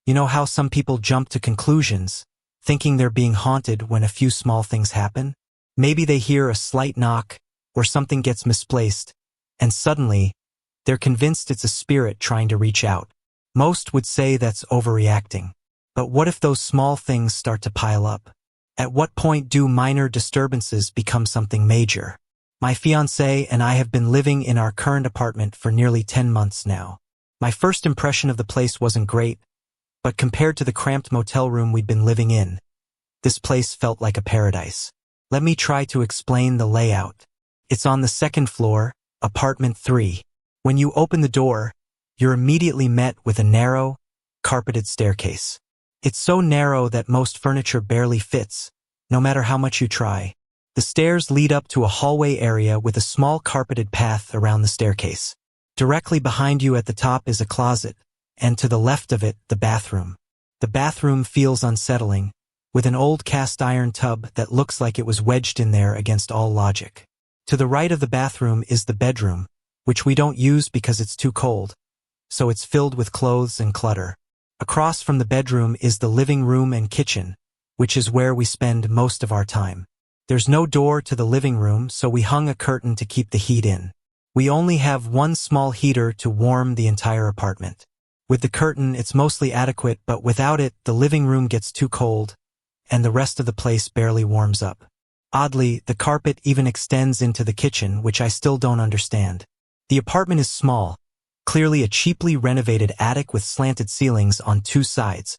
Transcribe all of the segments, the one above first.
You know how some people jump to conclusions, thinking they're being haunted when a few small things happen? Maybe they hear a slight knock, or something gets misplaced, and suddenly, they're convinced it's a spirit trying to reach out. Most would say that's overreacting. But what if those small things start to pile up? At what point do minor disturbances become something major? My fiancé and I have been living in our current apartment for nearly 10 months now. My first impression of the place wasn't great, but compared to the cramped motel room we'd been living in, this place felt like a paradise. Let me try to explain the layout. It's on the second floor, apartment 3. When you open the door, you're immediately met with a narrow, carpeted staircase. It's so narrow that most furniture barely fits, no matter how much you try. The stairs lead up to a hallway area with a small carpeted path around the staircase. Directly behind you at the top is a closet, and to the left of it, the bathroom. The bathroom feels unsettling, with an old cast iron tub that looks like it was wedged in there against all logic. To the right of the bathroom is the bedroom, which we don't use because it's too cold, so it's filled with clothes and clutter. Across from the bedroom is the living room and kitchen, which is where we spend most of our time. There's no door to the living room, so we hung a curtain to keep the heat in. We only have one small heater to warm the entire apartment. With the curtain, it's mostly adequate, but without it, the living room gets too cold, and the rest of the place barely warms up. Oddly, the carpet even extends into the kitchen, which I still don't understand. The apartment is small, clearly a cheaply renovated attic with slanted ceilings on 2 sides,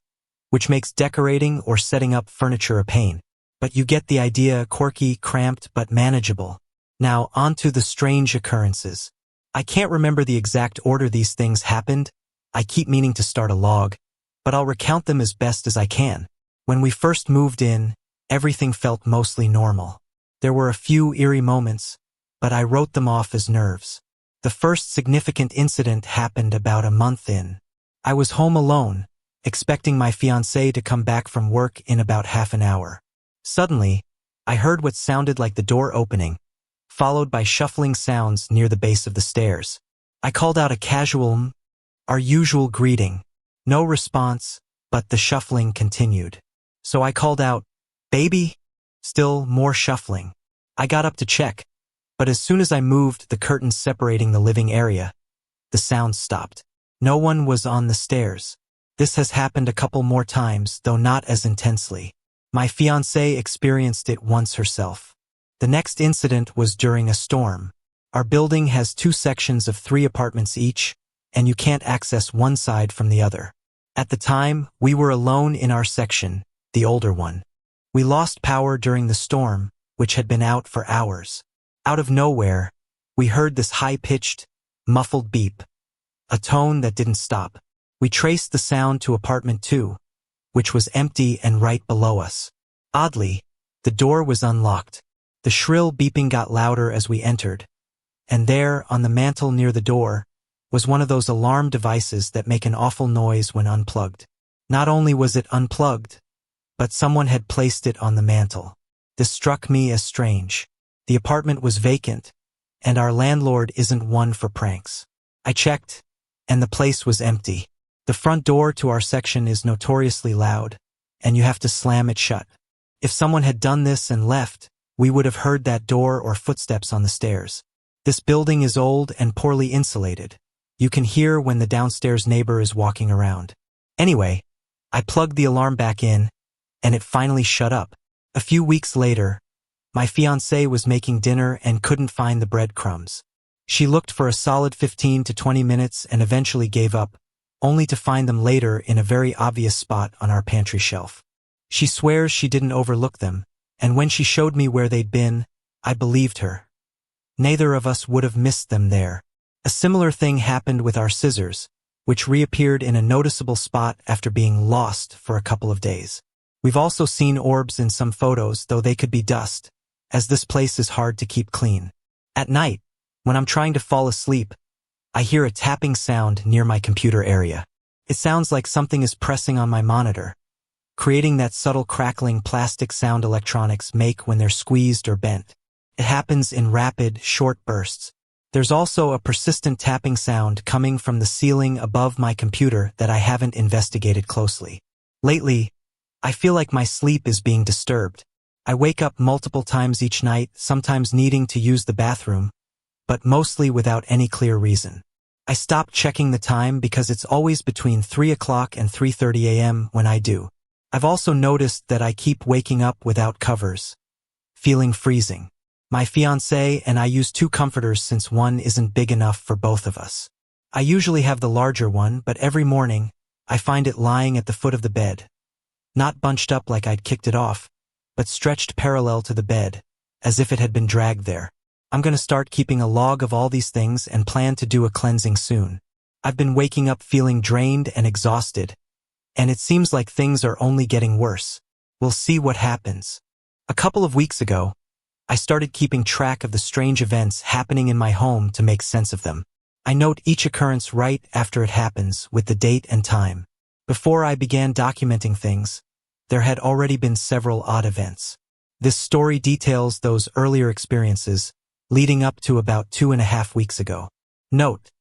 which makes decorating or setting up furniture a pain. But you get the idea, quirky, cramped, but manageable. Now, on to the strange occurrences. I can't remember the exact order these things happened. I keep meaning to start a log, but I'll recount them as best as I can. When we first moved in, everything felt mostly normal. There were a few eerie moments, but I wrote them off as nerves. The first significant incident happened about a month in. I was home alone, expecting my fiancé to come back from work in about half an hour. Suddenly, I heard what sounded like the door opening, followed by shuffling sounds near the base of the stairs. I called out a casual our usual greeting. No response, but the shuffling continued. So I called out, "Baby?" Still more shuffling. I got up to check, but as soon as I moved the curtains separating the living area, the sound stopped. No one was on the stairs. This has happened a couple more times, though not as intensely. My fiancée experienced it once herself. The next incident was during a storm. Our building has 2 sections of 3 apartments each, and you can't access one side from the other. At the time, we were alone in our section, the older one. We lost power during the storm, which had been out for hours. Out of nowhere, we heard this high-pitched, muffled beep, a tone that didn't stop. We traced the sound to apartment 2, which was empty and right below us. Oddly, the door was unlocked. The shrill beeping got louder as we entered, and there, on the mantel near the door, was one of those alarm devices that make an awful noise when unplugged. Not only was it unplugged, but someone had placed it on the mantel. This struck me as strange. The apartment was vacant, and our landlord isn't one for pranks. I checked, and the place was empty. The front door to our section is notoriously loud, and you have to slam it shut. If someone had done this and left, we would have heard that door or footsteps on the stairs. This building is old and poorly insulated. You can hear when the downstairs neighbor is walking around. Anyway, I plugged the alarm back in, and it finally shut up. A few weeks later, my fiancée was making dinner and couldn't find the breadcrumbs. She looked for a solid 15 to 20 minutes and eventually gave up, only to find them later in a very obvious spot on our pantry shelf. She swears she didn't overlook them, and when she showed me where they'd been, I believed her. Neither of us would have missed them there. A similar thing happened with our scissors, which reappeared in a noticeable spot after being lost for a couple of days. We've also seen orbs in some photos, though they could be dust, as this place is hard to keep clean. At night, when I'm trying to fall asleep, I hear a tapping sound near my computer area. It sounds like something is pressing on my monitor, creating that subtle crackling plastic sound electronics make when they're squeezed or bent. It happens in rapid, short bursts. There's also a persistent tapping sound coming from the ceiling above my computer that I haven't investigated closely. Lately, I feel like my sleep is being disturbed. I wake up multiple times each night, sometimes needing to use the bathroom, but mostly without any clear reason. I stop checking the time because it's always between 3 o'clock and 3:30 a.m. when I do. I've also noticed that I keep waking up without covers, feeling freezing. My fiancé and I use 2 comforters since one isn't big enough for both of us. I usually have the larger one, but every morning, I find it lying at the foot of the bed. Not bunched up like I'd kicked it off, but stretched parallel to the bed, as if it had been dragged there. I'm gonna start keeping a log of all these things and plan to do a cleansing soon. I've been waking up feeling drained and exhausted, and it seems like things are only getting worse. We'll see what happens. A couple of weeks ago, I started keeping track of the strange events happening in my home to make sense of them. I note each occurrence right after it happens with the date and time. Before I began documenting things, there had already been several odd events. This story details those earlier experiences, leading up to about 2.5 weeks ago. Note,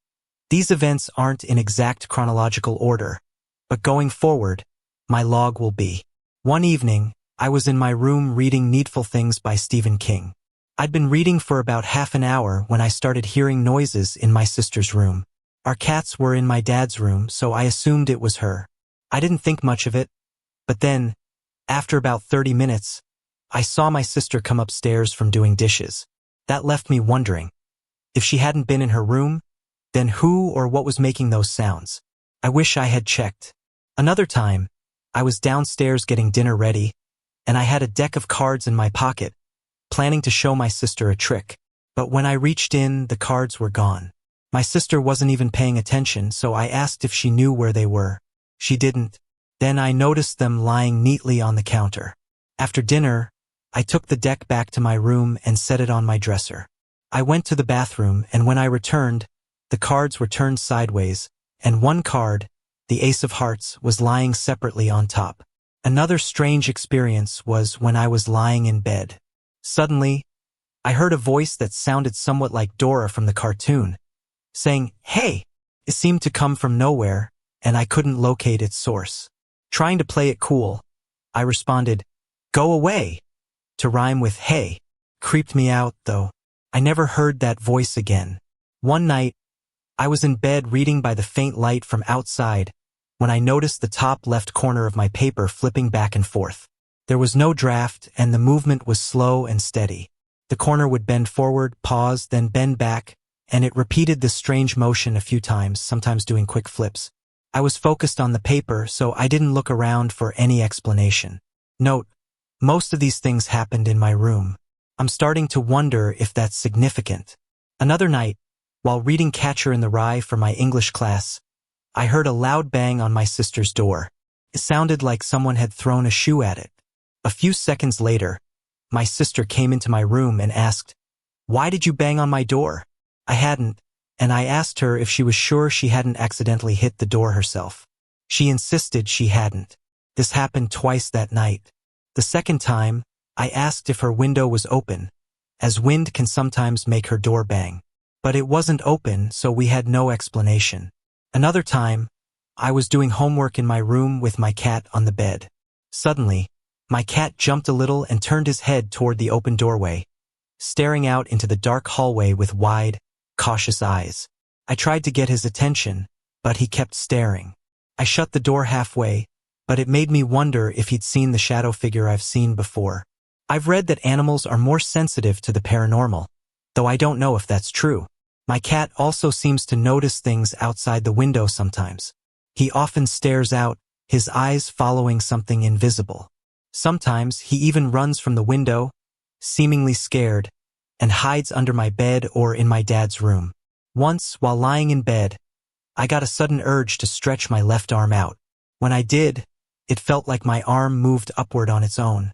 these events aren't in exact chronological order, but going forward, my log will be. One evening, I was in my room reading Needful Things by Stephen King. I'd been reading for about half an hour when I started hearing noises in my sister's room. Our cats were in my dad's room, so I assumed it was her. I didn't think much of it, but then, after about 30 minutes, I saw my sister come upstairs from doing dishes. That left me wondering. If she hadn't been in her room, then who or what was making those sounds? I wish I had checked. Another time, I was downstairs getting dinner ready, and I had a deck of cards in my pocket, planning to show my sister a trick. But when I reached in, the cards were gone. My sister wasn't even paying attention, so I asked if she knew where they were. She didn't. Then I noticed them lying neatly on the counter. After dinner, I took the deck back to my room and set it on my dresser. I went to the bathroom, and when I returned, the cards were turned sideways, and one card, the Ace of Hearts, was lying separately on top. Another strange experience was when I was lying in bed. Suddenly, I heard a voice that sounded somewhat like Dora from the cartoon, saying, "Hey!" It seemed to come from nowhere, and I couldn't locate its source. Trying to play it cool, I responded, "Go away!" To rhyme with "hey." Creeped me out, though. I never heard that voice again. One night, I was in bed reading by the faint light from outside when I noticed the top left corner of my paper flipping back and forth. There was no draft, and the movement was slow and steady. The corner would bend forward, pause, then bend back, and it repeated this strange motion a few times, sometimes doing quick flips. I was focused on the paper, so I didn't look around for any explanation. Note, most of these things happened in my room. I'm starting to wonder if that's significant. Another night, while reading Catcher in the Rye for my English class, I heard a loud bang on my sister's door. It sounded like someone had thrown a shoe at it. A few seconds later, my sister came into my room and asked, "Why did you bang on my door?" I hadn't, and I asked her if she was sure she hadn't accidentally hit the door herself. She insisted she hadn't. This happened twice that night. The second time, I asked if her window was open, as wind can sometimes make her door bang. But it wasn't open, so we had no explanation. Another time, I was doing homework in my room with my cat on the bed. Suddenly, my cat jumped a little and turned his head toward the open doorway, staring out into the dark hallway with wide, cautious eyes. I tried to get his attention, but he kept staring. I shut the door halfway, but it made me wonder if he'd seen the shadow figure I've seen before. I've read that animals are more sensitive to the paranormal, though I don't know if that's true. My cat also seems to notice things outside the window sometimes. He often stares out, his eyes following something invisible. Sometimes he even runs from the window, seemingly scared, and hides under my bed or in my dad's room. Once, while lying in bed, I got a sudden urge to stretch my left arm out. When I did, it felt like my arm moved upward on its own,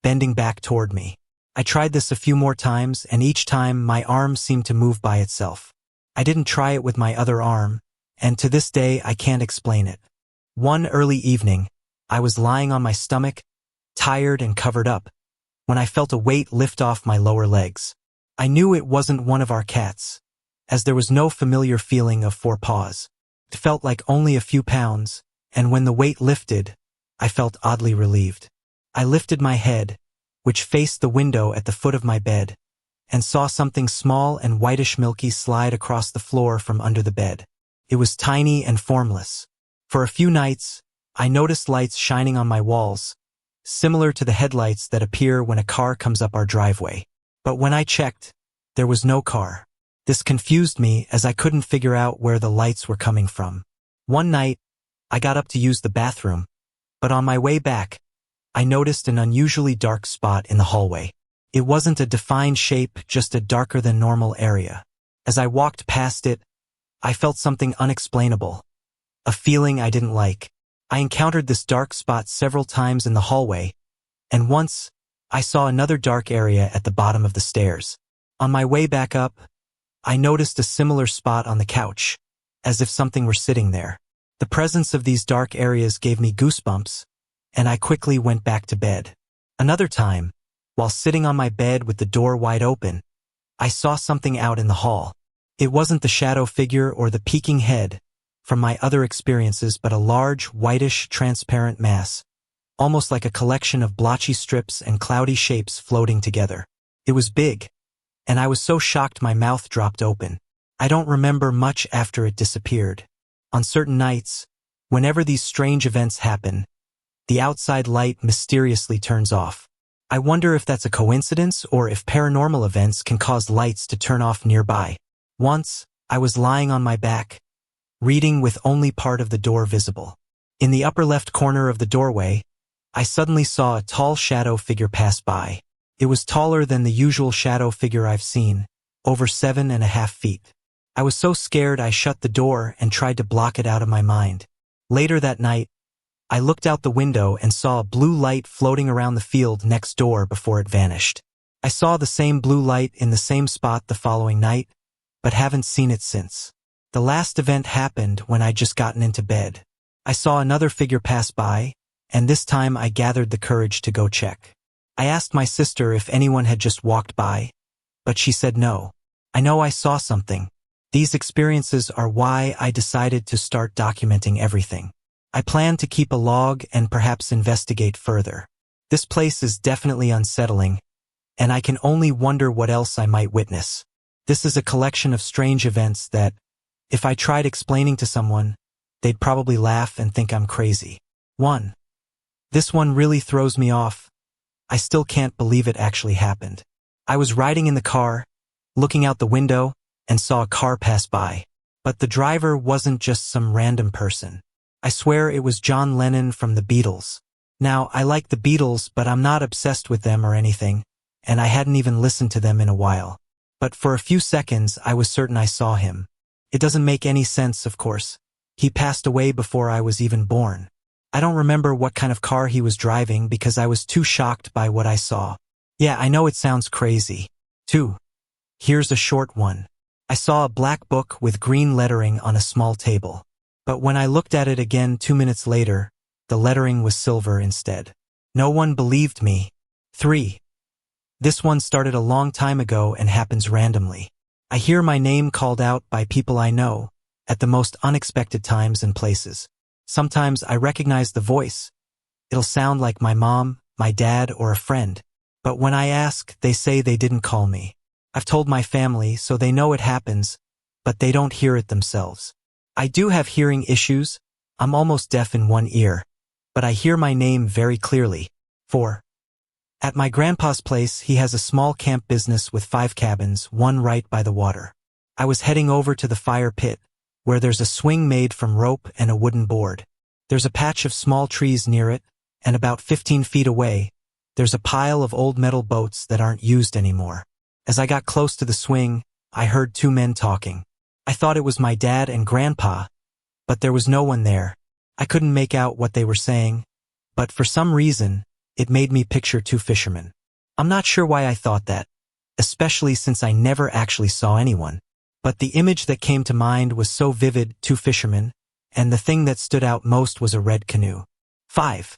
bending back toward me. I tried this a few more times, and each time my arm seemed to move by itself. I didn't try it with my other arm, and to this day I can't explain it. One early evening, I was lying on my stomach, tired and covered up, when I felt a weight lift off my lower legs. I knew it wasn't one of our cats, as there was no familiar feeling of 4 paws. It felt like only a few pounds, and when the weight lifted, I felt oddly relieved. I lifted my head, which faced the window at the foot of my bed, and saw something small and whitish milky slide across the floor from under the bed. It was tiny and formless. For a few nights, I noticed lights shining on my walls, similar to the headlights that appear when a car comes up our driveway. But when I checked, there was no car. This confused me as I couldn't figure out where the lights were coming from. One night, I got up to use the bathroom, but on my way back, I noticed an unusually dark spot in the hallway. It wasn't a defined shape, just a darker than normal area. As I walked past it, I felt something unexplainable, a feeling I didn't like. I encountered this dark spot several times in the hallway, and once, I saw another dark area at the bottom of the stairs. On my way back up, I noticed a similar spot on the couch, as if something were sitting there. The presence of these dark areas gave me goosebumps, and I quickly went back to bed. Another time, while sitting on my bed with the door wide open, I saw something out in the hall. It wasn't the shadow figure or the peeking head from my other experiences, but a large, whitish, transparent mass, almost like a collection of blotchy strips and cloudy shapes floating together. It was big, and I was so shocked my mouth dropped open. I don't remember much after it disappeared. On certain nights, whenever these strange events happen, the outside light mysteriously turns off. I wonder if that's a coincidence or if paranormal events can cause lights to turn off nearby. Once, I was lying on my back, reading with only part of the door visible. In the upper left corner of the doorway, I suddenly saw a tall shadow figure pass by. It was taller than the usual shadow figure I've seen, over 7.5 feet. I was so scared I shut the door and tried to block it out of my mind. Later that night, I looked out the window and saw a blue light floating around the field next door before it vanished. I saw the same blue light in the same spot the following night, but haven't seen it since. The last event happened when I'd just gotten into bed. I saw another figure pass by, and this time I gathered the courage to go check. I asked my sister if anyone had just walked by, but she said no. I know I saw something. These experiences are why I decided to start documenting everything. I plan to keep a log and perhaps investigate further. This place is definitely unsettling, and I can only wonder what else I might witness. This is a collection of strange events that, if I tried explaining to someone, they'd probably laugh and think I'm crazy. 1. This one really throws me off. I still can't believe it actually happened. I was riding in the car, looking out the window, and saw a car pass by. But the driver wasn't just some random person. I swear it was John Lennon from the Beatles. Now, I like the Beatles, but I'm not obsessed with them or anything, and I hadn't even listened to them in a while. But for a few seconds, I was certain I saw him. It doesn't make any sense, of course. He passed away before I was even born. I don't remember what kind of car he was driving because I was too shocked by what I saw. Yeah, I know it sounds crazy. 2. Here's a short one. I saw a black book with green lettering on a small table. But when I looked at it again 2 minutes later, the lettering was silver instead. No one believed me. 3. This one started a long time ago and happens randomly. I hear my name called out by people I know, at the most unexpected times and places. Sometimes I recognize the voice. It'll sound like my mom, my dad, or a friend. But when I ask, they say they didn't call me. I've told my family, so they know it happens, but they don't hear it themselves. I do have hearing issues. I'm almost deaf in one ear, but I hear my name very clearly. 4. At my grandpa's place, he has a small camp business with 5 cabins, one right by the water. I was heading over to the fire pit, where there's a swing made from rope and a wooden board. There's a patch of small trees near it, and about 15 feet away, there's a pile of old metal boats that aren't used anymore. As I got close to the swing, I heard 2 men talking. I thought it was my dad and grandpa, but there was no one there. I couldn't make out what they were saying, but for some reason, it made me picture 2 fishermen. I'm not sure why I thought that, especially since I never actually saw anyone. But the image that came to mind was so vivid, 2 fishermen, and the thing that stood out most was a red canoe. 5.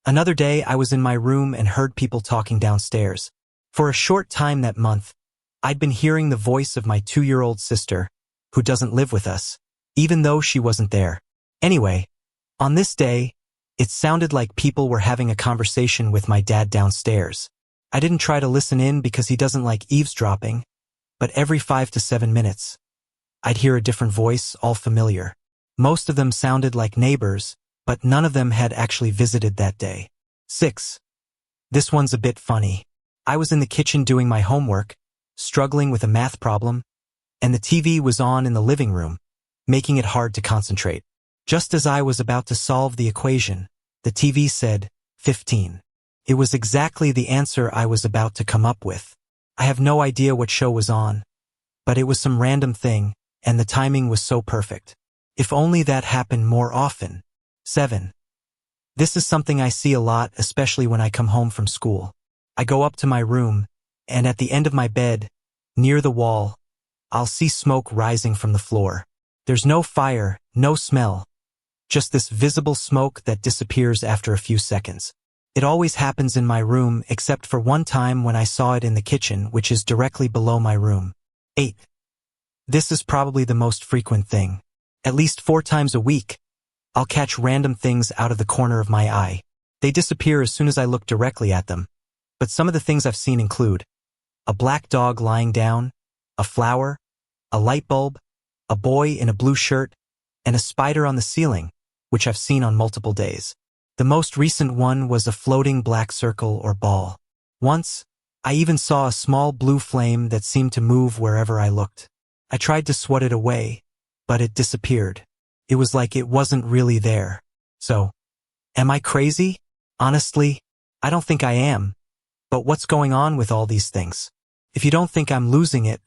Another day I was in my room and heard people talking downstairs. For a short time that month, I'd been hearing the voice of my 2-year-old sister, who doesn't live with us, even though she wasn't there. Anyway, on this day, it sounded like people were having a conversation with my dad downstairs. I didn't try to listen in because he doesn't like eavesdropping, but every 5 to 7 minutes, I'd hear a different voice, all familiar. Most of them sounded like neighbors, but none of them had actually visited that day. 6. This one's a bit funny. I was in the kitchen doing my homework, struggling with a math problem, and the TV was on in the living room, making it hard to concentrate. Just as I was about to solve the equation, the TV said, 15. It was exactly the answer I was about to come up with. I have no idea what show was on, but it was some random thing, and the timing was so perfect. If only that happened more often. 7. This is something I see a lot, especially when I come home from school. I go up to my room, and at the end of my bed, near the wall, I'll see smoke rising from the floor. There's no fire, no smell, just this visible smoke that disappears after a few seconds. It always happens in my room except for one time when I saw it in the kitchen, which is directly below my room. 8. This is probably the most frequent thing. At least 4 times a week, I'll catch random things out of the corner of my eye. They disappear as soon as I look directly at them. But some of the things I've seen include a black dog lying down, a flower, a light bulb, a boy in a blue shirt, and a spider on the ceiling, which I've seen on multiple days. The most recent one was a floating black circle or ball. Once, I even saw a small blue flame that seemed to move wherever I looked. I tried to swat it away, but it disappeared. It was like it wasn't really there. So, am I crazy? Honestly, I don't think I am. But what's going on with all these things? If you don't think I'm losing it,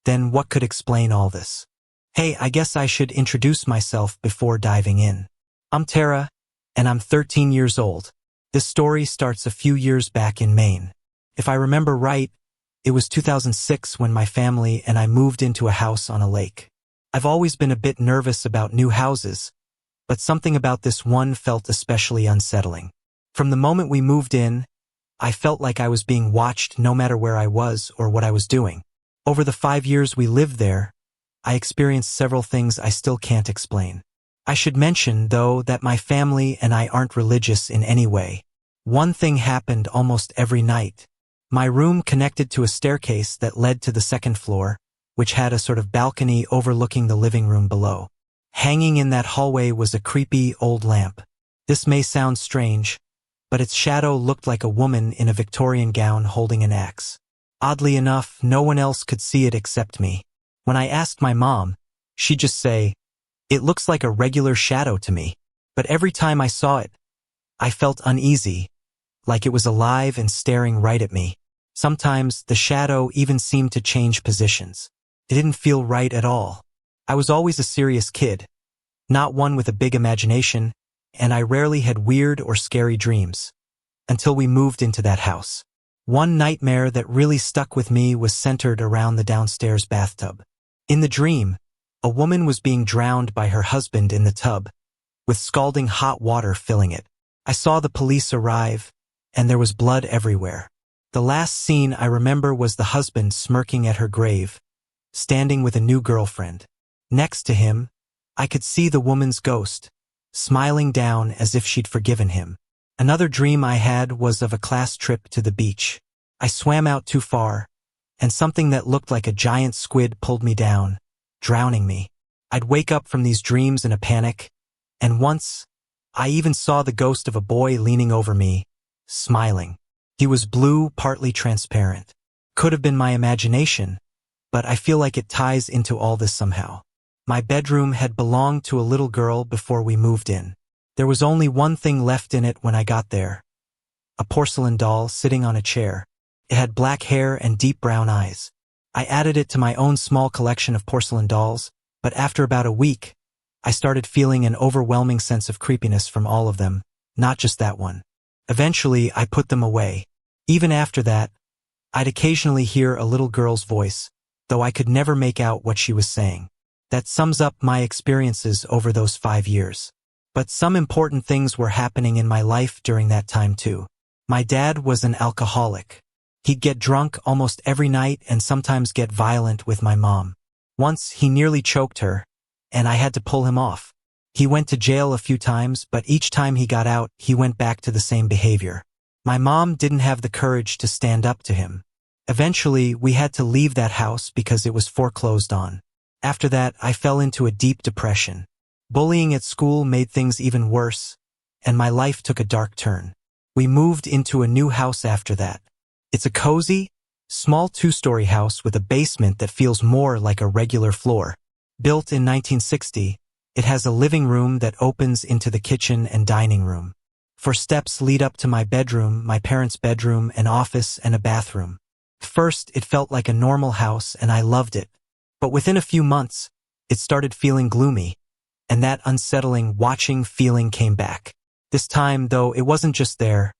then what could explain all this? Hey, I guess I should introduce myself before diving in. I'm Tara, and I'm 13 years old. This story starts a few years back in Maine. If I remember right, it was 2006 when my family and I moved into a house on a lake. I've always been a bit nervous about new houses, but something about this one felt especially unsettling. From the moment we moved in, I felt like I was being watched no matter where I was or what I was doing. Over the 5 years we lived there, I experienced several things I still can't explain. I should mention, though, that my family and I aren't religious in any way. One thing happened almost every night. My room connected to a staircase that led to the second floor, which had a sort of balcony overlooking the living room below. Hanging in that hallway was a creepy old lamp. This may sound strange, but its shadow looked like a woman in a Victorian gown holding an axe. Oddly enough, no one else could see it except me. When I asked my mom, she'd just say, "It looks like a regular shadow to me." But every time I saw it, I felt uneasy, like it was alive and staring right at me. Sometimes the shadow even seemed to change positions. It didn't feel right at all. I was always a serious kid, not one with a big imagination, and I rarely had weird or scary dreams. Until we moved into that house. One nightmare that really stuck with me was centered around the downstairs bathtub. In the dream, a woman was being drowned by her husband in the tub, with scalding hot water filling it. I saw the police arrive, and there was blood everywhere. The last scene I remember was the husband smirking at her grave, standing with a new girlfriend. Next to him, I could see the woman's ghost, smiling down as if she'd forgiven him. Another dream I had was of a class trip to the beach. I swam out too far, and something that looked like a giant squid pulled me down, drowning me. I'd wake up from these dreams in a panic, and once, I even saw the ghost of a boy leaning over me, smiling. He was blue, partly transparent. Could have been my imagination, but I feel like it ties into all this somehow. My bedroom had belonged to a little girl before we moved in. There was only one thing left in it when I got there. A porcelain doll sitting on a chair. It had black hair and deep brown eyes. I added it to my own small collection of porcelain dolls, but after about a week, I started feeling an overwhelming sense of creepiness from all of them, not just that one. Eventually, I put them away. Even after that, I'd occasionally hear a little girl's voice, though I could never make out what she was saying. That sums up my experiences over those 5 years. But some important things were happening in my life during that time too. My dad was an alcoholic. He'd get drunk almost every night and sometimes get violent with my mom. Once, he nearly choked her, and I had to pull him off. He went to jail a few times, but each time he got out, he went back to the same behavior. My mom didn't have the courage to stand up to him. Eventually, we had to leave that house because it was foreclosed on. After that, I fell into a deep depression. Bullying at school made things even worse, and my life took a dark turn. We moved into a new house after that. It's a cozy, small 2-story house with a basement that feels more like a regular floor. Built in 1960, it has a living room that opens into the kitchen and dining room. 4 steps lead up to my bedroom, my parents' bedroom, an office, and a bathroom. First, it felt like a normal house and I loved it. But within a few months, it started feeling gloomy, and that unsettling, watching feeling came back. This time, though, it wasn't just there.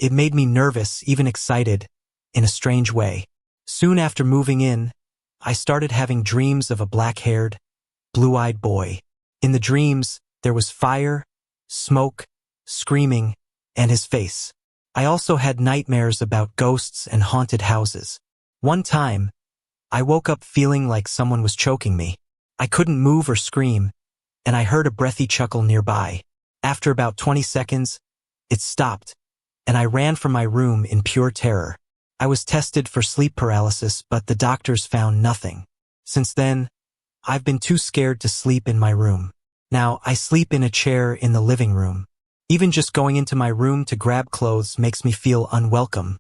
It made me nervous, even excited, in a strange way. Soon after moving in, I started having dreams of a black-haired, blue-eyed boy. In the dreams, there was fire, smoke, screaming, and his face. I also had nightmares about ghosts and haunted houses. One time, I woke up feeling like someone was choking me. I couldn't move or scream, and I heard a breathy chuckle nearby. After about 20 seconds, it stopped, and I ran from my room in pure terror. I was tested for sleep paralysis, but the doctors found nothing. Since then, I've been too scared to sleep in my room. Now, I sleep in a chair in the living room. Even just going into my room to grab clothes makes me feel unwelcome,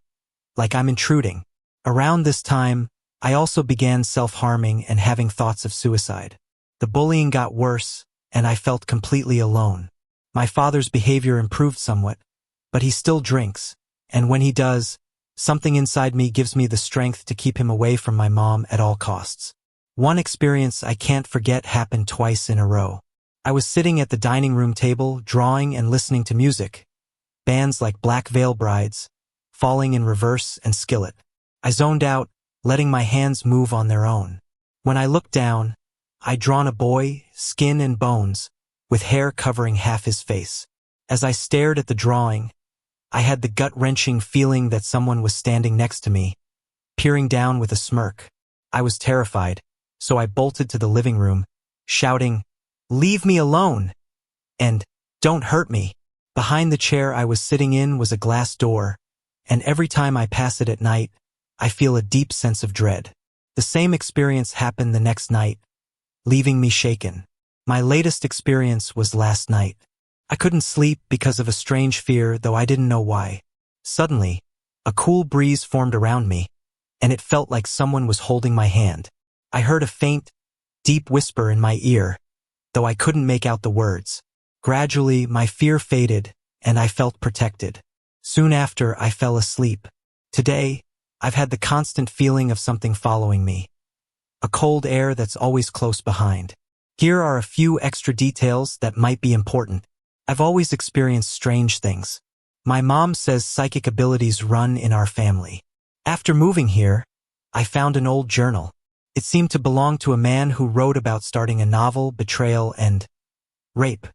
like I'm intruding. Around this time, I also began self-harming and having thoughts of suicide. The bullying got worse, and I felt completely alone. My father's behavior improved somewhat, but he still drinks, and when he does, something inside me gives me the strength to keep him away from my mom at all costs. One experience I can't forget happened twice in a row. I was sitting at the dining room table, drawing and listening to music. Bands like Black Veil Brides, Falling in Reverse, and Skillet. I zoned out, letting my hands move on their own. When I looked down, I'd drawn a boy, skin and bones, with hair covering half his face. As I stared at the drawing, I had the gut-wrenching feeling that someone was standing next to me, peering down with a smirk. I was terrified, so I bolted to the living room, shouting, "Leave me alone!" and "Don't hurt me!" Behind the chair I was sitting in was a glass door, and every time I pass it at night, I feel a deep sense of dread. The same experience happened the next night, leaving me shaken. My latest experience was last night. I couldn't sleep because of a strange fear, though I didn't know why. Suddenly, a cool breeze formed around me, and it felt like someone was holding my hand. I heard a faint, deep whisper in my ear, though I couldn't make out the words. Gradually, my fear faded, and I felt protected. Soon after, I fell asleep. Today, I've had the constant feeling of something following me. A cold air that's always close behind. Here are a few extra details that might be important. I've always experienced strange things. My mom says psychic abilities run in our family. After moving here, I found an old journal. It seemed to belong to a man who wrote about starting a novel, betrayal, and rape.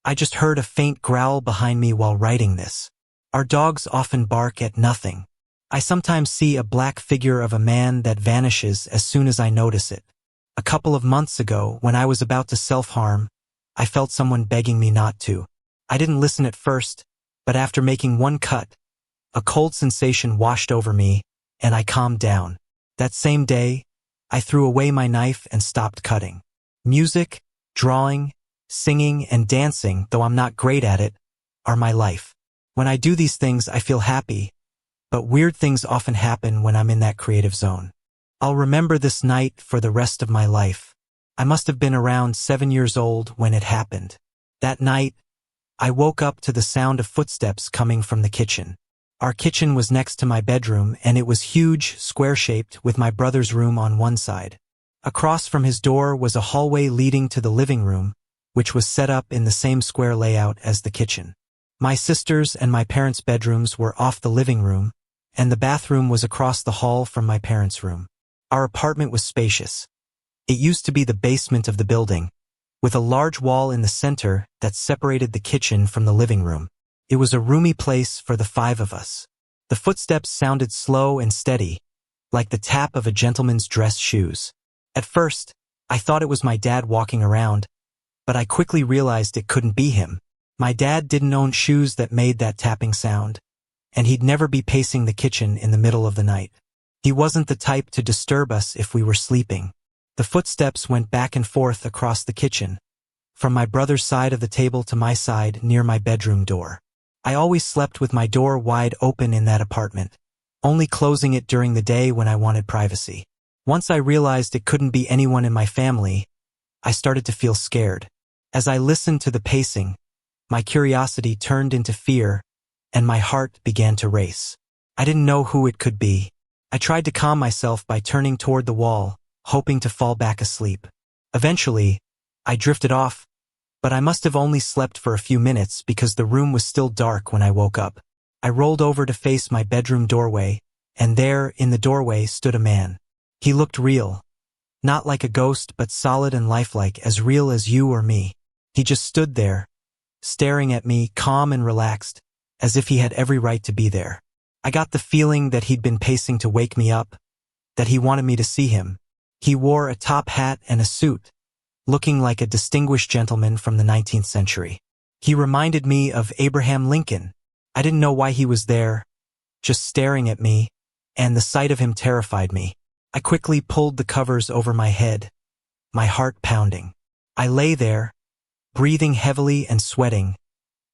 I just heard a faint growl behind me while writing this. Our dogs often bark at nothing. I sometimes see a black figure of a man that vanishes as soon as I notice it. A couple of months ago, when I was about to self-harm, I felt someone begging me not to. I didn't listen at first, but after making one cut, a cold sensation washed over me, and I calmed down. That same day, I threw away my knife and stopped cutting. Music, drawing, singing, and dancing, though I'm not great at it, are my life. When I do these things, I feel happy, but weird things often happen when I'm in that creative zone. I'll remember this night for the rest of my life. I must have been around 7 years old when it happened. That night, I woke up to the sound of footsteps coming from the kitchen. Our kitchen was next to my bedroom, and it was huge, square-shaped, with my brother's room on one side. Across from his door was a hallway leading to the living room, which was set up in the same square layout as the kitchen. My sister's and my parents' bedrooms were off the living room, and the bathroom was across the hall from my parents' room. Our apartment was spacious. It used to be the basement of the building, with a large wall in the center that separated the kitchen from the living room. It was a roomy place for the 5 of us. The footsteps sounded slow and steady, like the tap of a gentleman's dress shoes. At first, I thought it was my dad walking around, but I quickly realized it couldn't be him. My dad didn't own shoes that made that tapping sound, and he'd never be pacing the kitchen in the middle of the night. He wasn't the type to disturb us if we were sleeping. The footsteps went back and forth across the kitchen, from my brother's side of the table to my side near my bedroom door. I always slept with my door wide open in that apartment, only closing it during the day when I wanted privacy. Once I realized it couldn't be anyone in my family, I started to feel scared. As I listened to the pacing, my curiosity turned into fear, and my heart began to race. I didn't know who it could be. I tried to calm myself by turning toward the wall, hoping to fall back asleep. Eventually, I drifted off, but I must have only slept for a few minutes because the room was still dark when I woke up. I rolled over to face my bedroom doorway, and there, in the doorway, stood a man. He looked real. Not like a ghost, but solid and lifelike, as real as you or me. He just stood there, staring at me, calm and relaxed, as if he had every right to be there. I got the feeling that he'd been pacing to wake me up, that he wanted me to see him. He wore a top hat and a suit, looking like a distinguished gentleman from the 19th century. He reminded me of Abraham Lincoln. I didn't know why he was there, just staring at me, and the sight of him terrified me. I quickly pulled the covers over my head, my heart pounding. I lay there, breathing heavily and sweating,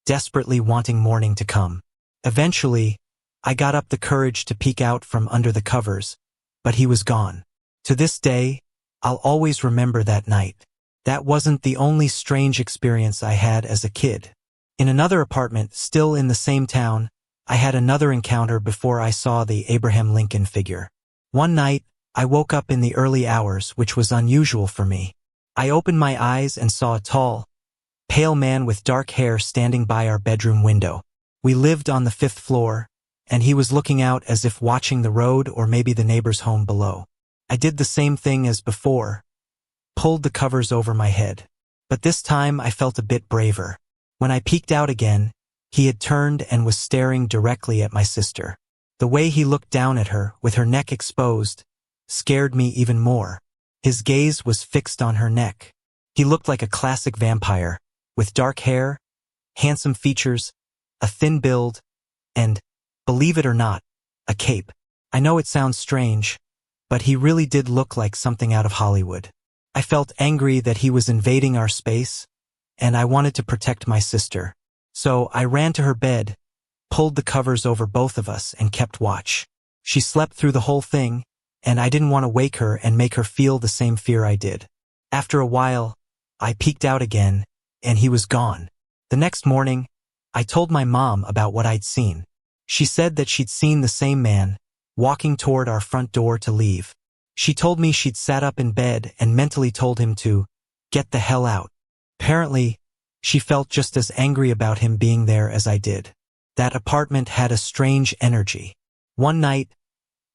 desperately wanting morning to come. Eventually, I got up the courage to peek out from under the covers, but he was gone. To this day, I'll always remember that night. That wasn't the only strange experience I had as a kid. In another apartment, still in the same town, I had another encounter before I saw the Abraham Lincoln figure. One night, I woke up in the early hours, which was unusual for me. I opened my eyes and saw a tall, pale man with dark hair standing by our bedroom window. We lived on the 5th floor, and he was looking out as if watching the road or maybe the neighbor's home below. I did the same thing as before, pulled the covers over my head. But this time I felt a bit braver. When I peeked out again, he had turned and was staring directly at my sister. The way he looked down at her, with her neck exposed, scared me even more. His gaze was fixed on her neck. He looked like a classic vampire, with dark hair, handsome features, a thin build, and, believe it or not, a cape. I know it sounds strange, but he really did look like something out of Hollywood. I felt angry that he was invading our space, and I wanted to protect my sister. So I ran to her bed, pulled the covers over both of us, and kept watch. She slept through the whole thing, and I didn't want to wake her and make her feel the same fear I did. After a while, I peeked out again, and he was gone. The next morning, I told my mom about what I'd seen. She said that she'd seen the same man, walking toward our front door to leave. She told me she'd sat up in bed and mentally told him to get the hell out. Apparently, she felt just as angry about him being there as I did. That apartment had a strange energy. One night,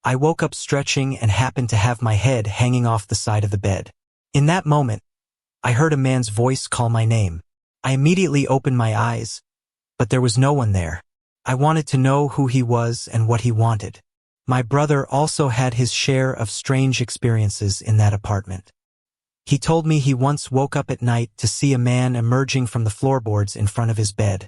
I woke up stretching and happened to have my head hanging off the side of the bed. In that moment, I heard a man's voice call my name. I immediately opened my eyes, but there was no one there. I wanted to know who he was and what he wanted. My brother also had his share of strange experiences in that apartment. He told me he once woke up at night to see a man emerging from the floorboards in front of his bed,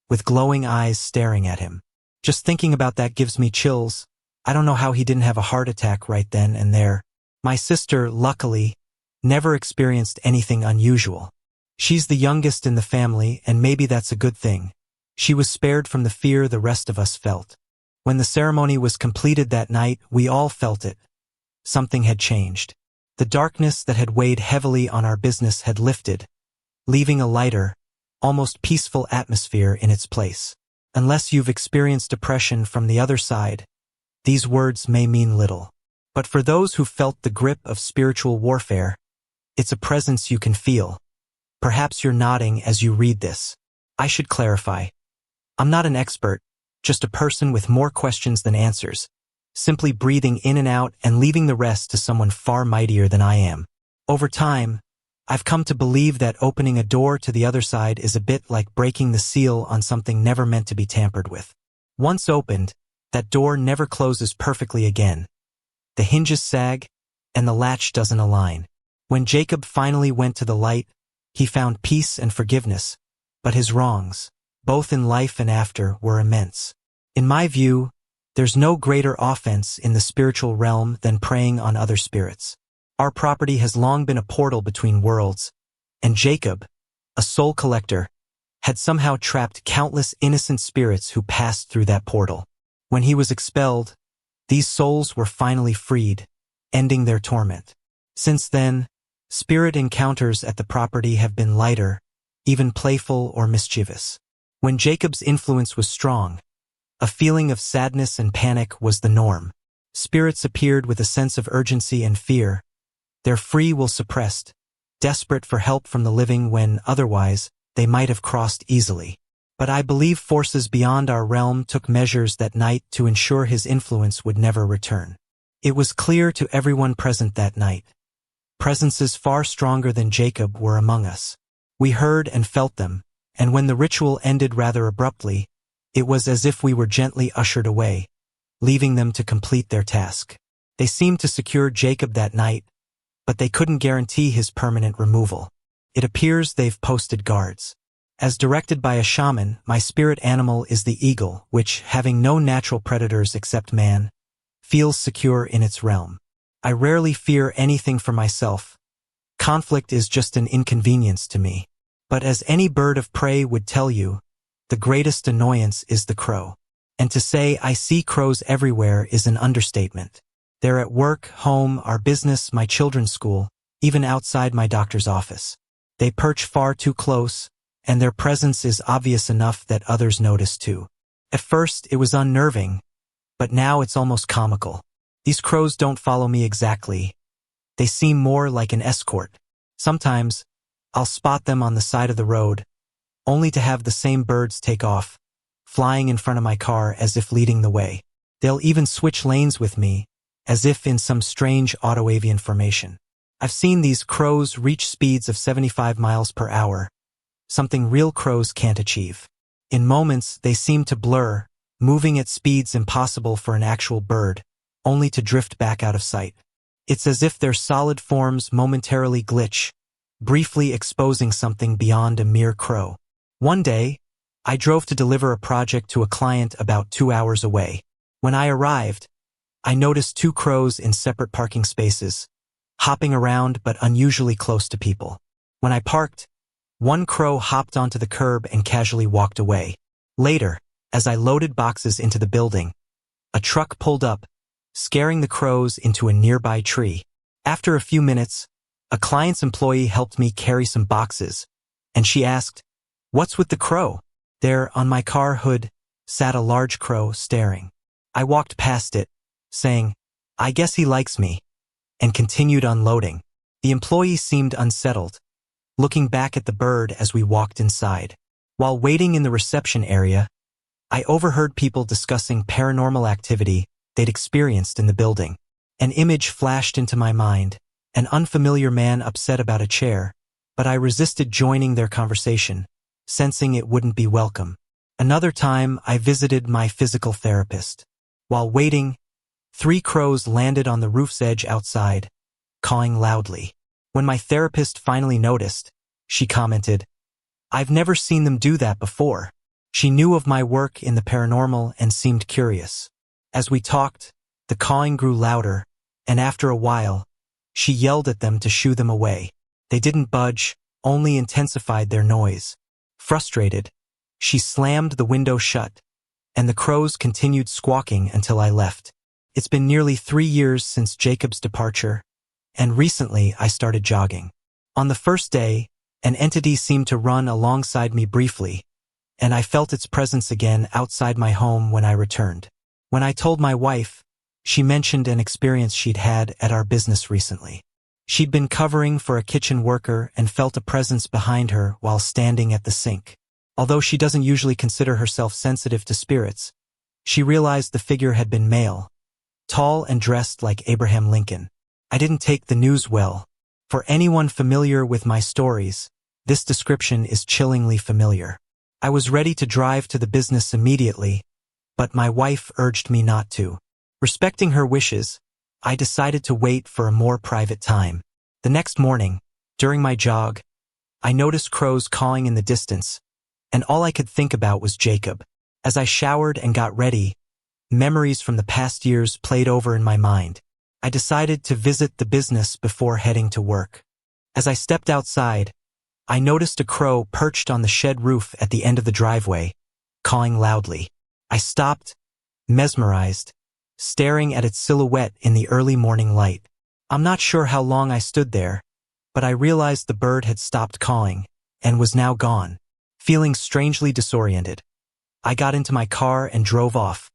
with glowing eyes staring at him. Just thinking about that gives me chills. I don't know how he didn't have a heart attack right then and there. My sister, luckily, never experienced anything unusual. She's the youngest in the family, and maybe that's a good thing. She was spared from the fear the rest of us felt. When the ceremony was completed that night, we all felt it. Something had changed. The darkness that had weighed heavily on our business had lifted, leaving a lighter, almost peaceful atmosphere in its place. Unless you've experienced depression from the other side, these words may mean little. But for those who felt the grip of spiritual warfare, it's a presence you can feel. Perhaps you're nodding as you read this. I should clarify. I'm not an expert, just a person with more questions than answers, simply breathing in and out and leaving the rest to someone far mightier than I am. Over time, I've come to believe that opening a door to the other side is a bit like breaking the seal on something never meant to be tampered with. Once opened, That door never closes perfectly again. The hinges sag, and the latch doesn't align. When Jacob finally went to the light, he found peace and forgiveness, but his wrongs, both in life and after, were immense. In my view, there's no greater offense in the spiritual realm than preying on other spirits. Our property has long been a portal between worlds, and Jacob, a soul collector, had somehow trapped countless innocent spirits who passed through that portal. When he was expelled, these souls were finally freed, ending their torment. Since then, spirit encounters at the property have been lighter, even playful or mischievous. When Jacob's influence was strong, a feeling of sadness and panic was the norm. Spirits appeared with a sense of urgency and fear, their free will suppressed, desperate for help from the living when, otherwise, they might have crossed easily. But I believe forces beyond our realm took measures that night to ensure his influence would never return. It was clear to everyone present that night. Presences far stronger than Jacob were among us. We heard and felt them, and when the ritual ended rather abruptly, it was as if we were gently ushered away, leaving them to complete their task. They seemed to secure Jacob that night, but they couldn't guarantee his permanent removal. It appears they've posted guards. As directed by a shaman, my spirit animal is the eagle, which, having no natural predators except man, feels secure in its realm. I rarely fear anything for myself. Conflict is just an inconvenience to me. But as any bird of prey would tell you, the greatest annoyance is the crow. And to say I see crows everywhere is an understatement. They're at work, home, our business, my children's school, even outside my doctor's office. They perch far too close, and their presence is obvious enough that others notice too. At first, it was unnerving, but now it's almost comical. These crows don't follow me exactly. They seem more like an escort. Sometimes, I'll spot them on the side of the road, only to have the same birds take off, flying in front of my car as if leading the way. They'll even switch lanes with me, as if in some strange auto-avian formation. I've seen these crows reach speeds of 75 miles per hour, something real crows can't achieve. In moments, they seem to blur, moving at speeds impossible for an actual bird, only to drift back out of sight. It's as if their solid forms momentarily glitch, briefly exposing something beyond a mere crow. One day, I drove to deliver a project to a client about 2 hours away. When I arrived, I noticed 2 crows in separate parking spaces, hopping around but unusually close to people. When I parked, one crow hopped onto the curb and casually walked away. Later, as I loaded boxes into the building, a truck pulled up, scaring the crows into a nearby tree. After a few minutes, a client's employee helped me carry some boxes, and she asked, "What's with the crow?" There, on my car hood, sat a large crow staring. I walked past it, saying, "I guess he likes me," and continued unloading. The employee seemed unsettled, looking back at the bird as we walked inside. While waiting in the reception area, I overheard people discussing paranormal activity they'd experienced in the building. An image flashed into my mind, an unfamiliar man upset about a chair, but I resisted joining their conversation, sensing it wouldn't be welcome. Another time, I visited my physical therapist. While waiting, 3 crows landed on the roof's edge outside, cawing loudly. When my therapist finally noticed, she commented, "I've never seen them do that before." She knew of my work in the paranormal and seemed curious. As we talked, the cawing grew louder, and after a while, she yelled at them to shoo them away. They didn't budge, only intensified their noise. Frustrated, she slammed the window shut, and the crows continued squawking until I left. It's been nearly 3 years since Jacob's departure, and recently I started jogging. On the first day, an entity seemed to run alongside me briefly, and I felt its presence again outside my home when I returned. When I told my wife, she mentioned an experience she'd had at our business recently. She'd been covering for a kitchen worker and felt a presence behind her while standing at the sink. Although she doesn't usually consider herself sensitive to spirits, she realized the figure had been male, tall and dressed like Abraham Lincoln. I didn't take the news well. For anyone familiar with my stories, this description is chillingly familiar. I was ready to drive to the business immediately, but my wife urged me not to. Respecting her wishes, I decided to wait for a more private time. The next morning, during my jog, I noticed crows cawing in the distance, and all I could think about was Jacob. As I showered and got ready, memories from the past years played over in my mind. I decided to visit the business before heading to work. As I stepped outside, I noticed a crow perched on the shed roof at the end of the driveway, cawing loudly. I stopped, mesmerized, staring at its silhouette in the early morning light. I'm not sure how long I stood there, but I realized the bird had stopped cawing and was now gone. Feeling strangely disoriented, I got into my car and drove off,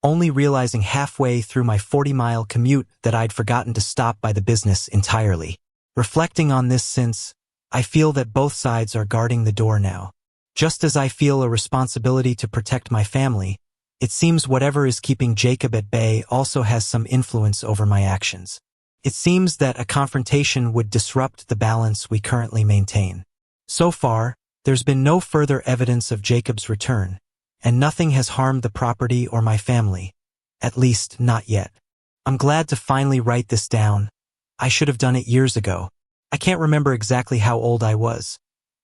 only realizing halfway through my 40-mile commute that I'd forgotten to stop by the business entirely. Reflecting on this since, I feel that both sides are guarding the door now. Just as I feel a responsibility to protect my family, it seems whatever is keeping Jacob at bay also has some influence over my actions. It seems that a confrontation would disrupt the balance we currently maintain. So far, there's been no further evidence of Jacob's return, and nothing has harmed the property or my family, at least not yet. I'm glad to finally write this down. I should have done it years ago. I can't remember exactly how old I was,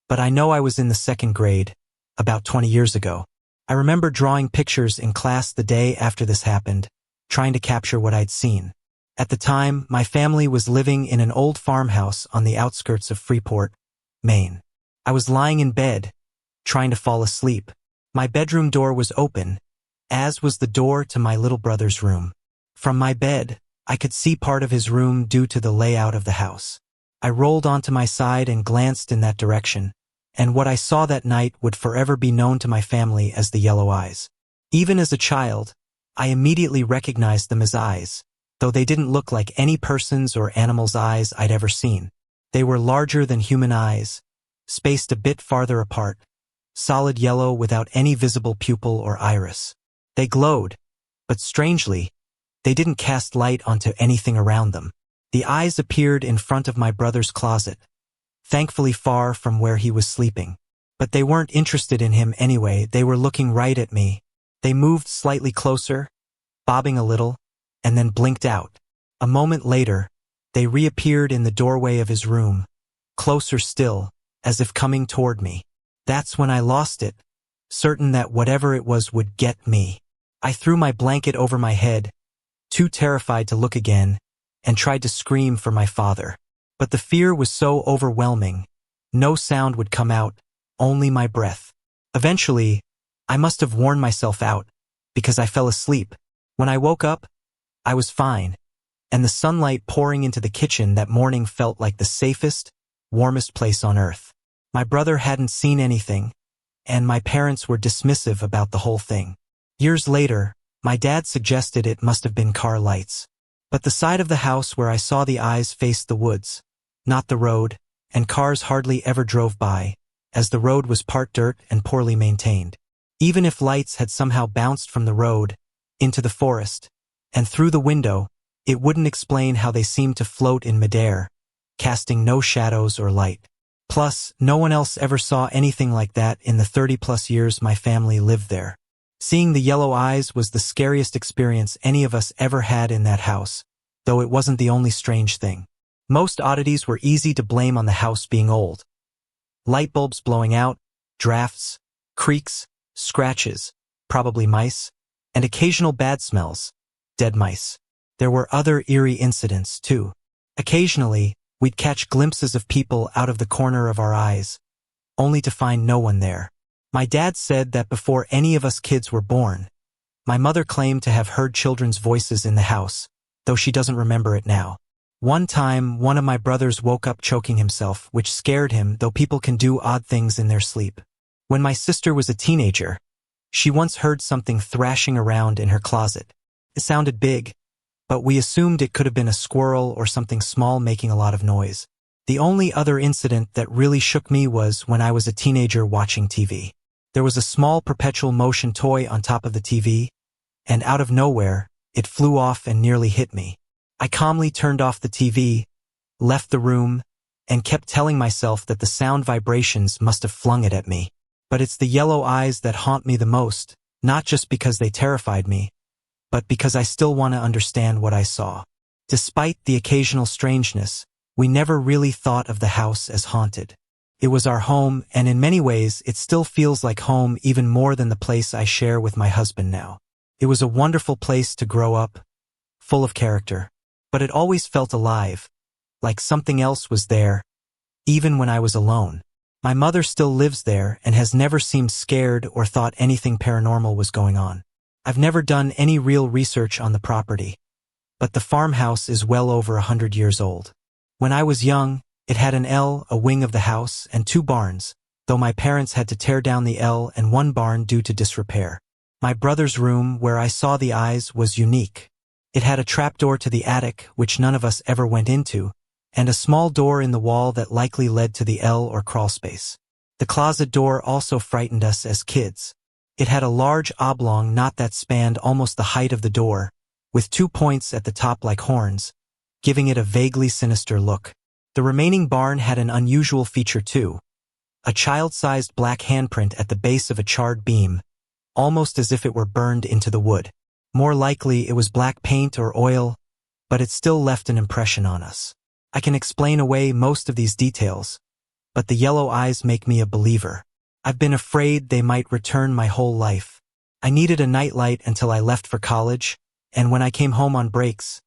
but I know I was in the second grade, about 20 years ago. I remember drawing pictures in class the day after this happened, trying to capture what I'd seen. At the time, my family was living in an old farmhouse on the outskirts of Freeport, Maine. I was lying in bed, trying to fall asleep. My bedroom door was open, as was the door to my little brother's room. From my bed, I could see part of his room due to the layout of the house. I rolled onto my side and glanced in that direction, and what I saw that night would forever be known to my family as the yellow eyes. Even as a child, I immediately recognized them as eyes, though they didn't look like any person's or animal's eyes I'd ever seen. They were larger than human eyes, spaced a bit farther apart, solid yellow without any visible pupil or iris. They glowed, but strangely, they didn't cast light onto anything around them. The eyes appeared in front of my brother's closet, thankfully far from where he was sleeping. But they weren't interested in him anyway, they were looking right at me. They moved slightly closer, bobbing a little, and then blinked out. A moment later, they reappeared in the doorway of his room, closer still, as if coming toward me. That's when I lost it, certain that whatever it was would get me. I threw my blanket over my head, too terrified to look again, and tried to scream for my father. But the fear was so overwhelming, no sound would come out, only my breath. Eventually, I must have worn myself out, because I fell asleep. When I woke up, I was fine, and the sunlight pouring into the kitchen that morning felt like the safest, warmest place on earth. My brother hadn't seen anything, and my parents were dismissive about the whole thing. Years later, my dad suggested it must have been car lights. But the side of the house where I saw the eyes faced the woods, not the road, and cars hardly ever drove by, as the road was part dirt and poorly maintained. Even if lights had somehow bounced from the road, into the forest, and through the window, it wouldn't explain how they seemed to float in midair, casting no shadows or light. Plus, no one else ever saw anything like that in the 30-plus years my family lived there. Seeing the yellow eyes was the scariest experience any of us ever had in that house, though it wasn't the only strange thing. Most oddities were easy to blame on the house being old. Light bulbs blowing out, drafts, creaks, scratches, probably mice, and occasional bad smells, dead mice. There were other eerie incidents, too. Occasionally, we'd catch glimpses of people out of the corner of our eyes, only to find no one there. My dad said that before any of us kids were born, my mother claimed to have heard children's voices in the house, though she doesn't remember it now. One time, one of my brothers woke up choking himself, which scared him, though people can do odd things in their sleep. When my sister was a teenager, she once heard something thrashing around in her closet. It sounded big, but we assumed it could have been a squirrel or something small making a lot of noise. The only other incident that really shook me was when I was a teenager watching TV. There was a small perpetual motion toy on top of the TV, and out of nowhere, it flew off and nearly hit me. I calmly turned off the TV, left the room, and kept telling myself that the sound vibrations must have flung it at me. But it's the yellow eyes that haunt me the most, not just because they terrified me, but because I still want to understand what I saw. Despite the occasional strangeness, we never really thought of the house as haunted. It was our home, and in many ways, it still feels like home even more than the place I share with my husband now. It was a wonderful place to grow up, full of character. But it always felt alive, like something else was there, even when I was alone. My mother still lives there and has never seemed scared or thought anything paranormal was going on. I've never done any real research on the property, but the farmhouse is well over 100 years old. When I was young, it had an L, a wing of the house, and 2 barns, though my parents had to tear down the L and 1 barn due to disrepair. My brother's room, where I saw the eyes, was unique. It had a trapdoor to the attic, which none of us ever went into, and a small door in the wall that likely led to the L or crawl space. The closet door also frightened us as kids. It had a large oblong knot that spanned almost the height of the door, with 2 points at the top like horns, giving it a vaguely sinister look. The remaining barn had an unusual feature too, a child-sized black handprint at the base of a charred beam, almost as if it were burned into the wood. More likely it was black paint or oil, but it still left an impression on us. I can explain away most of these details, but the yellow eyes make me a believer. I've been afraid they might return my whole life. I needed a nightlight until I left for college, and when I came home on breaks,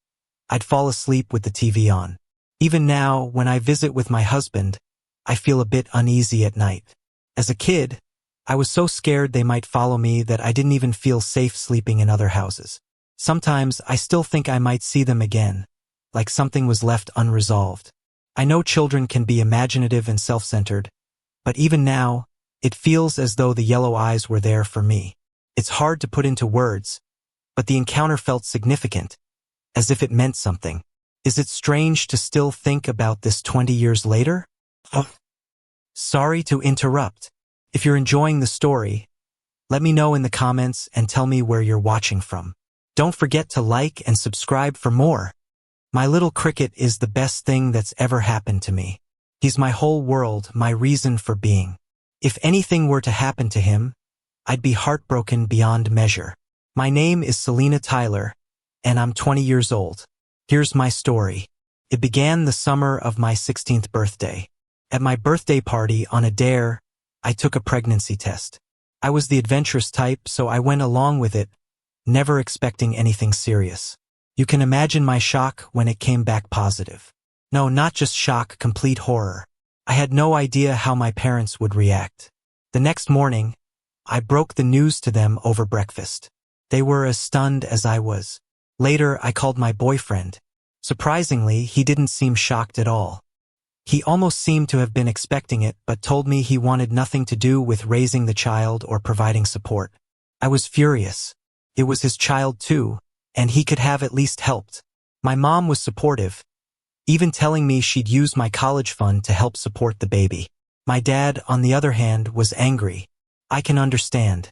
I'd fall asleep with the TV on. Even now, when I visit with my husband, I feel a bit uneasy at night. As a kid, I was so scared they might follow me that I didn't even feel safe sleeping in other houses. Sometimes I still think I might see them again, like something was left unresolved. I know children can be imaginative and self-centered, but even now, it feels as though the yellow eyes were there for me. It's hard to put into words, but the encounter felt significant, as if it meant something. Is it strange to still think about this 20 years later? Sorry to interrupt. If you're enjoying the story, let me know in the comments and tell me where you're watching from. Don't forget to like and subscribe for more. My little cricket is the best thing that's ever happened to me. He's my whole world, my reason for being. If anything were to happen to him, I'd be heartbroken beyond measure. My name is Selena Tyler, and I'm 20 years old. Here's my story. It began the summer of my 16th birthday. At my birthday party on a dare, I took a pregnancy test. I was the adventurous type, so I went along with it, never expecting anything serious. You can imagine my shock when it came back positive. No, not just shock, complete horror. I had no idea how my parents would react. The next morning, I broke the news to them over breakfast. They were as stunned as I was. Later, I called my boyfriend. Surprisingly, he didn't seem shocked at all. He almost seemed to have been expecting it, but told me he wanted nothing to do with raising the child or providing support. I was furious. It was his child too, and he could have at least helped. My mom was supportive, even telling me she'd use my college fund to help support the baby. My dad, on the other hand, was angry. I can understand.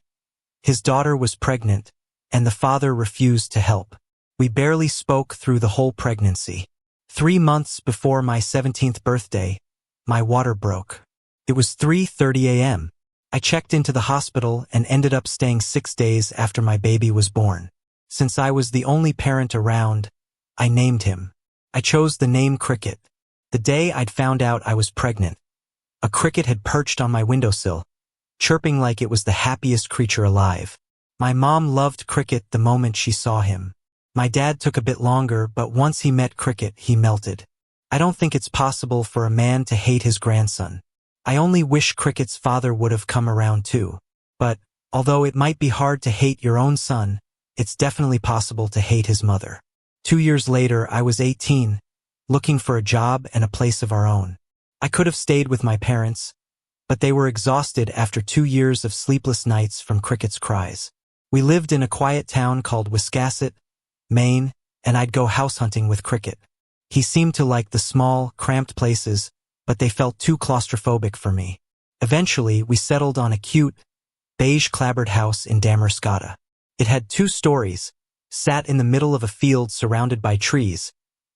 His daughter was pregnant, and the father refused to help. We barely spoke through the whole pregnancy. 3 months before my 17th birthday, my water broke. It was 3:30 a.m. I checked into the hospital and ended up staying 6 days after my baby was born. Since I was the only parent around, I named him. I chose the name Cricket. The day I'd found out I was pregnant, a cricket had perched on my windowsill, chirping like it was the happiest creature alive. My mom loved Cricket the moment she saw him. My dad took a bit longer, but once he met Cricket, he melted. I don't think it's possible for a man to hate his grandson. I only wish Cricket's father would have come around too. But, although it might be hard to hate your own son, it's definitely possible to hate his mother. 2 years later, I was 18, looking for a job and a place of our own. I could have stayed with my parents, but they were exhausted after 2 years of sleepless nights from Cricket's cries. We lived in a quiet town called Wiscasset, Maine, and I'd go house hunting with Cricket. He seemed to like the small, cramped places, but they felt too claustrophobic for me. Eventually, we settled on a cute, beige-clapboard house in Damerscotta. It had 2 stories, sat in the middle of a field surrounded by trees,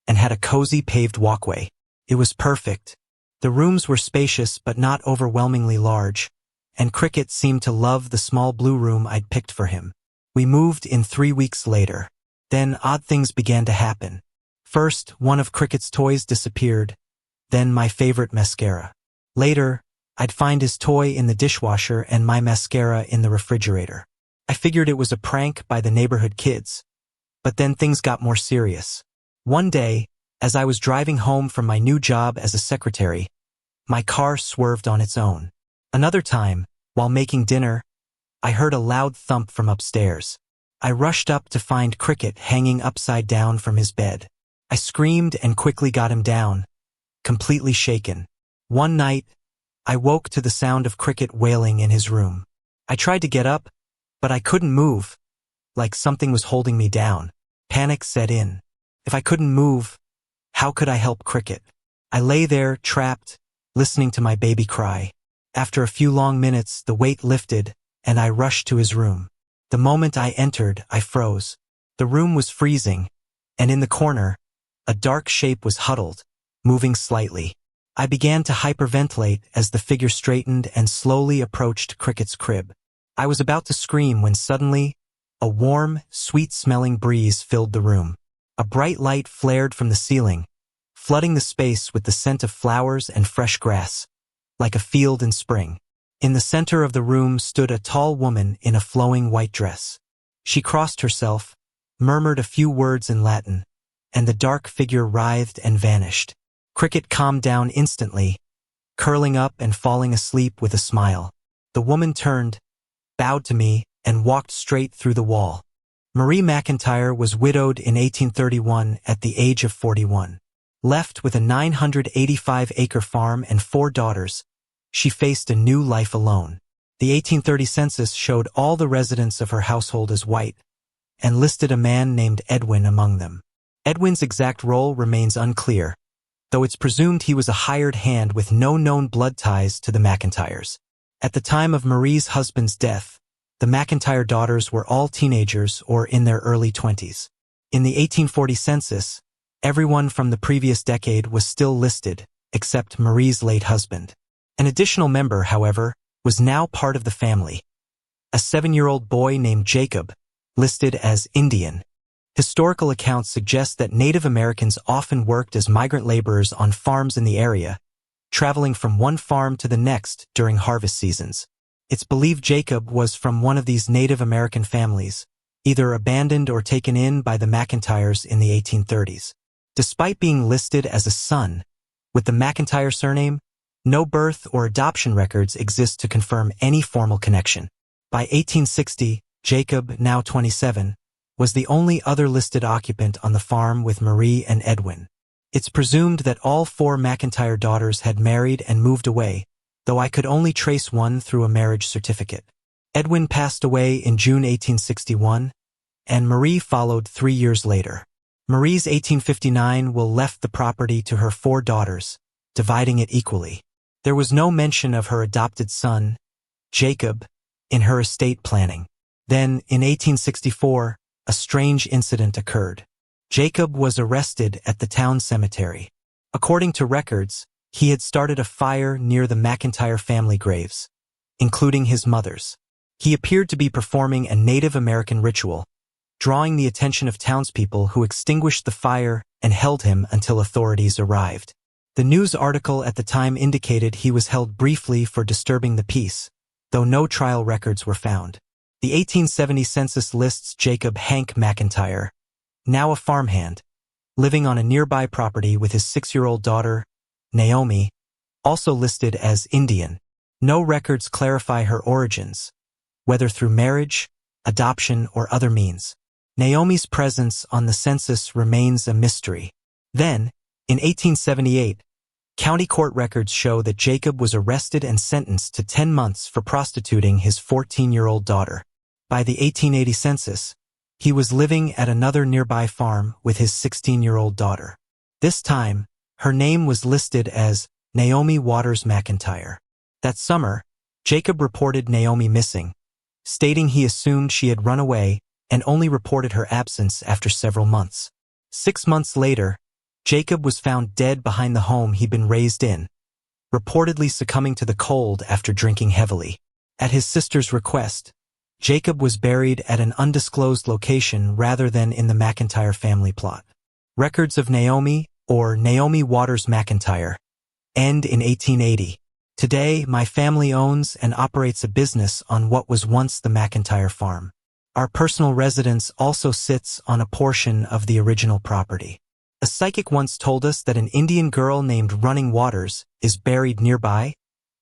and had a cozy paved walkway. It was perfect. The rooms were spacious but not overwhelmingly large, and Cricket seemed to love the small blue room I'd picked for him. We moved in 3 weeks later. Then odd things began to happen. First, one of Cricket's toys disappeared, then my favorite mascara. Later, I'd find his toy in the dishwasher and my mascara in the refrigerator. I figured it was a prank by the neighborhood kids. But then things got more serious. One day, as I was driving home from my new job as a secretary, my car swerved on its own. Another time, while making dinner, I heard a loud thump from upstairs. I rushed up to find Cricket hanging upside down from his bed. I screamed and quickly got him down, completely shaken. One night, I woke to the sound of Cricket wailing in his room. I tried to get up, but I couldn't move, like something was holding me down. Panic set in. If I couldn't move, how could I help Cricket? I lay there, trapped, listening to my baby cry. After a few long minutes, the weight lifted, and I rushed to his room. The moment I entered, I froze. The room was freezing, and in the corner, a dark shape was huddled, moving slightly. I began to hyperventilate as the figure straightened and slowly approached Cricket's crib. I was about to scream when suddenly, a warm, sweet-smelling breeze filled the room. A bright light flared from the ceiling, flooding the space with the scent of flowers and fresh grass, like a field in spring. In the center of the room stood a tall woman in a flowing white dress. She crossed herself, murmured a few words in Latin, and the dark figure writhed and vanished. Cricket calmed down instantly, curling up and falling asleep with a smile. The woman turned, bowed to me, and walked straight through the wall. Marie McIntyre was widowed in 1831 at the age of 41. Left with a 985-acre farm and 4 daughters, she faced a new life alone. The 1830 census showed all the residents of her household as white, and listed a man named Edwin among them. Edwin's exact role remains unclear, though it's presumed he was a hired hand with no known blood ties to the McIntyres. At the time of Marie's husband's death, the McIntyre daughters were all teenagers or in their early 20s. In the 1840 census, everyone from the previous decade was still listed, except Marie's late husband. An additional member, however, was now part of the family. A 7-year-old boy named Jacob, listed as Indian. Historical accounts suggest that Native Americans often worked as migrant laborers on farms in the area, traveling from one farm to the next during harvest seasons. It's believed Jacob was from one of these Native American families, either abandoned or taken in by the McIntyres in the 1830s. Despite being listed as a son, with the McIntyre surname, no birth or adoption records exist to confirm any formal connection. By 1860, Jacob, now 27, was the only other listed occupant on the farm with Marie and Edwin. It's presumed that all 4 McIntyre daughters had married and moved away, though I could only trace one through a marriage certificate. Edwin passed away in June 1861, and Marie followed 3 years later. Marie's 1859 will left the property to her 4 daughters, dividing it equally. There was no mention of her adopted son, Jacob, in her estate planning. Then, in 1864, a strange incident occurred. Jacob was arrested at the town cemetery. According to records, he had started a fire near the McIntyre family graves, including his mother's. He appeared to be performing a Native American ritual, drawing the attention of townspeople who extinguished the fire and held him until authorities arrived. The news article at the time indicated he was held briefly for disturbing the peace, though no trial records were found. The 1870 census lists Jacob Hank McIntyre, now a farmhand, living on a nearby property with his 6-year-old daughter, Naomi, also listed as Indian. No records clarify her origins, whether through marriage, adoption, or other means. Naomi's presence on the census remains a mystery. Then, in 1878, county court records show that Jacob was arrested and sentenced to 10 months for prostituting his 14-year-old daughter. By the 1880 census, he was living at another nearby farm with his 16-year-old daughter. This time, her name was listed as Naomi Waters McIntyre. That summer, Jacob reported Naomi missing, stating he assumed she had run away and only reported her absence after several months. 6 months later, Jacob was found dead behind the home he'd been raised in, reportedly succumbing to the cold after drinking heavily. At his sister's request, Jacob was buried at an undisclosed location rather than in the McIntyre family plot. Records of Naomi, or Naomi Waters McIntyre, end in 1880. Today, my family owns and operates a business on what was once the McIntyre farm. Our personal residence also sits on a portion of the original property. A psychic once told us that an Indian girl named Running Waters is buried nearby,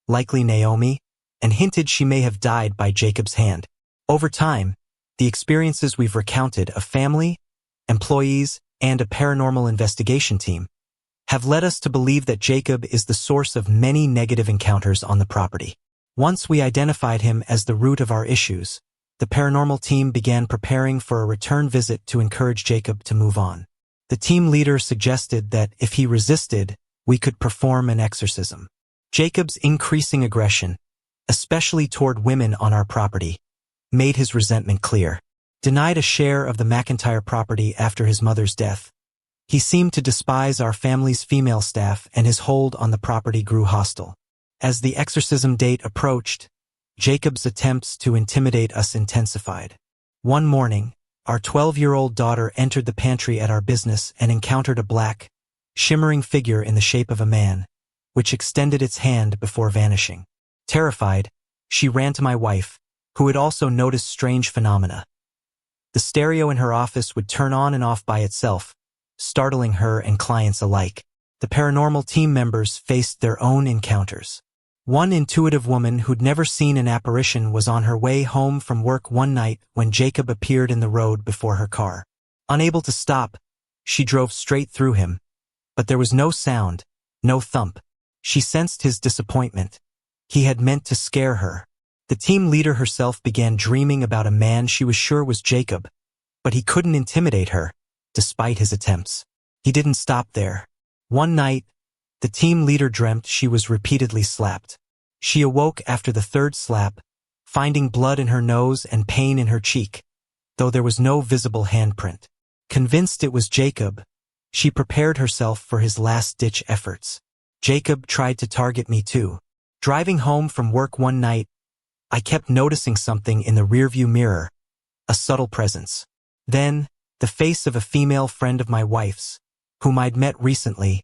likely Naomi, and hinted she may have died by Jacob's hand. Over time, the experiences we've recounted of family, employees, and a paranormal investigation team have led us to believe that Jacob is the source of many negative encounters on the property. Once we identified him as the root of our issues, the paranormal team began preparing for a return visit to encourage Jacob to move on. The team leader suggested that if he resisted, we could perform an exorcism. Jacob's increasing aggression, especially toward women on our property, made his resentment clear. Denied a share of the McIntyre property after his mother's death, he seemed to despise our family's female staff, and his hold on the property grew hostile. As the exorcism date approached, Jacob's attempts to intimidate us intensified. One morning, our 12-year-old daughter entered the pantry at our business and encountered a black, shimmering figure in the shape of a man, which extended its hand before vanishing. Terrified, she ran to my wife, who had also noticed strange phenomena. The stereo in her office would turn on and off by itself, startling her and clients alike. The paranormal team members faced their own encounters. One intuitive woman who'd never seen an apparition was on her way home from work one night when Jacob appeared in the road before her car. Unable to stop, she drove straight through him, but there was no sound, no thump. She sensed his disappointment. He had meant to scare her. The team leader herself began dreaming about a man she was sure was Jacob, but he couldn't intimidate her, despite his attempts. He didn't stop there. One night, the team leader dreamt she was repeatedly slapped. She awoke after the third slap, finding blood in her nose and pain in her cheek, though there was no visible handprint. Convinced it was Jacob, she prepared herself for his last-ditch efforts. Jacob tried to target me too. Driving home from work one night, I kept noticing something in the rearview mirror, a subtle presence. Then, the face of a female friend of my wife's, whom I'd met recently,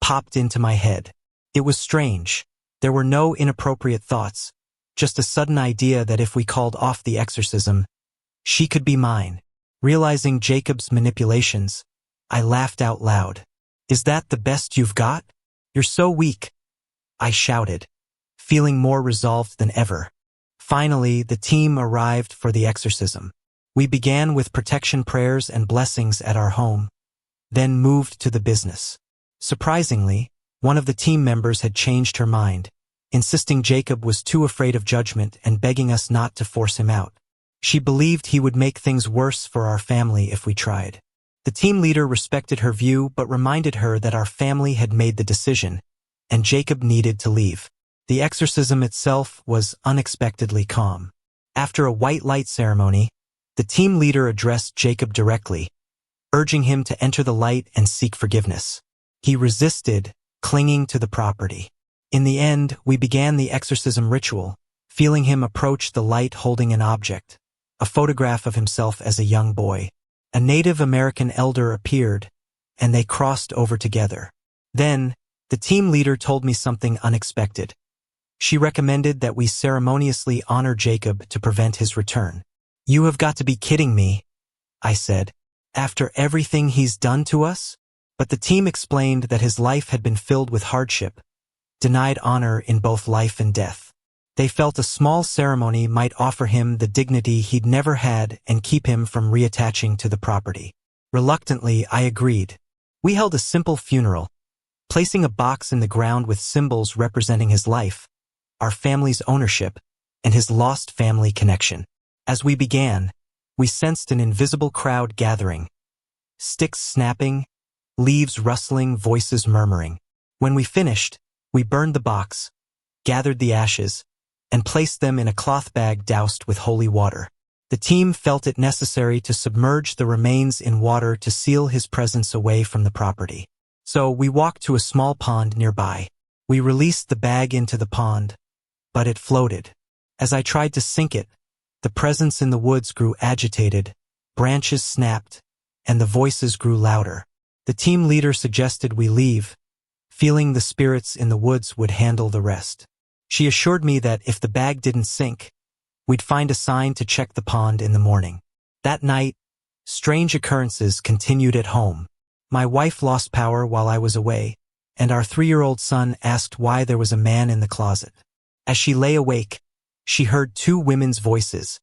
popped into my head. It was strange. There were no inappropriate thoughts, just a sudden idea that if we called off the exorcism, she could be mine. Realizing Jacob's manipulations, I laughed out loud. "Is that the best you've got? You're so weak," I shouted, feeling more resolved than ever. Finally, the team arrived for the exorcism. We began with protection prayers and blessings at our home, then moved to the business. Surprisingly, one of the team members had changed her mind, insisting Jacob was too afraid of judgment and begging us not to force him out. She believed he would make things worse for our family if we tried. The team leader respected her view but reminded her that our family had made the decision, and Jacob needed to leave. The exorcism itself was unexpectedly calm. After a white light ceremony, the team leader addressed Jacob directly, urging him to enter the light and seek forgiveness. He resisted, clinging to the property. In the end, we began the exorcism ritual, feeling him approach the light holding an object, a photograph of himself as a young boy. A Native American elder appeared, and they crossed over together. Then, the team leader told me something unexpected. She recommended that we ceremoniously honor Jacob to prevent his return. "You have got to be kidding me," I said. "After everything he's done to us?" But the team explained that his life had been filled with hardship, denied honor in both life and death. They felt a small ceremony might offer him the dignity he'd never had and keep him from reattaching to the property. Reluctantly, I agreed. We held a simple funeral, placing a box in the ground with symbols representing his life, our family's ownership, and his lost family connection. As we began, we sensed an invisible crowd gathering, sticks snapping, leaves rustling, voices murmuring. When we finished, we burned the box, gathered the ashes, and placed them in a cloth bag doused with holy water. The team felt it necessary to submerge the remains in water to seal his presence away from the property. So we walked to a small pond nearby. We released the bag into the pond, but it floated. As I tried to sink it, the presence in the woods grew agitated, branches snapped, and the voices grew louder. The team leader suggested we leave, feeling the spirits in the woods would handle the rest. She assured me that if the bag didn't sink, we'd find a sign to check the pond in the morning. That night, strange occurrences continued at home. My wife lost power while I was away, and our 3-year-old son asked why there was a man in the closet. As she lay awake, she heard 2 women's voices,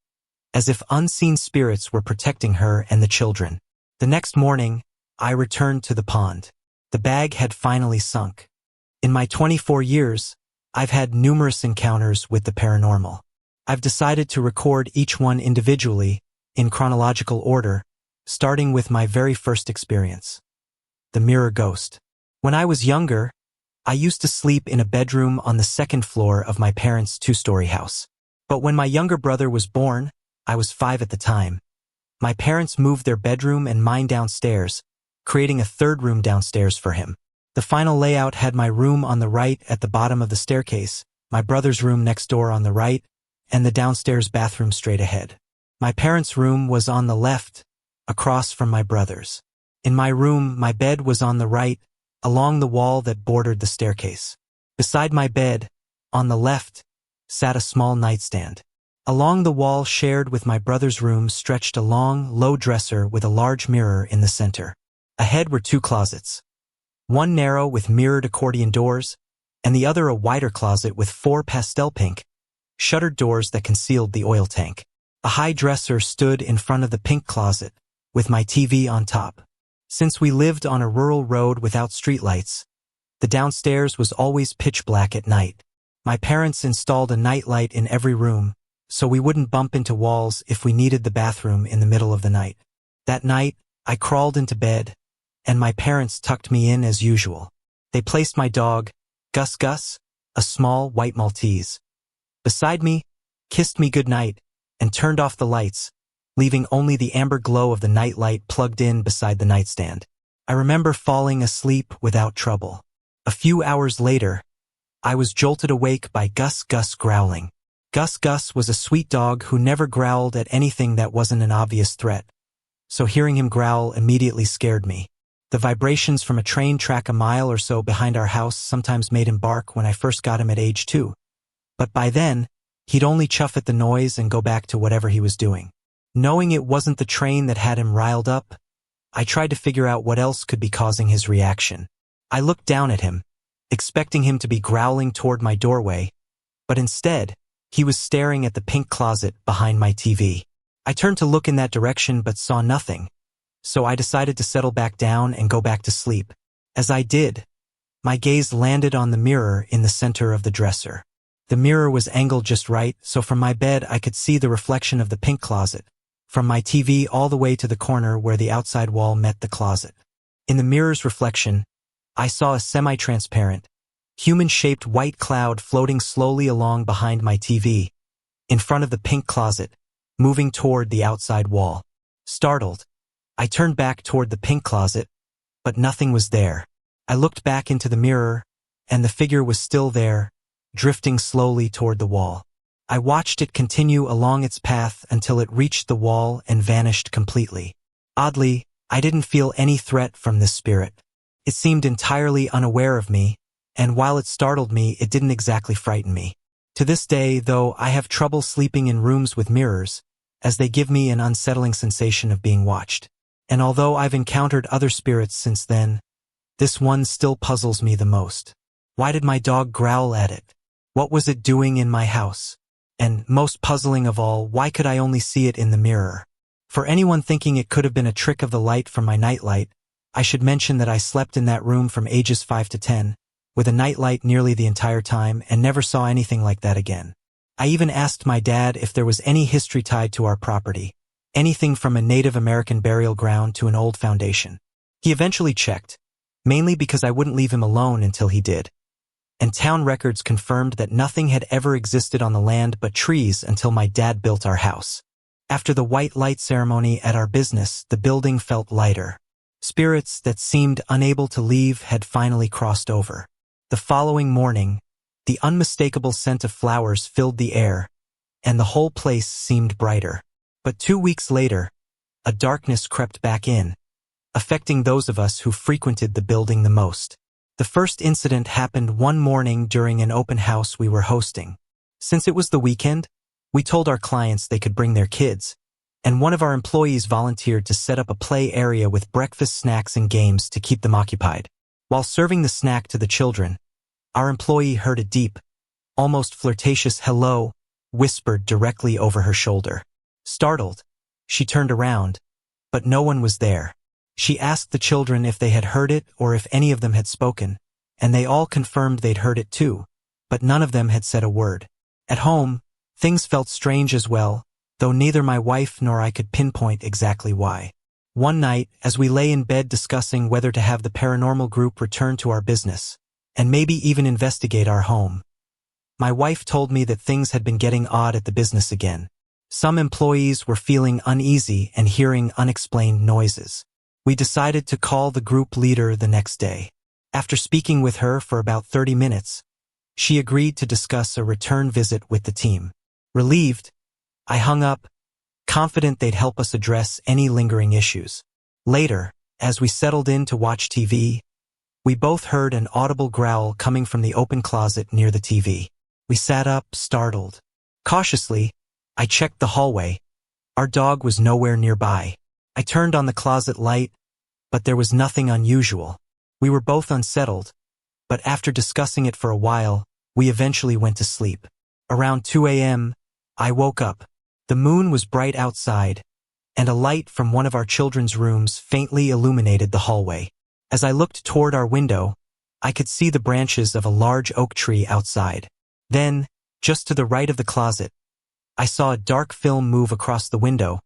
as if unseen spirits were protecting her and the children. The next morning, I returned to the pond. The bag had finally sunk. In my 24 years, I've had numerous encounters with the paranormal. I've decided to record each one individually, in chronological order, starting with my very first experience. The mirror ghost. When I was younger, I used to sleep in a bedroom on the 2nd floor of my parents' 2-story house. But when my younger brother was born, I was 5 at the time. My parents moved their bedroom and mine downstairs, creating a 3rd room downstairs for him. The final layout had my room on the right at the bottom of the staircase, my brother's room next door on the right, and the downstairs bathroom straight ahead. My parents' room was on the left, across from my brother's. In my room, my bed was on the right, along the wall that bordered the staircase. Beside my bed, on the left, sat a small nightstand. Along the wall shared with my brother's room stretched a long, low dresser with a large mirror in the center. Ahead were 2 closets. One narrow with mirrored accordion doors, and the other a wider closet with 4 pastel pink, shuttered doors that concealed the oil tank. A high dresser stood in front of the pink closet, with my TV on top. Since we lived on a rural road without streetlights, the downstairs was always pitch black at night. My parents installed a nightlight in every room, so we wouldn't bump into walls if we needed the bathroom in the middle of the night. That night, I crawled into bed, and my parents tucked me in as usual. They placed my dog, Gus Gus, a small white Maltese, beside me, kissed me goodnight, and turned off the lights, leaving only the amber glow of the nightlight plugged in beside the nightstand. I remember falling asleep without trouble. A few hours later, I was jolted awake by Gus Gus growling. Gus Gus was a sweet dog who never growled at anything that wasn't an obvious threat, so hearing him growl immediately scared me. The vibrations from a train track a mile or so behind our house sometimes made him bark when I first got him at age 2. But by then, he'd only chuff at the noise and go back to whatever he was doing. Knowing it wasn't the train that had him riled up, I tried to figure out what else could be causing his reaction. I looked down at him, expecting him to be growling toward my doorway, but instead, he was staring at the pink closet behind my TV. I turned to look in that direction but saw nothing, so I decided to settle back down and go back to sleep. As I did, my gaze landed on the mirror in the center of the dresser. The mirror was angled just right, so from my bed I could see the reflection of the pink closet, from my TV all the way to the corner where the outside wall met the closet. In the mirror's reflection, I saw a semi-transparent, human-shaped white cloud floating slowly along behind my TV, in front of the pink closet, moving toward the outside wall. Startled, I turned back toward the pink closet, but nothing was there. I looked back into the mirror, and the figure was still there, drifting slowly toward the wall. I watched it continue along its path until it reached the wall and vanished completely. Oddly, I didn't feel any threat from this spirit. It seemed entirely unaware of me, and while it startled me, it didn't exactly frighten me. To this day, though, I have trouble sleeping in rooms with mirrors, as they give me an unsettling sensation of being watched. And although I've encountered other spirits since then, this one still puzzles me the most. Why did my dog growl at it? What was it doing in my house? And, most puzzling of all, why could I only see it in the mirror? For anyone thinking it could have been a trick of the light from my nightlight, I should mention that I slept in that room from ages 5 to 10, with a nightlight nearly the entire time, and never saw anything like that again. I even asked my dad if there was any history tied to our property, anything from a Native American burial ground to an old foundation. He eventually checked, mainly because I wouldn't leave him alone until he did. And town records confirmed that nothing had ever existed on the land but trees until my dad built our house. After the white light ceremony at our business, the building felt lighter. Spirits that seemed unable to leave had finally crossed over. The following morning, the unmistakable scent of flowers filled the air, and the whole place seemed brighter. But 2 weeks later, a darkness crept back in, affecting those of us who frequented the building the most. The first incident happened one morning during an open house we were hosting. Since it was the weekend, we told our clients they could bring their kids, and one of our employees volunteered to set up a play area with breakfast snacks and games to keep them occupied. While serving the snack to the children, our employee heard a deep, almost flirtatious hello whispered directly over her shoulder. Startled, she turned around, but no one was there. She asked the children if they had heard it or if any of them had spoken, and they all confirmed they'd heard it too, but none of them had said a word. At home, things felt strange as well, though neither my wife nor I could pinpoint exactly why. One night, as we lay in bed discussing whether to have the paranormal group return to our business, and maybe even investigate our home, my wife told me that things had been getting odd at the business again. Some employees were feeling uneasy and hearing unexplained noises. We decided to call the group leader the next day. After speaking with her for about 30 minutes, she agreed to discuss a return visit with the team. Relieved, I hung up, confident they'd help us address any lingering issues. Later, as we settled in to watch TV, we both heard an audible growl coming from the open closet near the TV. We sat up, startled. Cautiously, I checked the hallway. Our dog was nowhere nearby. I turned on the closet light, but there was nothing unusual. We were both unsettled, but after discussing it for a while, we eventually went to sleep. Around 2 a.m., I woke up. The moon was bright outside, and a light from one of our children's rooms faintly illuminated the hallway. As I looked toward our window, I could see the branches of a large oak tree outside. Then, just to the right of the closet, I saw a dark film move across the window,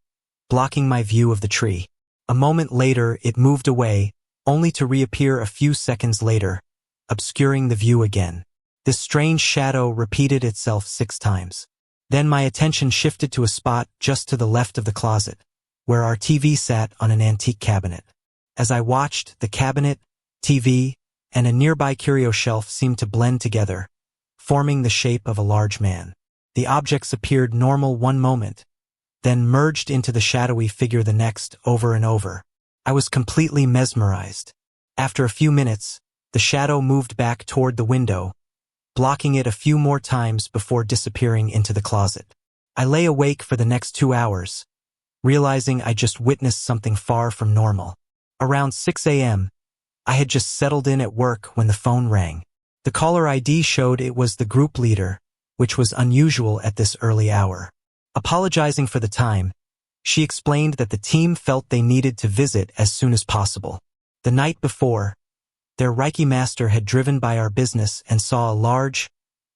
blocking my view of the tree. A moment later, it moved away, only to reappear a few seconds later, obscuring the view again. This strange shadow repeated itself 6 times. Then my attention shifted to a spot just to the left of the closet, where our TV sat on an antique cabinet. As I watched, the cabinet, TV, and a nearby curio shelf seemed to blend together, forming the shape of a large man. The objects appeared normal one moment, then merged into the shadowy figure the next, over and over. I was completely mesmerized. After a few minutes, the shadow moved back toward the window, blocking it a few more times before disappearing into the closet. I lay awake for the next 2 hours, realizing I just witnessed something far from normal. Around 6 a.m., I had just settled in at work when the phone rang. The caller ID showed it was the group leader, which was unusual at this early hour. Apologizing for the time, she explained that the team felt they needed to visit as soon as possible. The night before, their Reiki master had driven by our business and saw a large,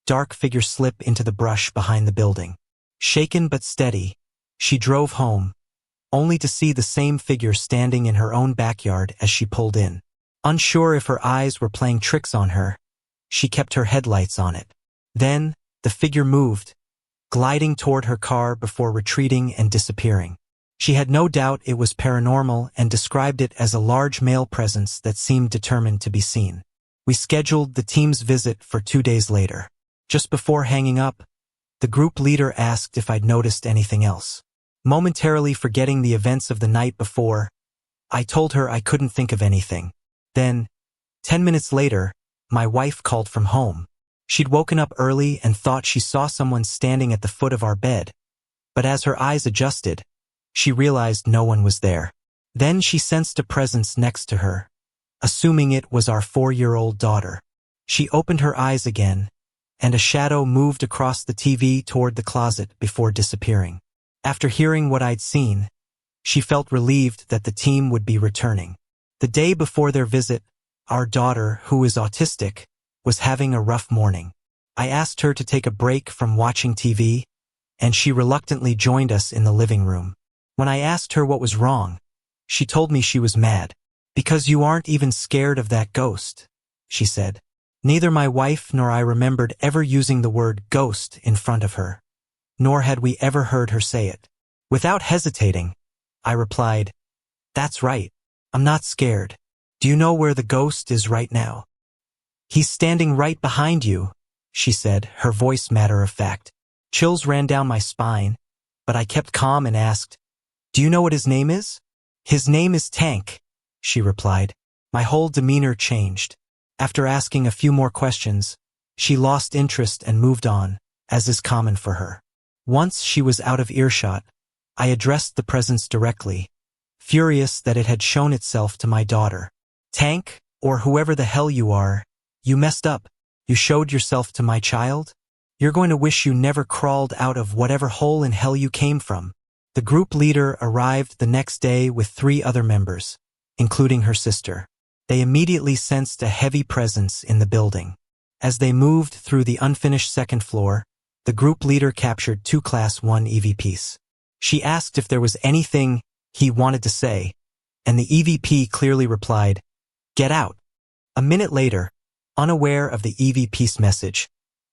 dark figure slip into the brush behind the building. Shaken but steady, she drove home, only to see the same figure standing in her own backyard as she pulled in. Unsure if her eyes were playing tricks on her, she kept her headlights on it. Then, the figure moved, gliding toward her car before retreating and disappearing. She had no doubt it was paranormal and described it as a large male presence that seemed determined to be seen. We scheduled the team's visit for 2 days later. Just before hanging up, the group leader asked if I'd noticed anything else. Momentarily forgetting the events of the night before, I told her I couldn't think of anything. Then, 10 minutes later, my wife called from home. She'd woken up early and thought she saw someone standing at the foot of our bed, but as her eyes adjusted, she realized no one was there. Then she sensed a presence next to her, assuming it was our 4-year-old daughter. She opened her eyes again, and a shadow moved across the TV toward the closet before disappearing. After hearing what I'd seen, she felt relieved that the team would be returning. The day before their visit, our daughter, who is autistic, was having a rough morning. I asked her to take a break from watching TV, and she reluctantly joined us in the living room. When I asked her what was wrong, she told me she was mad. "Because you aren't even scared of that ghost," she said. Neither my wife nor I remembered ever using the word ghost in front of her, nor had we ever heard her say it. Without hesitating, I replied, "That's right. I'm not scared. Do you know where the ghost is right now?" "He's standing right behind you," she said, her voice matter of fact. Chills ran down my spine, but I kept calm and asked, "Do you know what his name is?" "His name is Tank," she replied. My whole demeanor changed. After asking a few more questions, she lost interest and moved on, as is common for her. Once she was out of earshot, I addressed the presence directly, furious that it had shown itself to my daughter. "Tank, or whoever the hell you are, you messed up. You showed yourself to my child? You're going to wish you never crawled out of whatever hole in hell you came from." The group leader arrived the next day with 3 other members, including her sister. They immediately sensed a heavy presence in the building. As they moved through the unfinished second floor, the group leader captured 2 Class 1 EVPs. She asked if there was anything he wanted to say, and the EVP clearly replied, "Get out." A minute later, unaware of the EVP's message,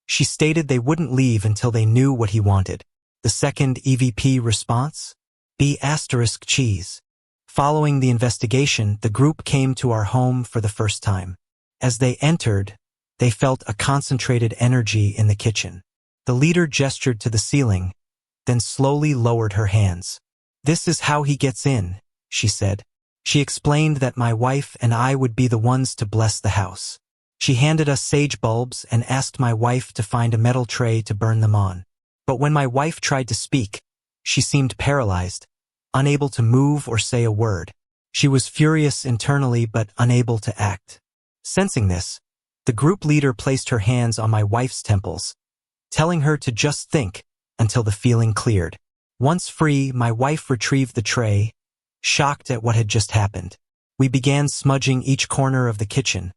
she stated they wouldn't leave until they knew what he wanted. The second EVP response? B*cheese. Following the investigation, the group came to our home for the first time. As they entered, they felt a concentrated energy in the kitchen. The leader gestured to the ceiling, then slowly lowered her hands. "This is how he gets in," she said. She explained that my wife and I would be the ones to bless the house. She handed us sage bulbs and asked my wife to find a metal tray to burn them on. But when my wife tried to speak, she seemed paralyzed, unable to move or say a word. She was furious internally but unable to act. Sensing this, the group leader placed her hands on my wife's temples, telling her to just think until the feeling cleared. Once free, my wife retrieved the tray, shocked at what had just happened. We began smudging each corner of the kitchen,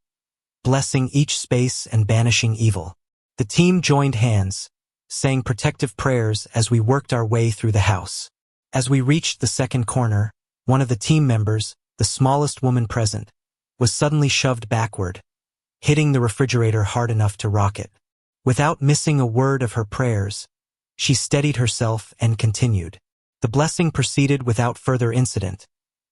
blessing each space and banishing evil. The team joined hands, saying protective prayers as we worked our way through the house. As we reached the second corner, one of the team members, the smallest woman present, was suddenly shoved backward, hitting the refrigerator hard enough to rock it. Without missing a word of her prayers, she steadied herself and continued. The blessing proceeded without further incident,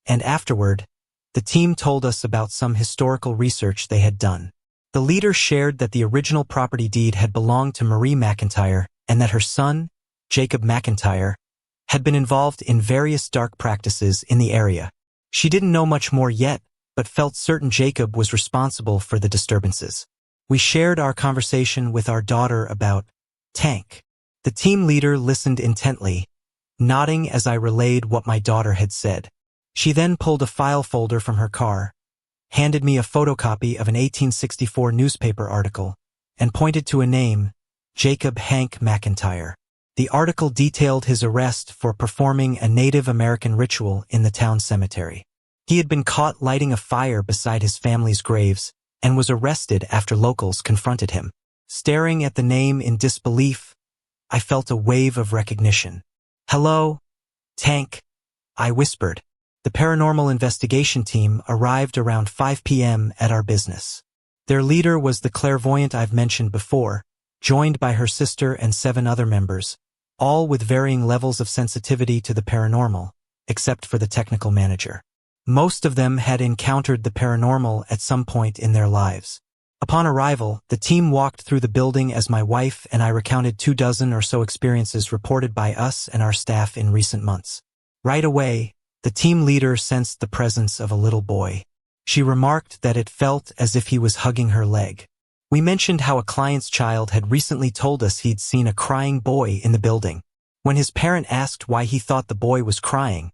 and afterward, the team told us about some historical research they had done. The leader shared that the original property deed had belonged to Marie McIntyre and that her son, Jacob McIntyre, had been involved in various dark practices in the area. She didn't know much more yet, but felt certain Jacob was responsible for the disturbances. We shared our conversation with our daughter about Tank. The team leader listened intently, nodding as I relayed what my daughter had said. She then pulled a file folder from her car, handed me a photocopy of an 1864 newspaper article, and pointed to a name, Jacob Hank McIntyre. The article detailed his arrest for performing a Native American ritual in the town cemetery. He had been caught lighting a fire beside his family's graves and was arrested after locals confronted him. Staring at the name in disbelief, I felt a wave of recognition. "Hello, Tank," I whispered. The paranormal investigation team arrived around 5 p.m. at our business. Their leader was the clairvoyant I've mentioned before, joined by her sister and 7 other members, all with varying levels of sensitivity to the paranormal, except for the technical manager. Most of them had encountered the paranormal at some point in their lives. Upon arrival, the team walked through the building as my wife and I recounted 24 or so experiences reported by us and our staff in recent months. Right away, the team leader sensed the presence of a little boy. She remarked that it felt as if he was hugging her leg. We mentioned how a client's child had recently told us he'd seen a crying boy in the building. When his parent asked why he thought the boy was crying,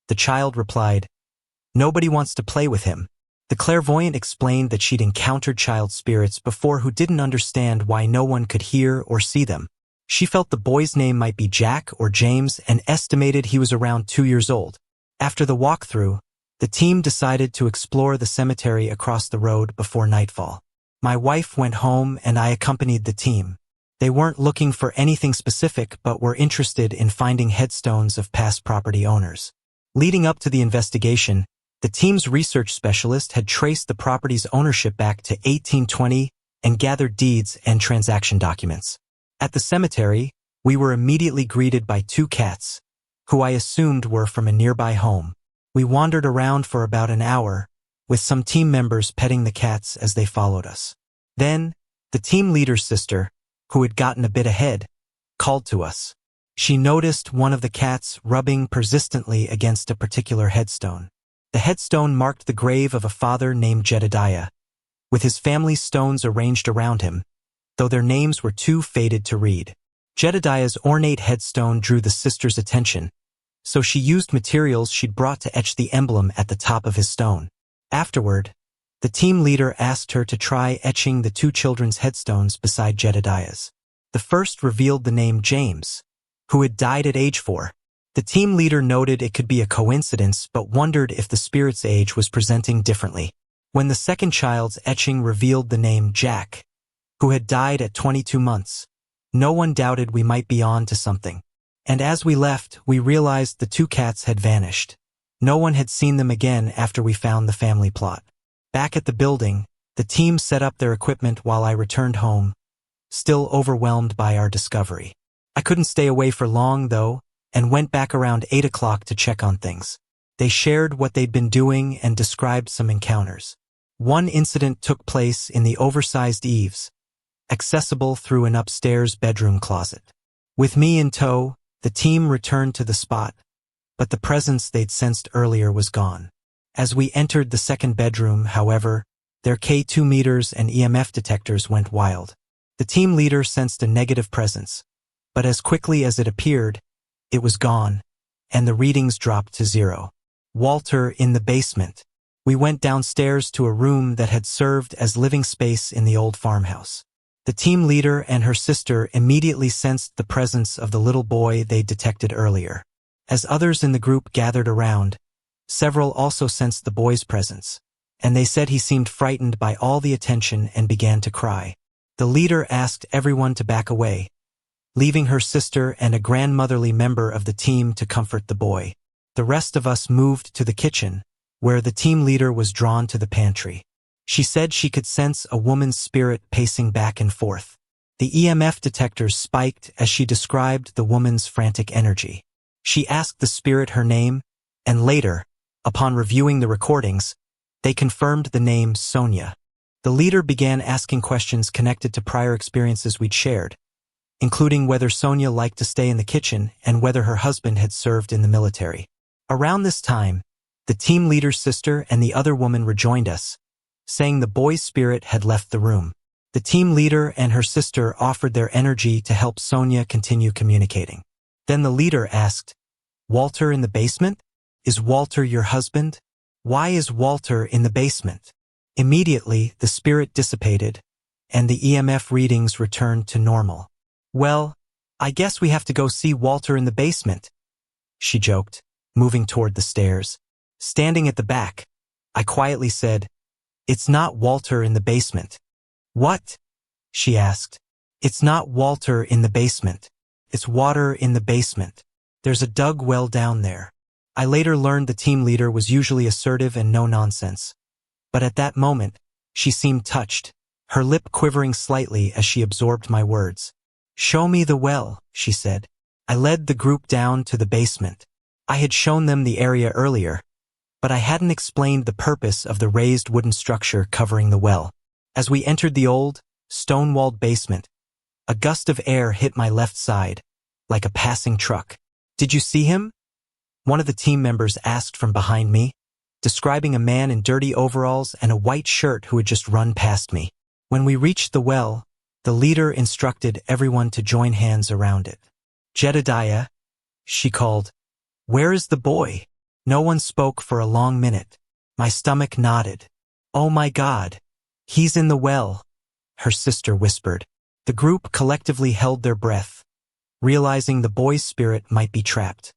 the child replied, "Nobody wants to play with him." The clairvoyant explained that she'd encountered child spirits before who didn't understand why no one could hear or see them. She felt the boy's name might be Jack or James and estimated he was around 2 years old. After the walkthrough, the team decided to explore the cemetery across the road before nightfall. My wife went home and I accompanied the team. They weren't looking for anything specific but were interested in finding headstones of past property owners. Leading up to the investigation, the team's research specialist had traced the property's ownership back to 1820 and gathered deeds and transaction documents. At the cemetery, we were immediately greeted by 2 cats, who I assumed were from a nearby home. We wandered around for about an hour, with some team members petting the cats as they followed us. Then, the team leader's sister, who had gotten a bit ahead, called to us. She noticed one of the cats rubbing persistently against a particular headstone. The headstone marked the grave of a father named Jedediah, with his family's stones arranged around him, though their names were too faded to read. Jedediah's ornate headstone drew the sister's attention, so she used materials she'd brought to etch the emblem at the top of his stone. Afterward, the team leader asked her to try etching the two children's headstones beside Jedediah's. The first revealed the name James, who had died at age 4. The team leader noted it could be a coincidence but wondered if the spirit's age was presenting differently. When the second child's etching revealed the name Jack, who had died at 22 months, no one doubted we might be on to something. And as we left, we realized the two cats had vanished. No one had seen them again after we found the family plot. Back at the building, the team set up their equipment while I returned home, still overwhelmed by our discovery. I couldn't stay away for long, though, and went back around 8 o'clock to check on things. They shared what they'd been doing and described some encounters. One incident took place in the oversized eaves, accessible through an upstairs bedroom closet. With me in tow, the team returned to the spot, but the presence they'd sensed earlier was gone. As we entered the second bedroom, however, their K2 meters and EMF detectors went wild. The team leader sensed a negative presence, but as quickly as it appeared, it was gone, and the readings dropped to 0. Walter in the basement. We went downstairs to a room that had served as living space in the old farmhouse. The team leader and her sister immediately sensed the presence of the little boy they detected earlier. As others in the group gathered around, several also sensed the boy's presence, and they said he seemed frightened by all the attention and began to cry. The leader asked everyone to back away, leaving her sister and a grandmotherly member of the team to comfort the boy. The rest of us moved to the kitchen, where the team leader was drawn to the pantry. She said she could sense a woman's spirit pacing back and forth. The EMF detectors spiked as she described the woman's frantic energy. She asked the spirit her name, and later, upon reviewing the recordings, they confirmed the name Sonia. The leader began asking questions connected to prior experiences we'd shared, including whether Sonia liked to stay in the kitchen and whether her husband had served in the military. Around this time, the team leader's sister and the other woman rejoined us, saying the boy's spirit had left the room. The team leader and her sister offered their energy to help Sonia continue communicating. Then the leader asked, "Walter in the basement? Is Walter your husband? Why is Walter in the basement?" Immediately, the spirit dissipated, and the EMF readings returned to normal. "Well, I guess we have to go see Walter in the basement," she joked, moving toward the stairs. Standing at the back, I quietly said, "It's not Walter in the basement." "What?" she asked. "It's not Walter in the basement. It's water in the basement. There's a dug well down there." I later learned the team leader was usually assertive and no-nonsense, but at that moment, she seemed touched, her lip quivering slightly as she absorbed my words. "Show me the well," she said. I led the group down to the basement. I had shown them the area earlier, but I hadn't explained the purpose of the raised wooden structure covering the well. As we entered the old, stone-walled basement, a gust of air hit my left side, like a passing truck. "Did you see him?" one of the team members asked from behind me, describing a man in dirty overalls and a white shirt who had just run past me. When we reached the well, the leader instructed everyone to join hands around it. "Jedediah," she called, "where is the boy?" No one spoke for a long minute. My stomach nodded. "Oh my God, he's in the well," her sister whispered. The group collectively held their breath, realizing the boy's spirit might be trapped.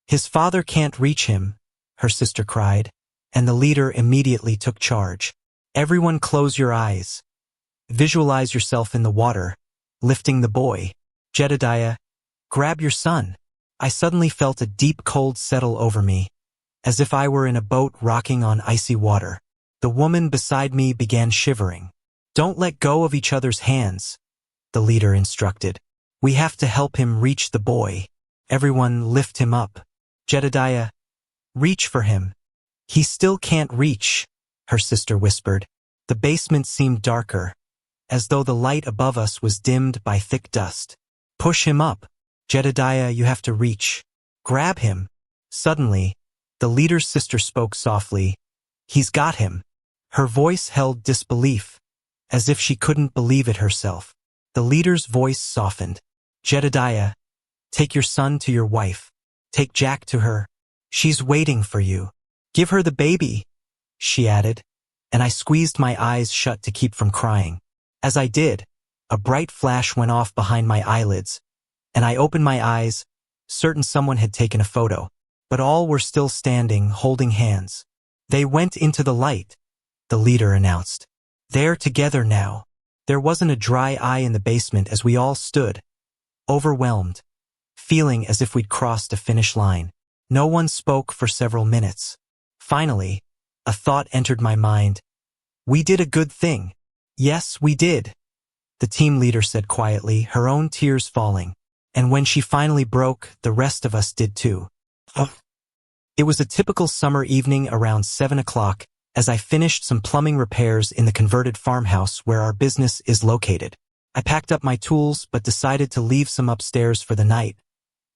"His father can't reach him," her sister cried, and the leader immediately took charge. "Everyone close your eyes. Visualize yourself in the water, lifting the boy. Jedediah, grab your son." I suddenly felt a deep cold settle over me, as if I were in a boat rocking on icy water. The woman beside me began shivering. "Don't let go of each other's hands," the leader instructed. "We have to help him reach the boy. Everyone lift him up. Jedediah, reach for him." "He still can't reach," her sister whispered. The basement seemed darker, as though the light above us was dimmed by thick dust. Push him up. Jedediah, you have to reach. Grab him. Suddenly, the leader's sister spoke softly. He's got him. Her voice held disbelief, as if she couldn't believe it herself. The leader's voice softened. Jedediah, take your son to your wife. Take Jack to her. She's waiting for you. Give her the baby, she added, and I squeezed my eyes shut to keep from crying. As I did, a bright flash went off behind my eyelids, and I opened my eyes, certain someone had taken a photo. But all were still standing, holding hands. They went into the light, the leader announced. They're together now. There wasn't a dry eye in the basement as we all stood, overwhelmed, feeling as if we'd crossed a finish line. No one spoke for several minutes. Finally, a thought entered my mind. We did a good thing. Yes, we did, the team leader said quietly, her own tears falling. And when she finally broke, the rest of us did too. It was a typical summer evening around 7 o'clock as I finished some plumbing repairs in the converted farmhouse where our business is located. I packed up my tools but decided to leave some upstairs for the night,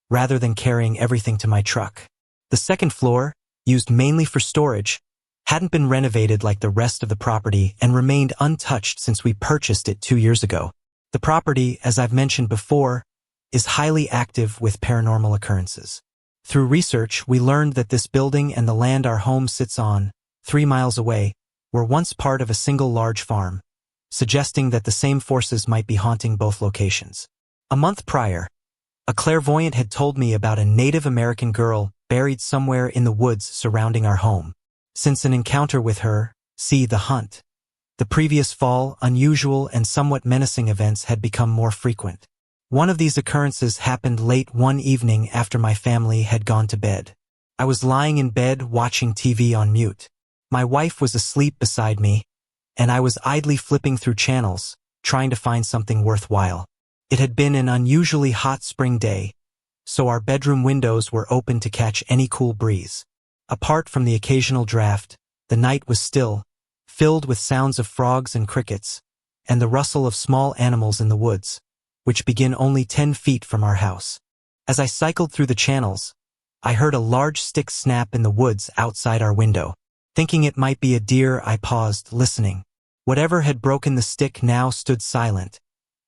rather than carrying everything to my truck. The second floor, used mainly for storage, hadn't been renovated like the rest of the property and remained untouched since we purchased it 2 years ago. The property, as I've mentioned before, is highly active with paranormal occurrences. Through research, we learned that this building and the land our home sits on, 3 miles away, were once part of a single large farm, suggesting that the same forces might be haunting both locations. A month prior, a clairvoyant had told me about a Native American girl buried somewhere in the woods surrounding our home. Since an encounter with her, see The Hunt, the previous fall, unusual and somewhat menacing events had become more frequent. One of these occurrences happened late one evening after my family had gone to bed. I was lying in bed watching TV on mute. My wife was asleep beside me, and I was idly flipping through channels, trying to find something worthwhile. It had been an unusually hot spring day, so our bedroom windows were open to catch any cool breeze. Apart from the occasional draft, the night was still, filled with sounds of frogs and crickets, and the rustle of small animals in the woods, which begin only 10 feet from our house. As I cycled through the channels, I heard a large stick snap in the woods outside our window. Thinking it might be a deer, I paused, listening. Whatever had broken the stick now stood silent,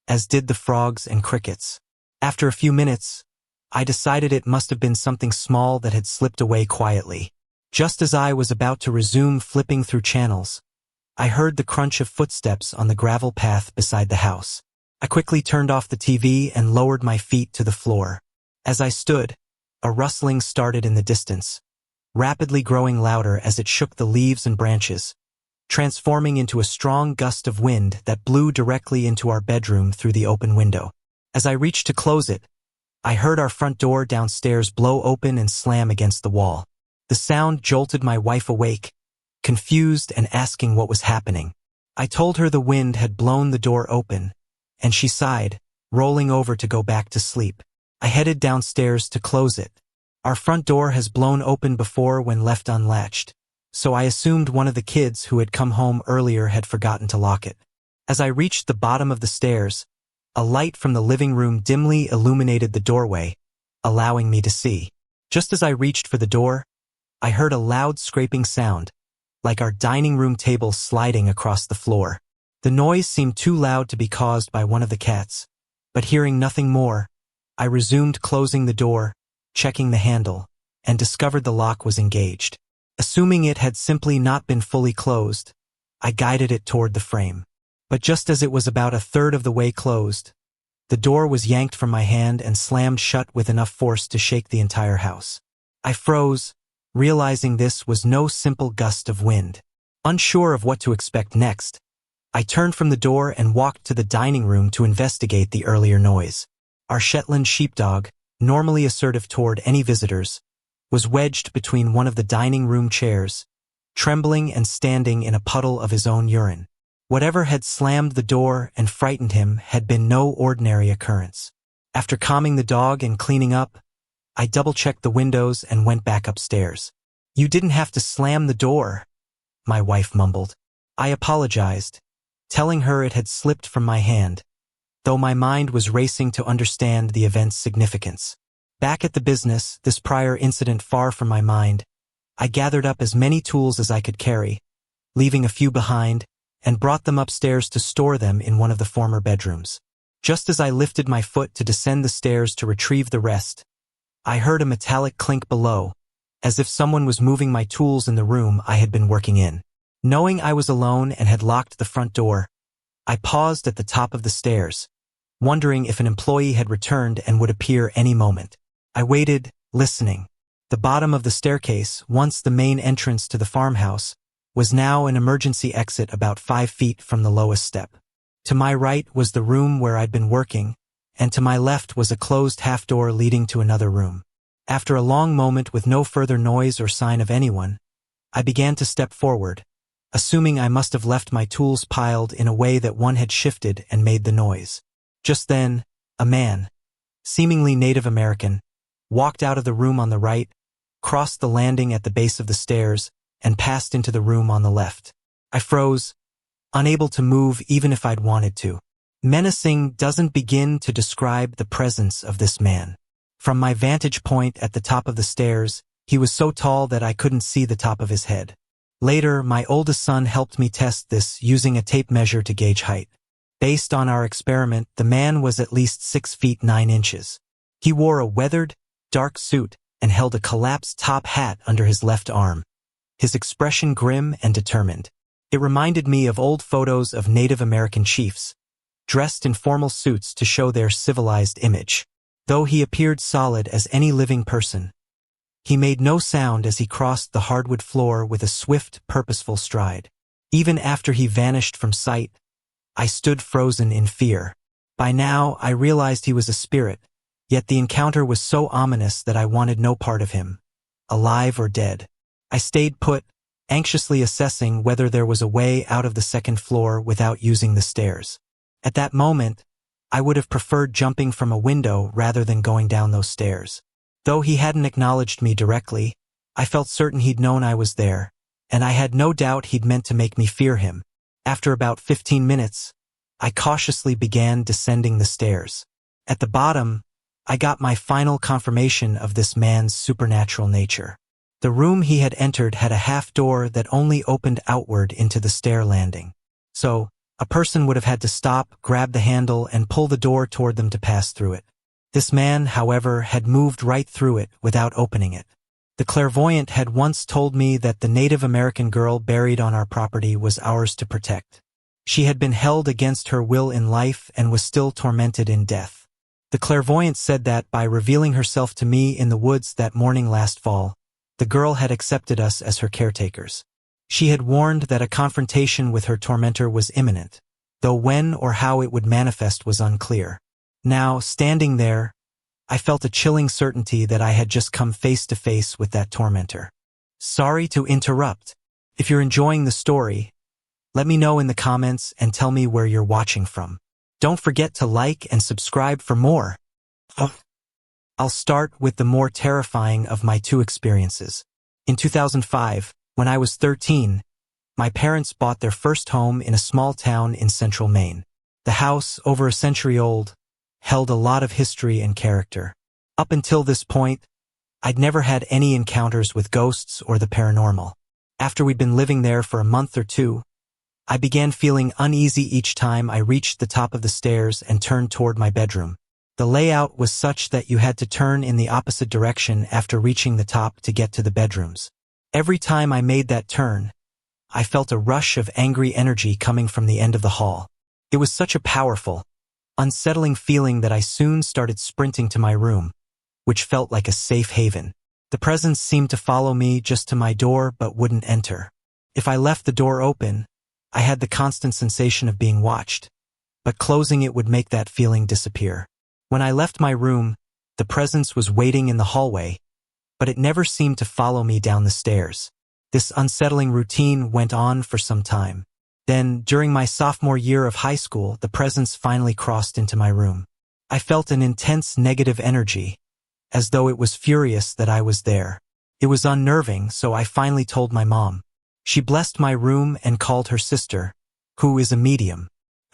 as did the frogs and crickets. After a few minutes, I decided it must have been something small that had slipped away quietly. Just as I was about to resume flipping through channels, I heard the crunch of footsteps on the gravel path beside the house. I quickly turned off the TV and lowered my feet to the floor. As I stood, a rustling started in the distance, rapidly growing louder as it shook the leaves and branches, transforming into a strong gust of wind that blew directly into our bedroom through the open window. As I reached to close it, I heard our front door downstairs blow open and slam against the wall. The sound jolted my wife awake, confused and asking what was happening. I told her the wind had blown the door open, and she sighed, rolling over to go back to sleep. I headed downstairs to close it. Our front door has blown open before when left unlatched, so I assumed one of the kids who had come home earlier had forgotten to lock it. As I reached the bottom of the stairs, a light from the living room dimly illuminated the doorway, allowing me to see. Just as I reached for the door, I heard a loud scraping sound, like our dining room table sliding across the floor. The noise seemed too loud to be caused by one of the cats, but hearing nothing more, I resumed closing the door, checking the handle, and discovered the lock was engaged. Assuming it had simply not been fully closed, I guided it toward the frame. But just as it was about a third of the way closed, the door was yanked from my hand and slammed shut with enough force to shake the entire house. I froze, realizing this was no simple gust of wind. Unsure of what to expect next, I turned from the door and walked to the dining room to investigate the earlier noise. Our Shetland sheepdog, normally assertive toward any visitors, was wedged between one of the dining room chairs, trembling and standing in a puddle of his own urine. Whatever had slammed the door and frightened him had been no ordinary occurrence. After calming the dog and cleaning up, I double-checked the windows and went back upstairs. "You didn't have to slam the door," my wife mumbled. I apologized, telling her it had slipped from my hand, though my mind was racing to understand the event's significance. Back at the business, this prior incident far from my mind, I gathered up as many tools as I could carry, leaving a few behind, and brought them upstairs to store them in one of the former bedrooms. Just as I lifted my foot to descend the stairs to retrieve the rest, I heard a metallic clink below, as if someone was moving my tools in the room I had been working in. Knowing I was alone and had locked the front door, I paused at the top of the stairs, wondering if an employee had returned and would appear any moment. I waited, listening. The bottom of the staircase, once the main entrance to the farmhouse, was now an emergency exit about 5 feet from the lowest step. To my right was the room where I'd been working, and to my left was a closed half-door leading to another room. After a long moment with no further noise or sign of anyone, I began to step forward, assuming I must have left my tools piled in a way that one had shifted and made the noise. Just then, a man, seemingly Native American, walked out of the room on the right, crossed the landing at the base of the stairs, and passed into the room on the left. I froze, unable to move even if I'd wanted to. Menacing doesn't begin to describe the presence of this man. From my vantage point at the top of the stairs, he was so tall that I couldn't see the top of his head. Later, my oldest son helped me test this using a tape measure to gauge height. Based on our experiment, the man was at least 6 feet 9 inches. He wore a weathered, dark suit and held a collapsed top hat under his left arm, his expression grim and determined. It reminded me of old photos of Native American chiefs, dressed in formal suits to show their civilized image. Though he appeared solid as any living person, he made no sound as he crossed the hardwood floor with a swift, purposeful stride. Even after he vanished from sight, I stood frozen in fear. By now, I realized he was a spirit, yet the encounter was so ominous that I wanted no part of him, alive or dead. I stayed put, anxiously assessing whether there was a way out of the second floor without using the stairs. At that moment, I would have preferred jumping from a window rather than going down those stairs. Though he hadn't acknowledged me directly, I felt certain he'd known I was there, and I had no doubt he'd meant to make me fear him. After about 15 minutes, I cautiously began descending the stairs. At the bottom, I got my final confirmation of this man's supernatural nature. The room he had entered had a half door that only opened outward into the stair landing. So, a person would have had to stop, grab the handle, and pull the door toward them to pass through it. This man, however, had moved right through it without opening it. The clairvoyant had once told me that the Native American girl buried on our property was ours to protect. She had been held against her will in life and was still tormented in death. The clairvoyant said that by revealing herself to me in the woods that morning last fall, the girl had accepted us as her caretakers. She had warned that a confrontation with her tormentor was imminent, though when or how it would manifest was unclear. Now, standing there, I felt a chilling certainty that I had just come face to face with that tormentor. Sorry to interrupt. If you're enjoying the story, let me know in the comments and tell me where you're watching from. Don't forget to like and subscribe for more. I'll start with the more terrifying of my two experiences. In 2005, when I was 13, my parents bought their first home in a small town in central Maine. The house, over a century old, held a lot of history and character. Up until this point, I'd never had any encounters with ghosts or the paranormal. After we'd been living there for a month or two, I began feeling uneasy each time I reached the top of the stairs and turned toward my bedroom. The layout was such that you had to turn in the opposite direction after reaching the top to get to the bedrooms. Every time I made that turn, I felt a rush of angry energy coming from the end of the hall. It was such a powerful, unsettling feeling that I soon started sprinting to my room, which felt like a safe haven. The presence seemed to follow me just to my door but wouldn't enter. If I left the door open, I had the constant sensation of being watched, but closing it would make that feeling disappear. When I left my room, the presence was waiting in the hallway, but it never seemed to follow me down the stairs. This unsettling routine went on for some time. Then, during my sophomore year of high school, the presence finally crossed into my room. I felt an intense negative energy, as though it was furious that I was there. It was unnerving, so I finally told my mom. She blessed my room and called her sister, who is a medium.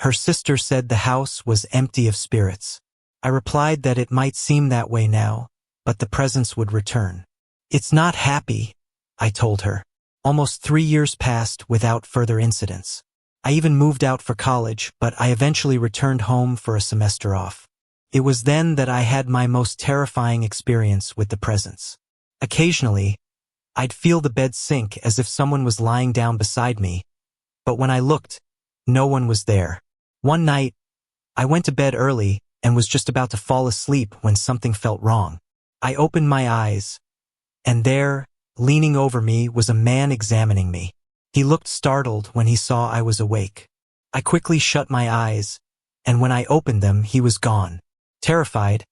Her sister said the house was empty of spirits. I replied that it might seem that way now, but the presence would return. It's not happy, I told her. Almost 3 years passed without further incidents. I even moved out for college, but I eventually returned home for a semester off. It was then that I had my most terrifying experience with the presence. Occasionally, I'd feel the bed sink as if someone was lying down beside me, but when I looked, no one was there. One night, I went to bed early and was just about to fall asleep when something felt wrong. I opened my eyes, and there, leaning over me, was a man examining me. He looked startled when he saw I was awake. I quickly shut my eyes, and when I opened them, he was gone. Terrified,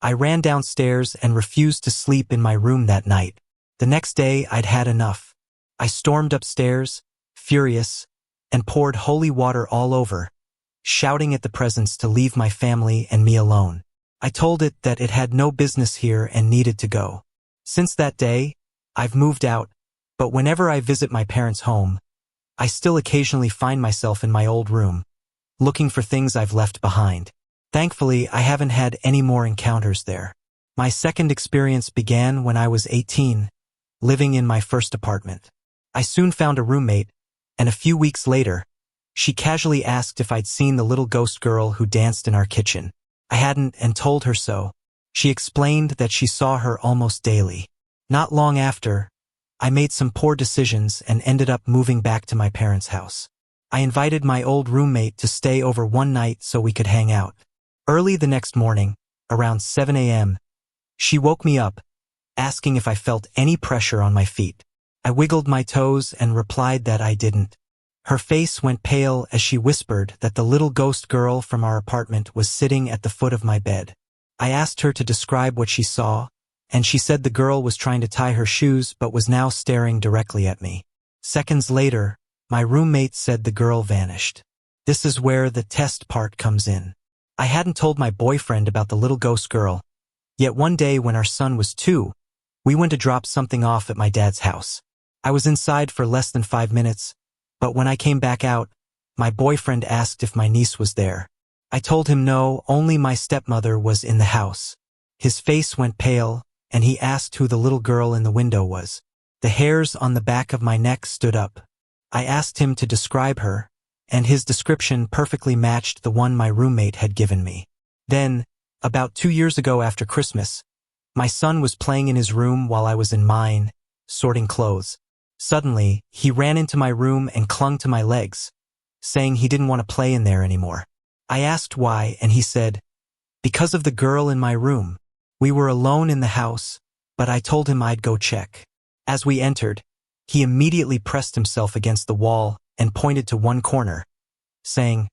I ran downstairs and refused to sleep in my room that night. The next day, I'd had enough. I stormed upstairs, furious, and poured holy water all over, shouting at the presence to leave my family and me alone. I told it that it had no business here and needed to go. Since that day, I've moved out, but whenever I visit my parents' home, I still occasionally find myself in my old room, looking for things I've left behind. Thankfully, I haven't had any more encounters there. My second experience began when I was 18, living in my first apartment. I soon found a roommate, and a few weeks later, she casually asked if I'd seen the little ghost girl who danced in our kitchen. I hadn't and told her so. She explained that she saw her almost daily. Not long after, I made some poor decisions and ended up moving back to my parents' house. I invited my old roommate to stay over one night so we could hang out. Early the next morning, around 7 a.m., she woke me up, asking if I felt any pressure on my feet. I wiggled my toes and replied that I didn't. Her face went pale as she whispered that the little ghost girl from our apartment was sitting at the foot of my bed. I asked her to describe what she saw, and she said the girl was trying to tie her shoes but was now staring directly at me. Seconds later, my roommate said the girl vanished. This is where the test part comes in. I hadn't told my boyfriend about the little ghost girl, yet one day when our son was 2, we went to drop something off at my dad's house. I was inside for less than 5 minutes, but when I came back out, my boyfriend asked if my niece was there. I told him no, only my stepmother was in the house. His face went pale, and he asked who the little girl in the window was. The hairs on the back of my neck stood up. I asked him to describe her, and his description perfectly matched the one my roommate had given me. Then, about 2 years ago after Christmas, my son was playing in his room while I was in mine, sorting clothes. Suddenly, he ran into my room and clung to my legs, saying he didn't want to play in there anymore. I asked why, and he said, "Because of the girl in my room." We were alone in the house, but I told him I'd go check. As we entered, he immediately pressed himself against the wall and pointed to one corner, saying,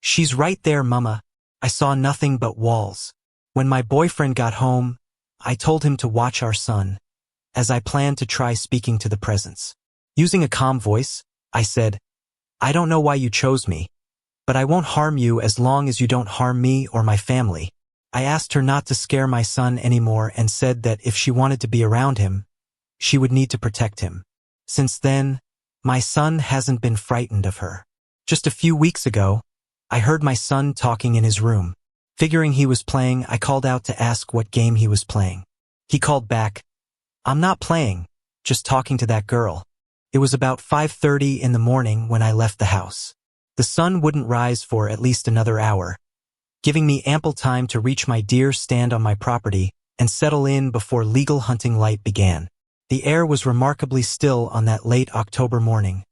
"She's right there, Mama." I saw nothing but walls. When my boyfriend got home, I told him to watch our son, as I planned to try speaking to the presence. Using a calm voice, I said, "I don't know why you chose me, but I won't harm you as long as you don't harm me or my family." I asked her not to scare my son anymore and said that if she wanted to be around him, she would need to protect him. Since then, my son hasn't been frightened of her. Just a few weeks ago, I heard my son talking in his room. Figuring he was playing, I called out to ask what game he was playing. He called back, "I'm not playing, just talking to that girl." It was about 5:30 in the morning when I left the house. The sun wouldn't rise for at least another hour, giving me ample time to reach my deer stand on my property and settle in before legal hunting light began. The air was remarkably still on that late October morning,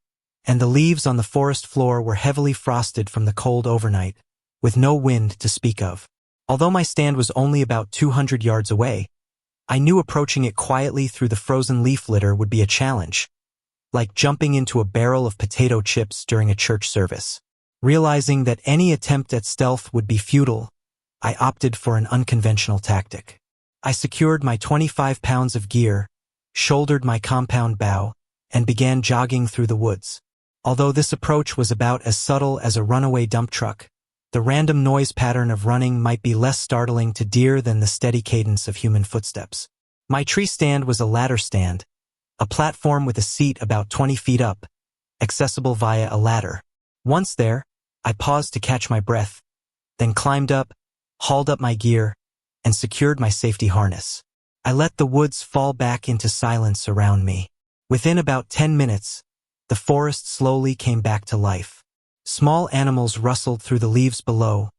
and the leaves on the forest floor were heavily frosted from the cold overnight, with no wind to speak of. Although my stand was only about 200 yards away, I knew approaching it quietly through the frozen leaf litter would be a challenge, like jumping into a barrel of potato chips during a church service. Realizing that any attempt at stealth would be futile, I opted for an unconventional tactic. I secured my 25 pounds of gear, shouldered my compound bow, and began jogging through the woods. Although this approach was about as subtle as a runaway dump truck, the random noise pattern of running might be less startling to deer than the steady cadence of human footsteps. My tree stand was a ladder stand, a platform with a seat about 20 feet up, accessible via a ladder. Once there, I paused to catch my breath, then climbed up, hauled up my gear, and secured my safety harness. I let the woods fall back into silence around me. Within about 10 minutes, the forest slowly came back to life. Small animals rustled through the leaves below,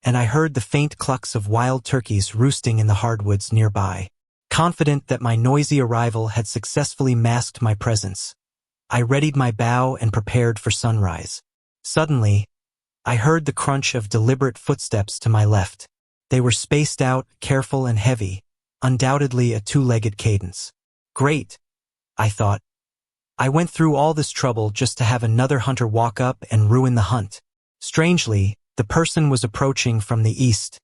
and I heard the faint clucks of wild turkeys roosting in the hardwoods nearby. Confident that my noisy arrival had successfully masked my presence, I readied my bow and prepared for sunrise. Suddenly, I heard the crunch of deliberate footsteps to my left. They were spaced out, careful and heavy, undoubtedly a two-legged cadence. Great, I thought. I went through all this trouble just to have another hunter walk up and ruin the hunt. Strangely, the person was approaching from the east,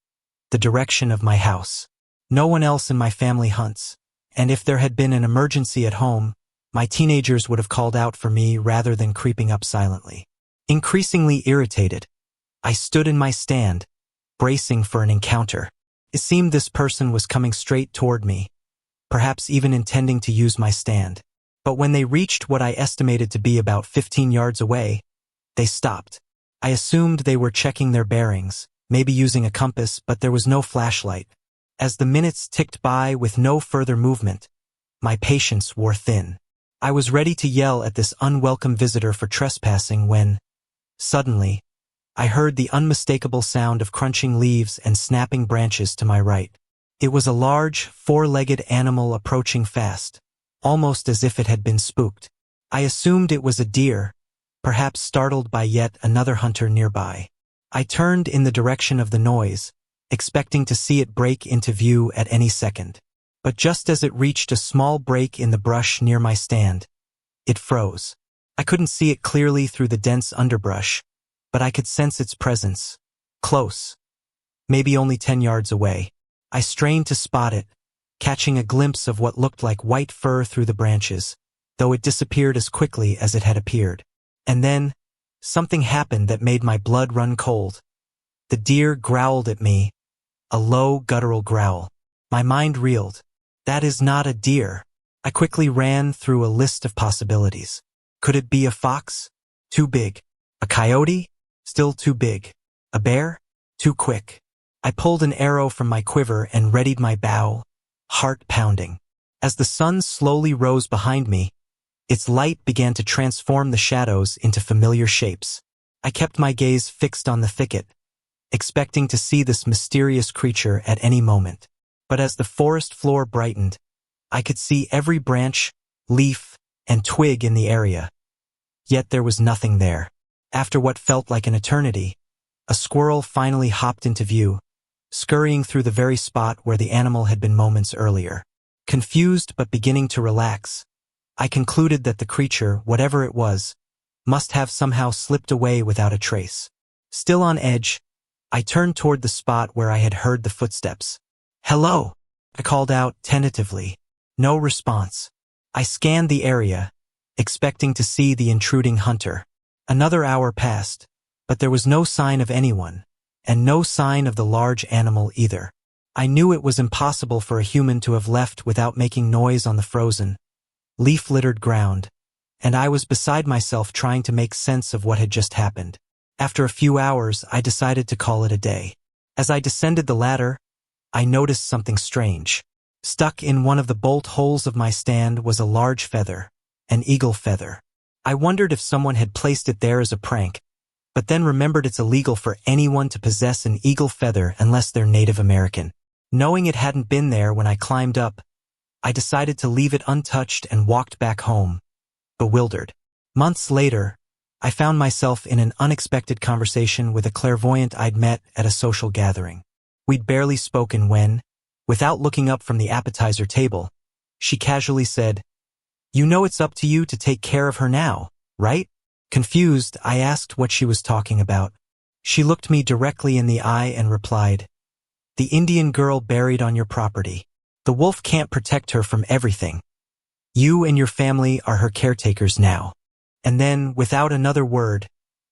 the direction of my house. No one else in my family hunts, and if there had been an emergency at home, my teenagers would have called out for me rather than creeping up silently. Increasingly irritated, I stood in my stand, bracing for an encounter. It seemed this person was coming straight toward me, perhaps even intending to use my stand. But when they reached what I estimated to be about 15 yards away, they stopped. I assumed they were checking their bearings, maybe using a compass, but there was no flashlight. As the minutes ticked by with no further movement, my patience wore thin. I was ready to yell at this unwelcome visitor for trespassing when, suddenly, I heard the unmistakable sound of crunching leaves and snapping branches to my right. It was a large, four-legged animal approaching fast, almost as if it had been spooked. I assumed it was a deer, perhaps startled by yet another hunter nearby. I turned in the direction of the noise, expecting to see it break into view at any second. But just as it reached a small break in the brush near my stand, it froze. I couldn't see it clearly through the dense underbrush, but I could sense its presence. Close. Maybe only 10 yards away. I strained to spot it, catching a glimpse of what looked like white fur through the branches, though it disappeared as quickly as it had appeared. And then, something happened that made my blood run cold. The deer growled at me, a low, guttural growl. My mind reeled. That is not a deer. I quickly ran through a list of possibilities. Could it be a fox? Too big. A coyote? Still too big. A bear? Too quick. I pulled an arrow from my quiver and readied my bow, heart pounding. As the sun slowly rose behind me, its light began to transform the shadows into familiar shapes. I kept my gaze fixed on the thicket, expecting to see this mysterious creature at any moment. But as the forest floor brightened, I could see every branch, leaf, and twig in the area. Yet there was nothing there. After what felt like an eternity, a squirrel finally hopped into view, scurrying through the very spot where the animal had been moments earlier. Confused but beginning to relax, I concluded that the creature, whatever it was, must have somehow slipped away without a trace. Still on edge, I turned toward the spot where I had heard the footsteps. "Hello," I called out tentatively. No response. I scanned the area, expecting to see the intruding hunter. Another hour passed, but there was no sign of anyone, and no sign of the large animal either. I knew it was impossible for a human to have left without making noise on the frozen, leaf-littered ground, and I was beside myself trying to make sense of what had just happened. After a few hours, I decided to call it a day. As I descended the ladder, I noticed something strange. Stuck in one of the bolt holes of my stand was a large feather, an eagle feather. I wondered if someone had placed it there as a prank, but then remembered it's illegal for anyone to possess an eagle feather unless they're Native American. Knowing it hadn't been there when I climbed up, I decided to leave it untouched and walked back home, bewildered. Months later, I found myself in an unexpected conversation with a clairvoyant I'd met at a social gathering. We'd barely spoken when, without looking up from the appetizer table, she casually said, "You know it's up to you to take care of her now, right?" Confused, I asked what she was talking about. She looked me directly in the eye and replied, "The Indian girl buried on your property. The wolf can't protect her from everything. You and your family are her caretakers now." And then, without another word,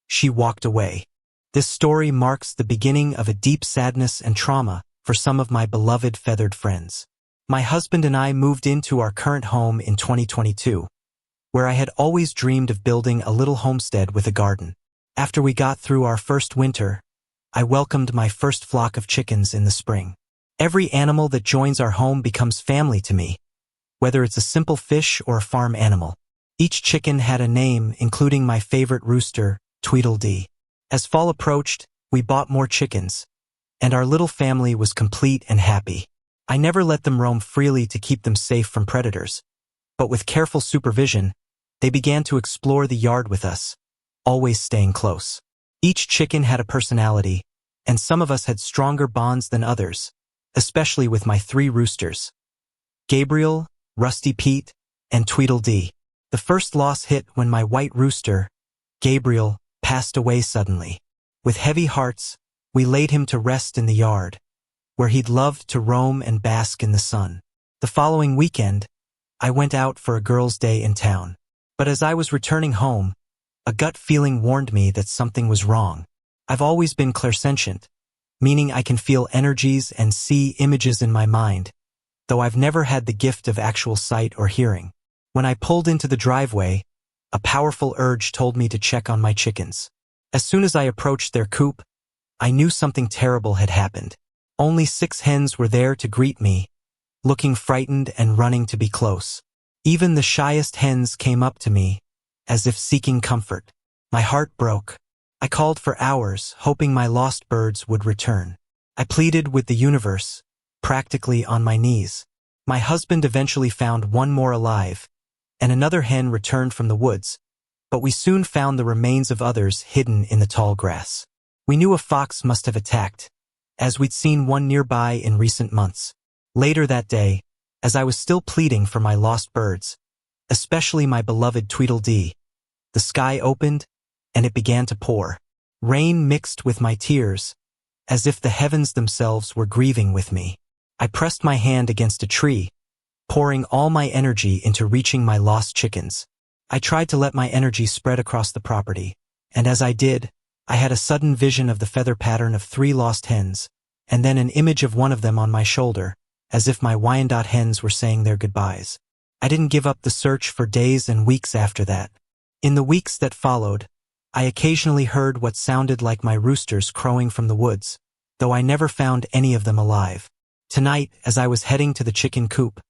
she walked away. This story marks the beginning of a deep sadness and trauma for some of my beloved feathered friends. My husband and I moved into our current home in 2022, where I had always dreamed of building a little homestead with a garden. After we got through our first winter, I welcomed my first flock of chickens in the spring. Every animal that joins our home becomes family to me, whether it's a simple fish or a farm animal. Each chicken had a name, including my favorite rooster, Tweedledee. As fall approached, we bought more chickens, and our little family was complete and happy. I never let them roam freely to keep them safe from predators, but with careful supervision, they began to explore the yard with us, always staying close. Each chicken had a personality, and some of us had stronger bonds than others, especially with my 3 roosters: Gabriel, Rusty Pete, and Tweedledee. The first loss hit when my white rooster, Gabriel, passed away suddenly. With heavy hearts, we laid him to rest in the yard, where he'd loved to roam and bask in the sun. The following weekend, I went out for a girls' day in town. But as I was returning home, a gut feeling warned me that something was wrong. I've always been clairsentient, meaning I can feel energies and see images in my mind, though I've never had the gift of actual sight or hearing. When I pulled into the driveway, a powerful urge told me to check on my chickens. As soon as I approached their coop, I knew something terrible had happened. Only 6 hens were there to greet me, looking frightened and running to be close. Even the shyest hens came up to me, as if seeking comfort. My heart broke. I called for hours, hoping my lost birds would return. I pleaded with the universe, practically on my knees. My husband eventually found one more alive, and another hen returned from the woods, but we soon found the remains of others hidden in the tall grass. We knew a fox must have attacked, as we'd seen one nearby in recent months. Later that day, as I was still pleading for my lost birds, especially my beloved Tweedledee, the sky opened, and it began to pour. Rain mixed with my tears, as if the heavens themselves were grieving with me. I pressed my hand against a tree, pouring all my energy into reaching my lost chickens. I tried to let my energy spread across the property, and as I did, I had a sudden vision of the feather pattern of 3 lost hens, and then an image of one of them on my shoulder, as if my Wyandotte hens were saying their goodbyes. I didn't give up the search for days and weeks after that. In the weeks that followed, I occasionally heard what sounded like my roosters crowing from the woods, though I never found any of them alive. Tonight, as I was heading to the chicken coop,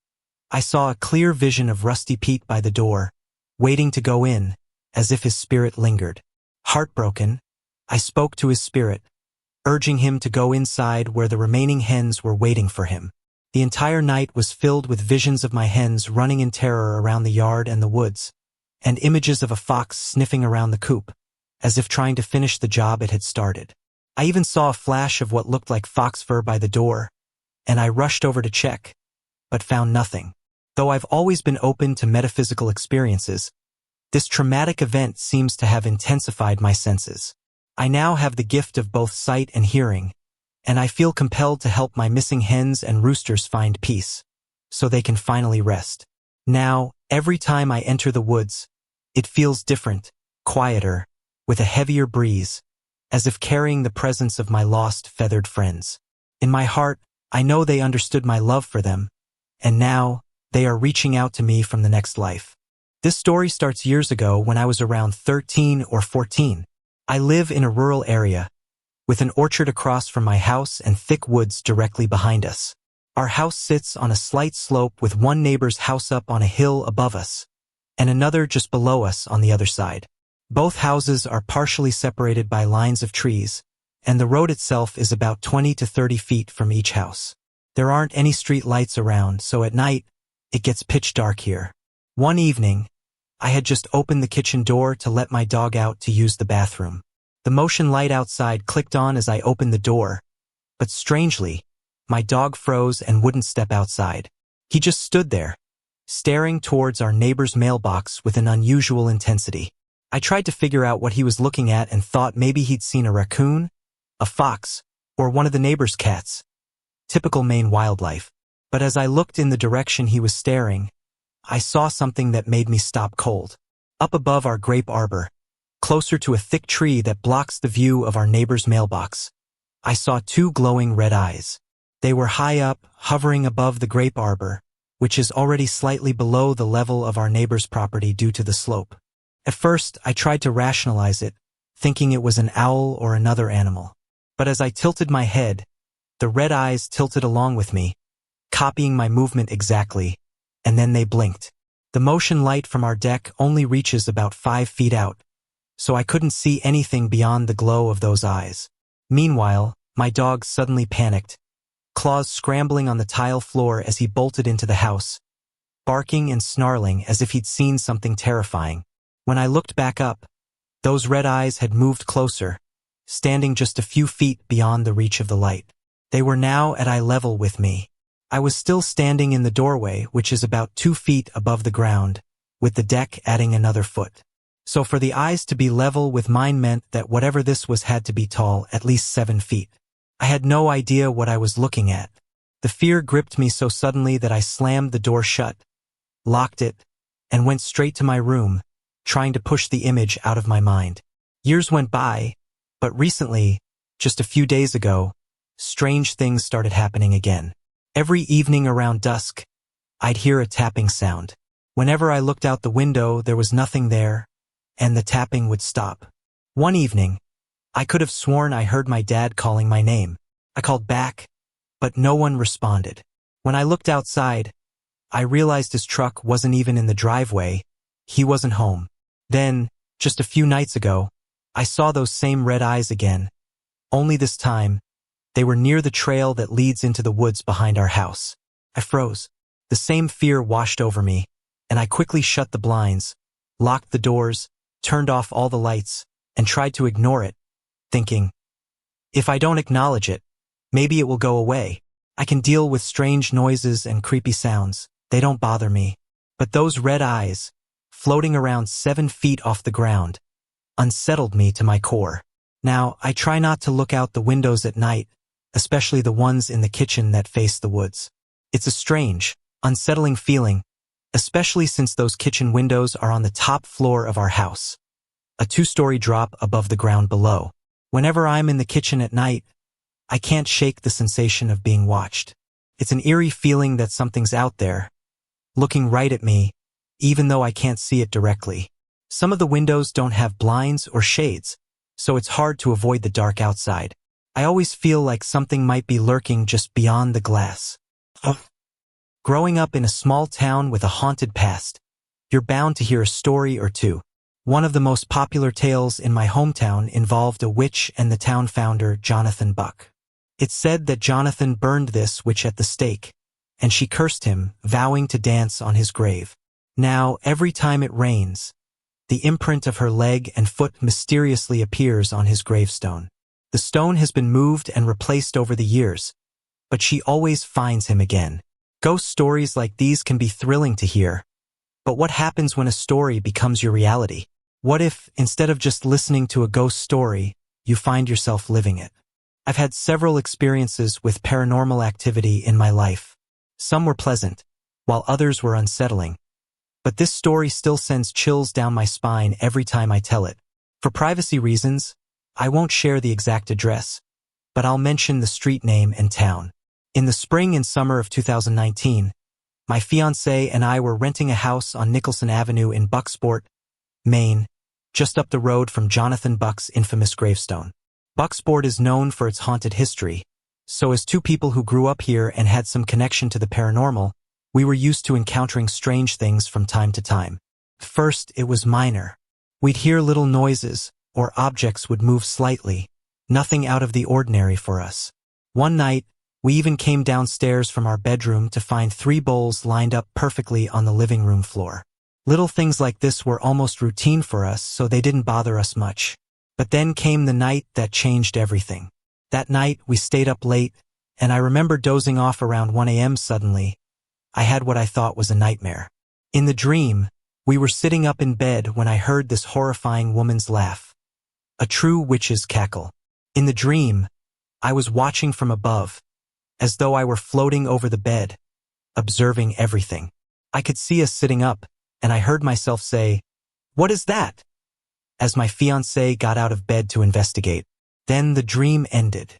I saw a clear vision of Rusty Pete by the door, waiting to go in, as if his spirit lingered. Heartbroken, I spoke to his spirit, urging him to go inside where the remaining hens were waiting for him. The entire night was filled with visions of my hens running in terror around the yard and the woods, and images of a fox sniffing around the coop, as if trying to finish the job it had started. I even saw a flash of what looked like fox fur by the door, and I rushed over to check, but found nothing. Though I've always been open to metaphysical experiences, this traumatic event seems to have intensified my senses. I now have the gift of both sight and hearing, and I feel compelled to help my missing hens and roosters find peace, so they can finally rest. Now, every time I enter the woods, it feels different, quieter, with a heavier breeze, as if carrying the presence of my lost feathered friends. In my heart, I know they understood my love for them, and now, they are reaching out to me from the next life. This story starts years ago when I was around 13 or 14. I live in a rural area, with an orchard across from my house and thick woods directly behind us. Our house sits on a slight slope with one neighbor's house up on a hill above us, and another just below us on the other side. Both houses are partially separated by lines of trees, and the road itself is about 20 to 30 feet from each house. There aren't any street lights around, so at night, it gets pitch dark here. One evening, I had just opened the kitchen door to let my dog out to use the bathroom. The motion light outside clicked on as I opened the door, but strangely, my dog froze and wouldn't step outside. He just stood there, staring towards our neighbor's mailbox with an unusual intensity. I tried to figure out what he was looking at and thought maybe he'd seen a raccoon, a fox, or one of the neighbor's cats. Typical Maine wildlife. But as I looked in the direction he was staring, I saw something that made me stop cold. Up above our grape arbor, closer to a thick tree that blocks the view of our neighbor's mailbox, I saw 2 glowing red eyes. They were high up, hovering above the grape arbor, which is already slightly below the level of our neighbor's property due to the slope. At first, I tried to rationalize it, thinking it was an owl or another animal. But as I tilted my head, the red eyes tilted along with me, copying my movement exactly, and then they blinked. The motion light from our deck only reaches about 5 feet out, so I couldn't see anything beyond the glow of those eyes. Meanwhile, my dog suddenly panicked, claws scrambling on the tile floor as he bolted into the house, barking and snarling as if he'd seen something terrifying. When I looked back up, those red eyes had moved closer, standing just a few feet beyond the reach of the light. They were now at eye level with me. I was still standing in the doorway, which is about 2 feet above the ground, with the deck adding another foot. So for the eyes to be level with mine meant that whatever this was had to be tall, at least 7 feet. I had no idea what I was looking at. The fear gripped me so suddenly that I slammed the door shut, locked it, and went straight to my room, trying to push the image out of my mind. Years went by, but recently, just a few days ago, strange things started happening again. Every evening around dusk, I'd hear a tapping sound. Whenever I looked out the window, there was nothing there, and the tapping would stop. One evening, I could have sworn I heard my dad calling my name. I called back, but no one responded. When I looked outside, I realized his truck wasn't even in the driveway. He wasn't home. Then, just a few nights ago, I saw those same red eyes again. Only this time, they were near the trail that leads into the woods behind our house. I froze. The same fear washed over me, and I quickly shut the blinds, locked the doors, turned off all the lights, and tried to ignore it, thinking, if I don't acknowledge it, maybe it will go away. I can deal with strange noises and creepy sounds. They don't bother me. But those red eyes, floating around 7 feet off the ground, unsettled me to my core. Now, I try not to look out the windows at night, especially the ones in the kitchen that face the woods. It's a strange, unsettling feeling, especially since those kitchen windows are on the top floor of our house, a 2-story drop above the ground below. Whenever I'm in the kitchen at night, I can't shake the sensation of being watched. It's an eerie feeling that something's out there, looking right at me, even though I can't see it directly. Some of the windows don't have blinds or shades, so it's hard to avoid the dark outside. I always feel like something might be lurking just beyond the glass. Growing up in a small town with a haunted past, you're bound to hear a story or two. One of the most popular tales in my hometown involved a witch and the town founder, Jonathan Buck. It's said that Jonathan burned this witch at the stake, and she cursed him, vowing to dance on his grave. Now, every time it rains, the imprint of her leg and foot mysteriously appears on his gravestone. The stone has been moved and replaced over the years, but she always finds him again. Ghost stories like these can be thrilling to hear, but what happens when a story becomes your reality? What if, instead of just listening to a ghost story, you find yourself living it? I've had several experiences with paranormal activity in my life. Some were pleasant, while others were unsettling. But this story still sends chills down my spine every time I tell it. For privacy reasons, I won't share the exact address, but I'll mention the street name and town. In the spring and summer of 2019, my fiancé and I were renting a house on Nicholson Avenue in Bucksport, Maine, just up the road from Jonathan Buck's infamous gravestone. Bucksport is known for its haunted history, so as two people who grew up here and had some connection to the paranormal, we were used to encountering strange things from time to time. First, it was minor. We'd hear little noises, or objects would move slightly, nothing out of the ordinary for us. One night, we even came downstairs from our bedroom to find 3 bowls lined up perfectly on the living room floor. Little things like this were almost routine for us, so they didn't bother us much. But then came the night that changed everything. That night, we stayed up late, and I remember dozing off around 1 a.m. Suddenly, I had what I thought was a nightmare. In the dream, we were sitting up in bed when I heard this horrifying woman's laugh. A true witch's cackle. In the dream, I was watching from above, as though I were floating over the bed, observing everything. I could see us sitting up, and I heard myself say, "What is that?" as my fiancé got out of bed to investigate. Then the dream ended.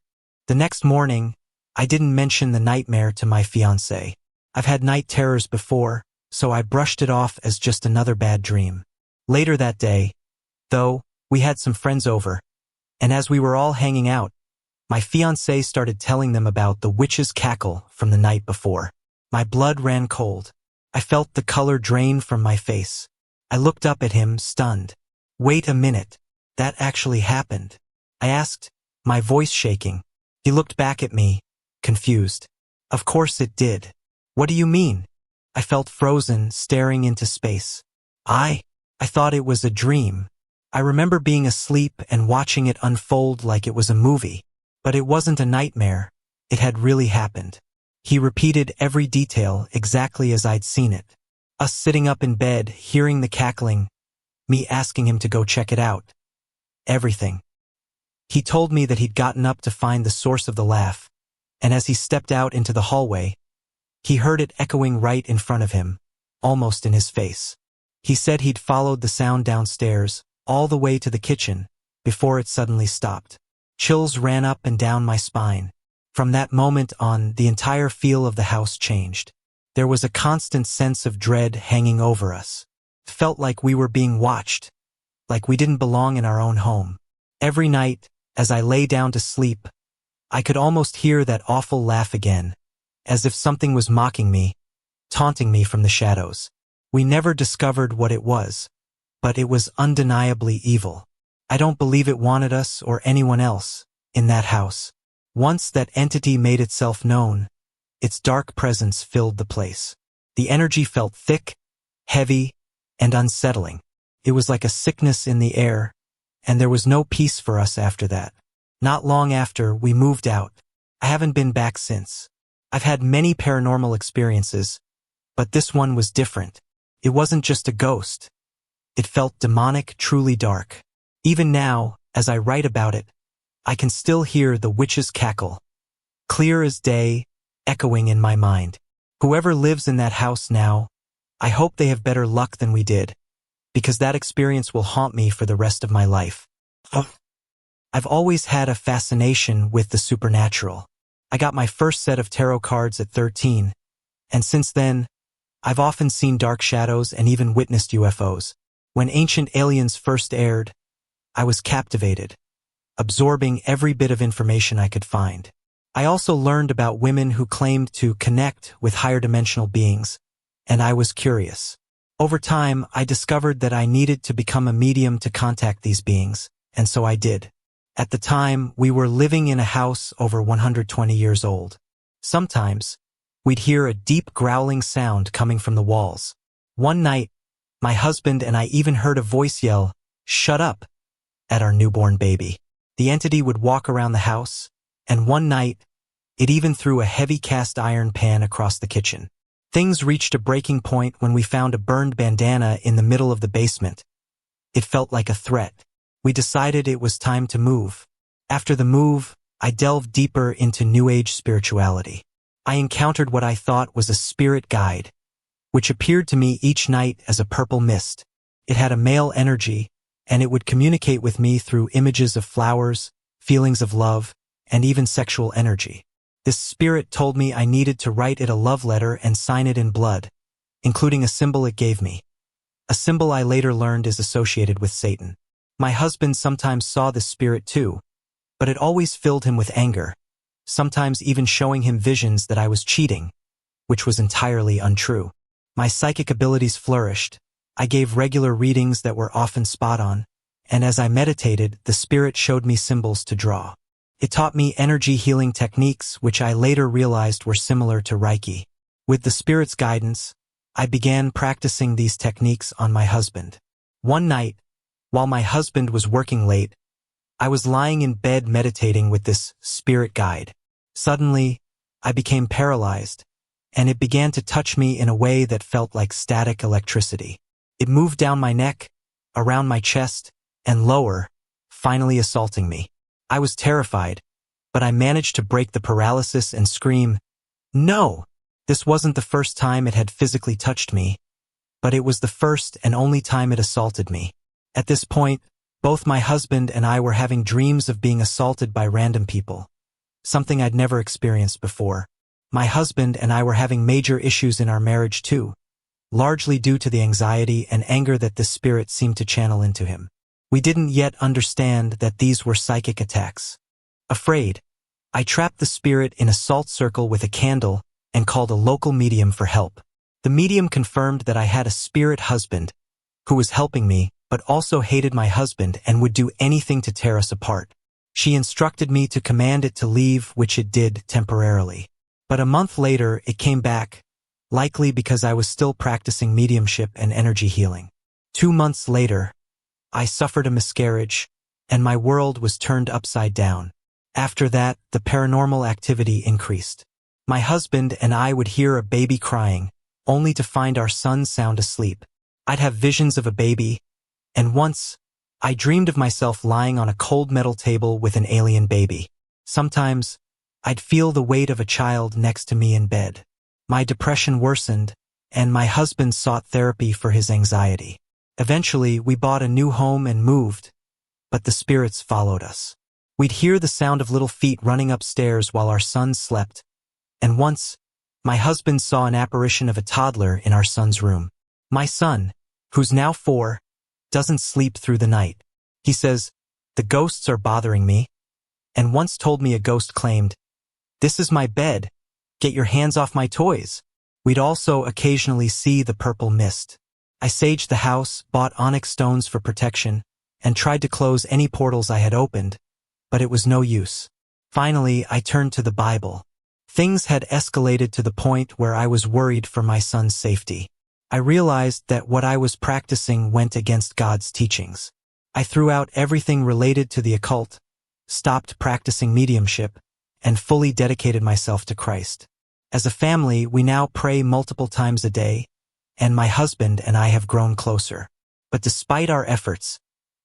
The next morning, I didn't mention the nightmare to my fiancé. I've had night terrors before, so I brushed it off as just another bad dream. Later that day, though, We had some friends over, and as we were all hanging out, my fiancé started telling them about the witch's cackle from the night before. My blood ran cold. I felt the color drain from my face. I looked up at him, stunned. "Wait a minute. That actually happened?" I asked, my voice shaking. He looked back at me, confused. "Of course it did. What do you mean?" I felt frozen, staring into space. I thought it was a dream. I remember being asleep and watching it unfold like it was a movie. But it wasn't a nightmare. It had really happened. He repeated every detail exactly as I'd seen it. Us sitting up in bed, hearing the cackling, me asking him to go check it out. Everything. He told me that he'd gotten up to find the source of the laugh, and as he stepped out into the hallway, he heard it echoing right in front of him, almost in his face. He said he'd followed the sound downstairs, all the way to the kitchen, before it suddenly stopped. Chills ran up and down my spine. From that moment on, the entire feel of the house changed. There was a constant sense of dread hanging over us. It felt like we were being watched, like we didn't belong in our own home. Every night, as I lay down to sleep, I could almost hear that awful laugh again, as if something was mocking me, taunting me from the shadows. We never discovered what it was, but it was undeniably evil. I don't believe it wanted us or anyone else in that house. Once that entity made itself known, its dark presence filled the place. The energy felt thick, heavy, and unsettling. It was like a sickness in the air, and there was no peace for us after that. Not long after, we moved out. I haven't been back since. I've had many paranormal experiences, but this one was different. It wasn't just a ghost. It felt demonic, truly dark. Even now, as I write about it, I can still hear the witch's cackle, clear as day, echoing in my mind. Whoever lives in that house now, I hope they have better luck than we did, because that experience will haunt me for the rest of my life. I've always had a fascination with the supernatural. I got my first set of tarot cards at 13, and since then, I've often seen dark shadows and even witnessed UFOs. When Ancient Aliens first aired, I was captivated, absorbing every bit of information I could find. I also learned about women who claimed to connect with higher dimensional beings, and I was curious. Over time, I discovered that I needed to become a medium to contact these beings, and so I did. At the time, we were living in a house over 120 years old. Sometimes, we'd hear a deep growling sound coming from the walls. One night, my husband and I even heard a voice yell, "Shut up," at our newborn baby. The entity would walk around the house, and one night, it even threw a heavy cast iron pan across the kitchen. Things reached a breaking point when we found a burned bandana in the middle of the basement. It felt like a threat. We decided it was time to move. After the move, I delved deeper into New Age spirituality. I encountered what I thought was a spirit guide, which appeared to me each night as a purple mist. It had a male energy, and it would communicate with me through images of flowers, feelings of love, and even sexual energy. This spirit told me I needed to write it a love letter and sign it in blood, including a symbol it gave me. A symbol I later learned is associated with Satan. My husband sometimes saw this spirit too, but it always filled him with anger, sometimes even showing him visions that I was cheating, which was entirely untrue. My psychic abilities flourished. I gave regular readings that were often spot on, and as I meditated, the spirit showed me symbols to draw. It taught me energy healing techniques, which I later realized were similar to Reiki. With the spirit's guidance, I began practicing these techniques on my husband. One night, while my husband was working late, I was lying in bed meditating with this spirit guide. Suddenly, I became paralyzed, and it began to touch me in a way that felt like static electricity. It moved down my neck, around my chest, and lower, finally assaulting me. I was terrified, but I managed to break the paralysis and scream, "No!" This wasn't the first time it had physically touched me, but it was the first and only time it assaulted me. At this point, both my husband and I were having dreams of being assaulted by random people, something I'd never experienced before. My husband and I were having major issues in our marriage too, largely due to the anxiety and anger that this spirit seemed to channel into him. We didn't yet understand that these were psychic attacks. Afraid, I trapped the spirit in a salt circle with a candle and called a local medium for help. The medium confirmed that I had a spirit husband who was helping me, but also hated my husband and would do anything to tear us apart. She instructed me to command it to leave, which it did temporarily. But a month later, it came back, likely because I was still practicing mediumship and energy healing. 2 months later, I suffered a miscarriage, and my world was turned upside down. After that, the paranormal activity increased. My husband and I would hear a baby crying, only to find our son sound asleep. I'd have visions of a baby, and once, I dreamed of myself lying on a cold metal table with an alien baby. Sometimes, I'd feel the weight of a child next to me in bed. My depression worsened, and my husband sought therapy for his anxiety. Eventually, we bought a new home and moved, but the spirits followed us. We'd hear the sound of little feet running upstairs while our son slept, and once, my husband saw an apparition of a toddler in our son's room. My son, who's now 4, doesn't sleep through the night. He says, "The ghosts are bothering me," and once told me a ghost claimed, "This is my bed. Get your hands off my toys." We'd also occasionally see the purple mist. I saged the house, bought onyx stones for protection, and tried to close any portals I had opened, but it was no use. Finally, I turned to the Bible. Things had escalated to the point where I was worried for my son's safety. I realized that what I was practicing went against God's teachings. I threw out everything related to the occult, stopped practicing mediumship, and fully dedicated myself to Christ. As a family, we now pray multiple times a day, and my husband and I have grown closer. But despite our efforts,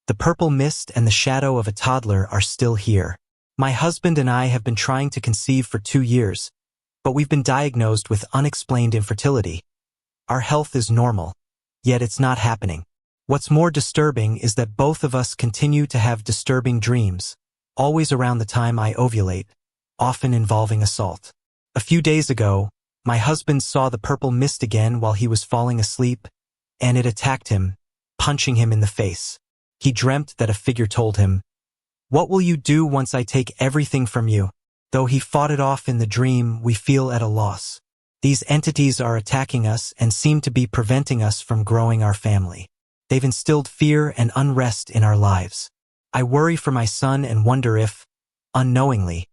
the purple mist and the shadow of a toddler are still here. My husband and I have been trying to conceive for 2 years, but we've been diagnosed with unexplained infertility. Our health is normal, yet it's not happening. What's more disturbing is that both of us continue to have disturbing dreams, always around the time I ovulate, often involving assault. A few days ago, my husband saw the purple mist again while he was falling asleep, and it attacked him, punching him in the face. He dreamt that a figure told him, "What will you do once I take everything from you?" Though he fought it off in the dream, we feel at a loss. These entities are attacking us and seem to be preventing us from growing our family. They've instilled fear and unrest in our lives. I worry for my son and wonder if, unknowingly,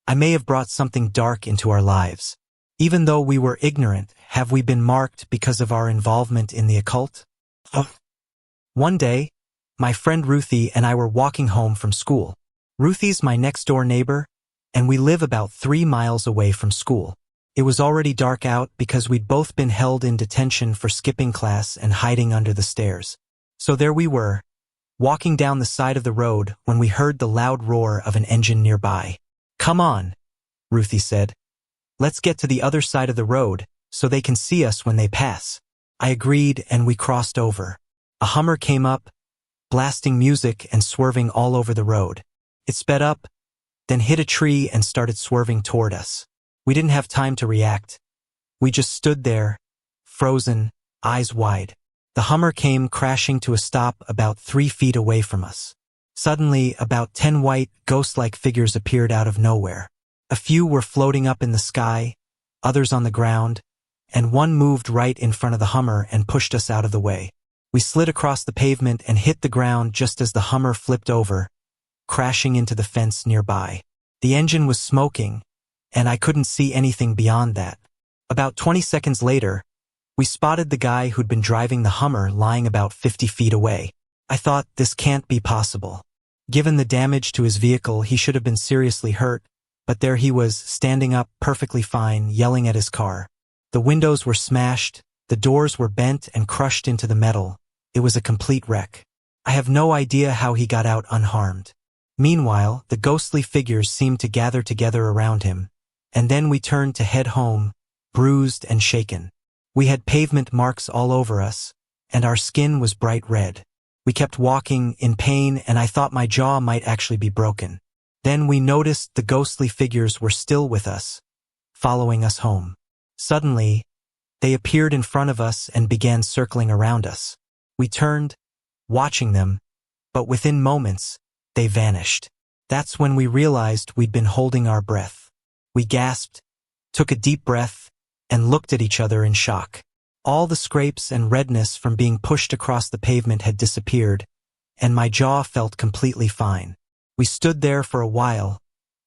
I may have brought something dark into our lives. Even though we were ignorant, have we been marked because of our involvement in the occult? One day, my friend Ruthie and I were walking home from school. Ruthie's my next-door neighbor, and we live about 3 miles away from school. It was already dark out because we'd both been held in detention for skipping class and hiding under the stairs. So there we were, walking down the side of the road when we heard the loud roar of an engine nearby. "Come on," Ruthie said. "Let's get to the other side of the road so they can see us when they pass." I agreed and we crossed over. A Hummer came up, blasting music and swerving all over the road. It sped up, then hit a tree and started swerving toward us. We didn't have time to react. We just stood there, frozen, eyes wide. The Hummer came crashing to a stop about 3 feet away from us. Suddenly, about 10 white, ghost-like figures appeared out of nowhere. A few were floating up in the sky, others on the ground, and one moved right in front of the Hummer and pushed us out of the way. We slid across the pavement and hit the ground just as the Hummer flipped over, crashing into the fence nearby. The engine was smoking, and I couldn't see anything beyond that. About 20 seconds later, we spotted the guy who'd been driving the Hummer lying about 50 feet away. I thought, this can't be possible. Given the damage to his vehicle, he should have been seriously hurt, but there he was, standing up perfectly fine, yelling at his car. The windows were smashed, the doors were bent and crushed into the metal. It was a complete wreck. I have no idea how he got out unharmed. Meanwhile, the ghostly figures seemed to gather together around him, and then we turned to head home, bruised and shaken. We had pavement marks all over us, and our skin was bright red. We kept walking, in pain, and I thought my jaw might actually be broken. Then we noticed the ghostly figures were still with us, following us home. Suddenly, they appeared in front of us and began circling around us. We turned, watching them, but within moments, they vanished. That's when we realized we'd been holding our breath. We gasped, took a deep breath, and looked at each other in shock. All the scrapes and redness from being pushed across the pavement had disappeared, and my jaw felt completely fine. We stood there for a while,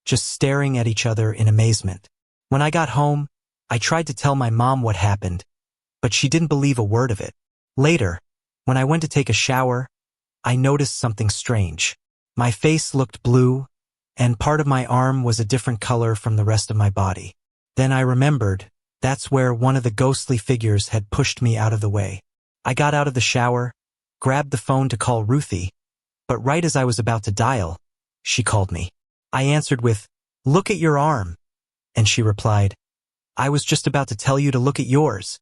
just staring at each other in amazement. When I got home, I tried to tell my mom what happened, but she didn't believe a word of it. Later, when I went to take a shower, I noticed something strange. My face looked blue, and part of my arm was a different color from the rest of my body. Then I remembered, that's where one of the ghostly figures had pushed me out of the way. I got out of the shower, grabbed the phone to call Ruthie, but right as I was about to dial, she called me. I answered with, "Look at your arm," and she replied, "I was just about to tell you to look at yours."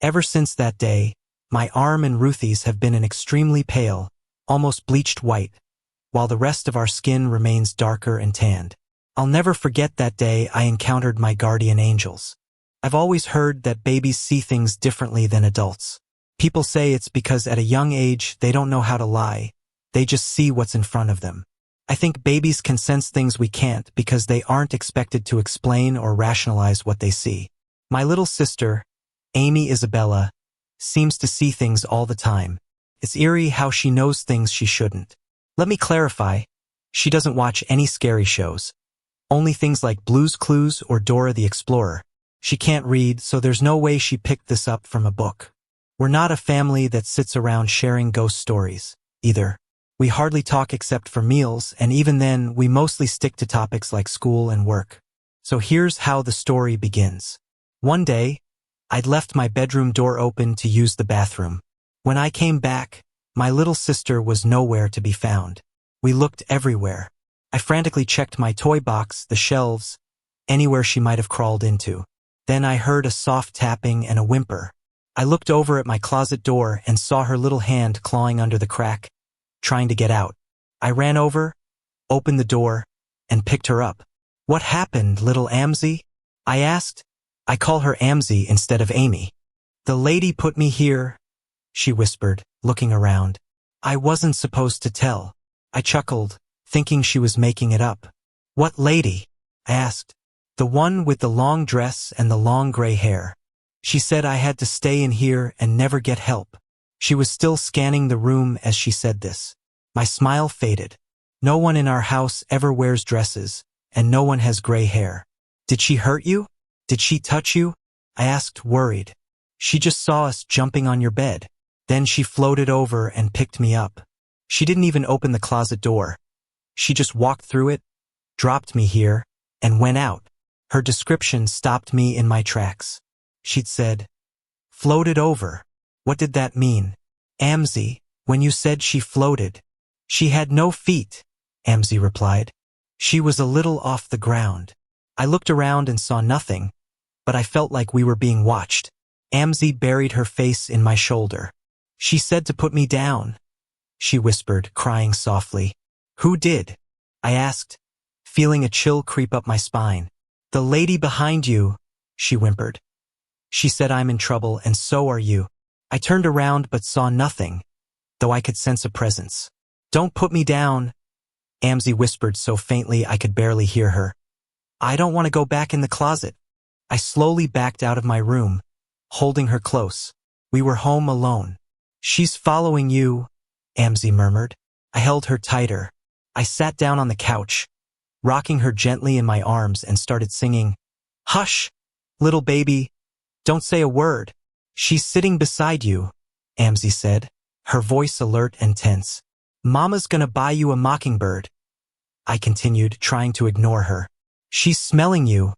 Ever since that day, my arm and Ruthie's have been an extremely pale, almost bleached white, while the rest of our skin remains darker and tanned. I'll never forget that day I encountered my guardian angels. I've always heard that babies see things differently than adults. People say it's because at a young age they don't know how to lie, they just see what's in front of them. I think babies can sense things we can't because they aren't expected to explain or rationalize what they see. My little sister, Amy Isabella, seems to see things all the time. It's eerie how she knows things she shouldn't. Let me clarify, she doesn't watch any scary shows. Only things like Blue's Clues or Dora the Explorer. She can't read, so there's no way she picked this up from a book. We're not a family that sits around sharing ghost stories, either. We hardly talk except for meals, and even then, we mostly stick to topics like school and work. So here's how the story begins. One day, I'd left my bedroom door open to use the bathroom. When I came back, my little sister was nowhere to be found. We looked everywhere. I frantically checked my toy box, the shelves, anywhere she might have crawled into. Then I heard a soft tapping and a whimper. I looked over at my closet door and saw her little hand clawing under the crack, trying to get out. I ran over, opened the door, and picked her up. "What happened, little Amzie?" I asked. I call her Amzie instead of Amy. "The lady put me here," she whispered, looking around. "I wasn't supposed to tell." I chuckled, thinking she was making it up. "What lady?" I asked. "The one with the long dress and the long gray hair. She said I had to stay in here and never get help." She was still scanning the room as she said this. My smile faded. No one in our house ever wears dresses, and no one has gray hair. "Did she hurt you? Did she touch you?" I asked, worried. "She just saw us jumping on your bed. Then she floated over and picked me up. She didn't even open the closet door. She just walked through it, dropped me here, and went out." Her description stopped me in my tracks. She'd said, "Floated over." What did that mean? "Amzie, when you said she floated, she had no feet," Amzie replied. "She was a little off the ground." I looked around and saw nothing, but I felt like we were being watched. Amzie buried her face in my shoulder. "She said to put me down," she whispered, crying softly. "Who did?" I asked, feeling a chill creep up my spine. "The lady behind you," she whimpered. "She said I'm in trouble and so are you." I turned around but saw nothing, though I could sense a presence. "Don't put me down," Amzie whispered so faintly I could barely hear her. "I don't want to go back in the closet." I slowly backed out of my room, holding her close. We were home alone. "She's following you," Amzie murmured. I held her tighter. I sat down on the couch, rocking her gently in my arms and started singing, "Hush, little baby, don't say a word. She's sitting beside you," Amzie said, her voice alert and tense. "Mama's gonna buy you a mockingbird," I continued, trying to ignore her. "She's smelling you,"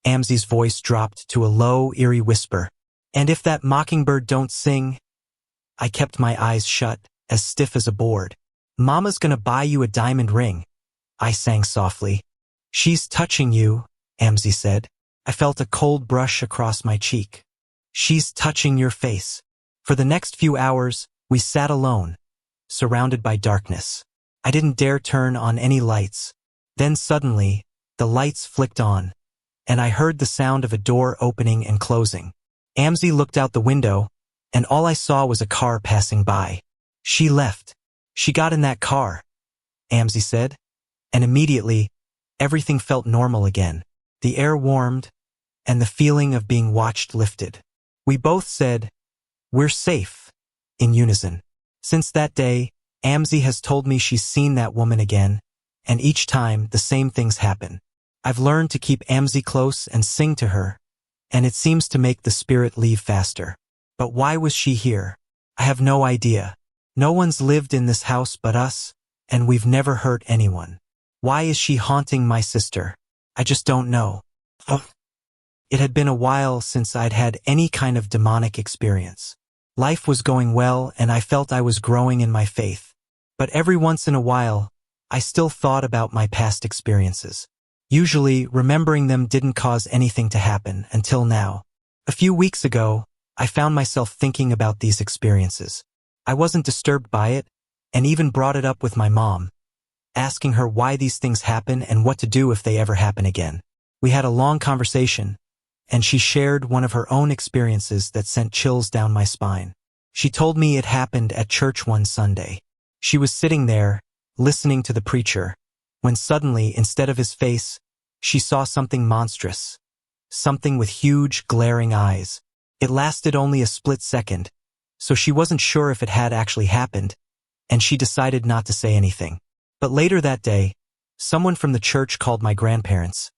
Amzie's voice dropped to a low, eerie whisper. "And if that mockingbird don't sing," I kept my eyes shut, as stiff as a board. "Mama's gonna buy you a diamond ring," I sang softly. "She's touching you," Amzie said. I felt a cold brush across my cheek. "She's touching your face." For the next few hours, we sat alone, surrounded by darkness. I didn't dare turn on any lights. Then suddenly, the lights flicked on, and I heard the sound of a door opening and closing. Amzie looked out the window, and all I saw was a car passing by. She left. She got in that car, Amzi said, and immediately, everything felt normal again. The air warmed, and the feeling of being watched lifted. We both said, "We're safe," in unison. Since that day, Amzi has told me she's seen that woman again, and each time the same things happen. I've learned to keep Amzi close and sing to her, and it seems to make the spirit leave faster. But why was she here? I have no idea. No one's lived in this house but us, and we've never hurt anyone. Why is she haunting my sister? I just don't know. It had been a while since I'd had any kind of demonic experience. Life was going well, and I felt I was growing in my faith. But every once in a while, I still thought about my past experiences. Usually, remembering them didn't cause anything to happen until now. A few weeks ago, I found myself thinking about these experiences. I wasn't disturbed by it, and even brought it up with my mom, asking her why these things happen and what to do if they ever happen again. We had a long conversation, and she shared one of her own experiences that sent chills down my spine. She told me it happened at church one Sunday. She was sitting there, listening to the preacher, when suddenly, instead of his face, she saw something monstrous. Something with huge, glaring eyes. It lasted only a split second, so she wasn't sure if it had actually happened, and she decided not to say anything. But later that day, someone from the church called my grandparents,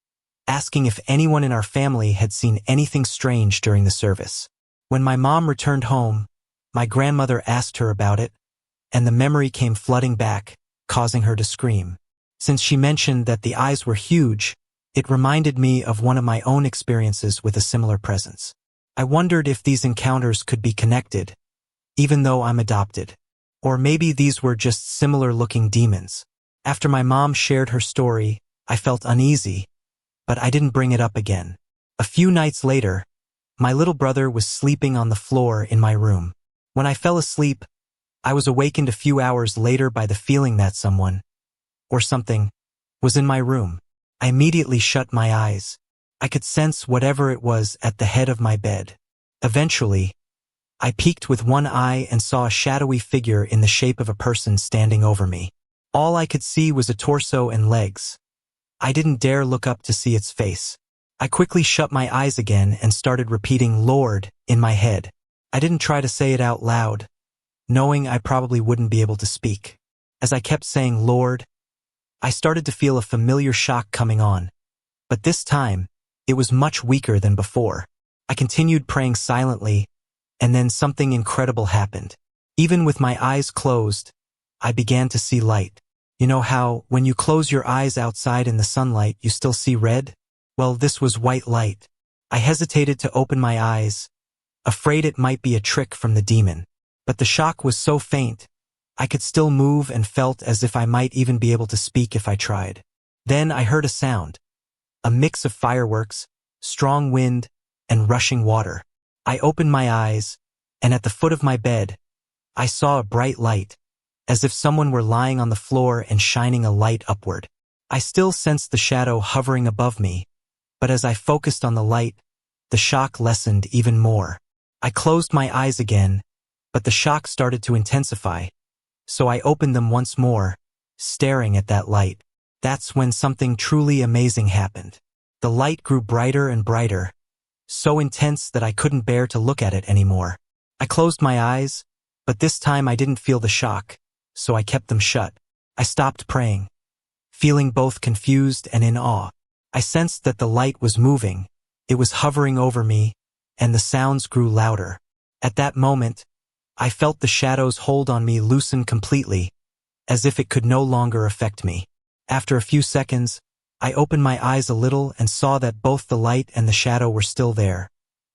asking if anyone in our family had seen anything strange during the service. When my mom returned home, my grandmother asked her about it, and the memory came flooding back, causing her to scream. Since she mentioned that the eyes were huge, it reminded me of one of my own experiences with a similar presence. I wondered if these encounters could be connected, even though I'm adopted. Or maybe these were just similar-looking demons. After my mom shared her story, I felt uneasy, but I didn't bring it up again. A few nights later, my little brother was sleeping on the floor in my room. When I fell asleep, I was awakened a few hours later by the feeling that someone, or something, was in my room. I immediately shut my eyes. I could sense whatever it was at the head of my bed. Eventually, I peeked with one eye and saw a shadowy figure in the shape of a person standing over me. All I could see was a torso and legs. I didn't dare look up to see its face. I quickly shut my eyes again and started repeating "Lord" in my head. I didn't try to say it out loud, knowing I probably wouldn't be able to speak. As I kept saying "Lord," I started to feel a familiar shock coming on. But this time, it was much weaker than before. I continued praying silently, and then something incredible happened. Even with my eyes closed, I began to see light. You know how, when you close your eyes outside in the sunlight, you still see red? Well, this was white light. I hesitated to open my eyes, afraid it might be a trick from the demon. But the shock was so faint, I could still move and felt as if I might even be able to speak if I tried. Then I heard a sound. A mix of fireworks, strong wind, and rushing water. I opened my eyes, and at the foot of my bed, I saw a bright light, as if someone were lying on the floor and shining a light upward. I still sensed the shadow hovering above me, but as I focused on the light, the shock lessened even more. I closed my eyes again, but the shock started to intensify, so I opened them once more, staring at that light. That's when something truly amazing happened. The light grew brighter and brighter, so intense that I couldn't bear to look at it anymore. I closed my eyes, but this time I didn't feel the shock, so I kept them shut. I stopped praying, feeling both confused and in awe. I sensed that the light was moving, it was hovering over me, and the sounds grew louder. At that moment, I felt the shadow's hold on me loosen completely, as if it could no longer affect me. After a few seconds, I opened my eyes a little and saw that both the light and the shadow were still there,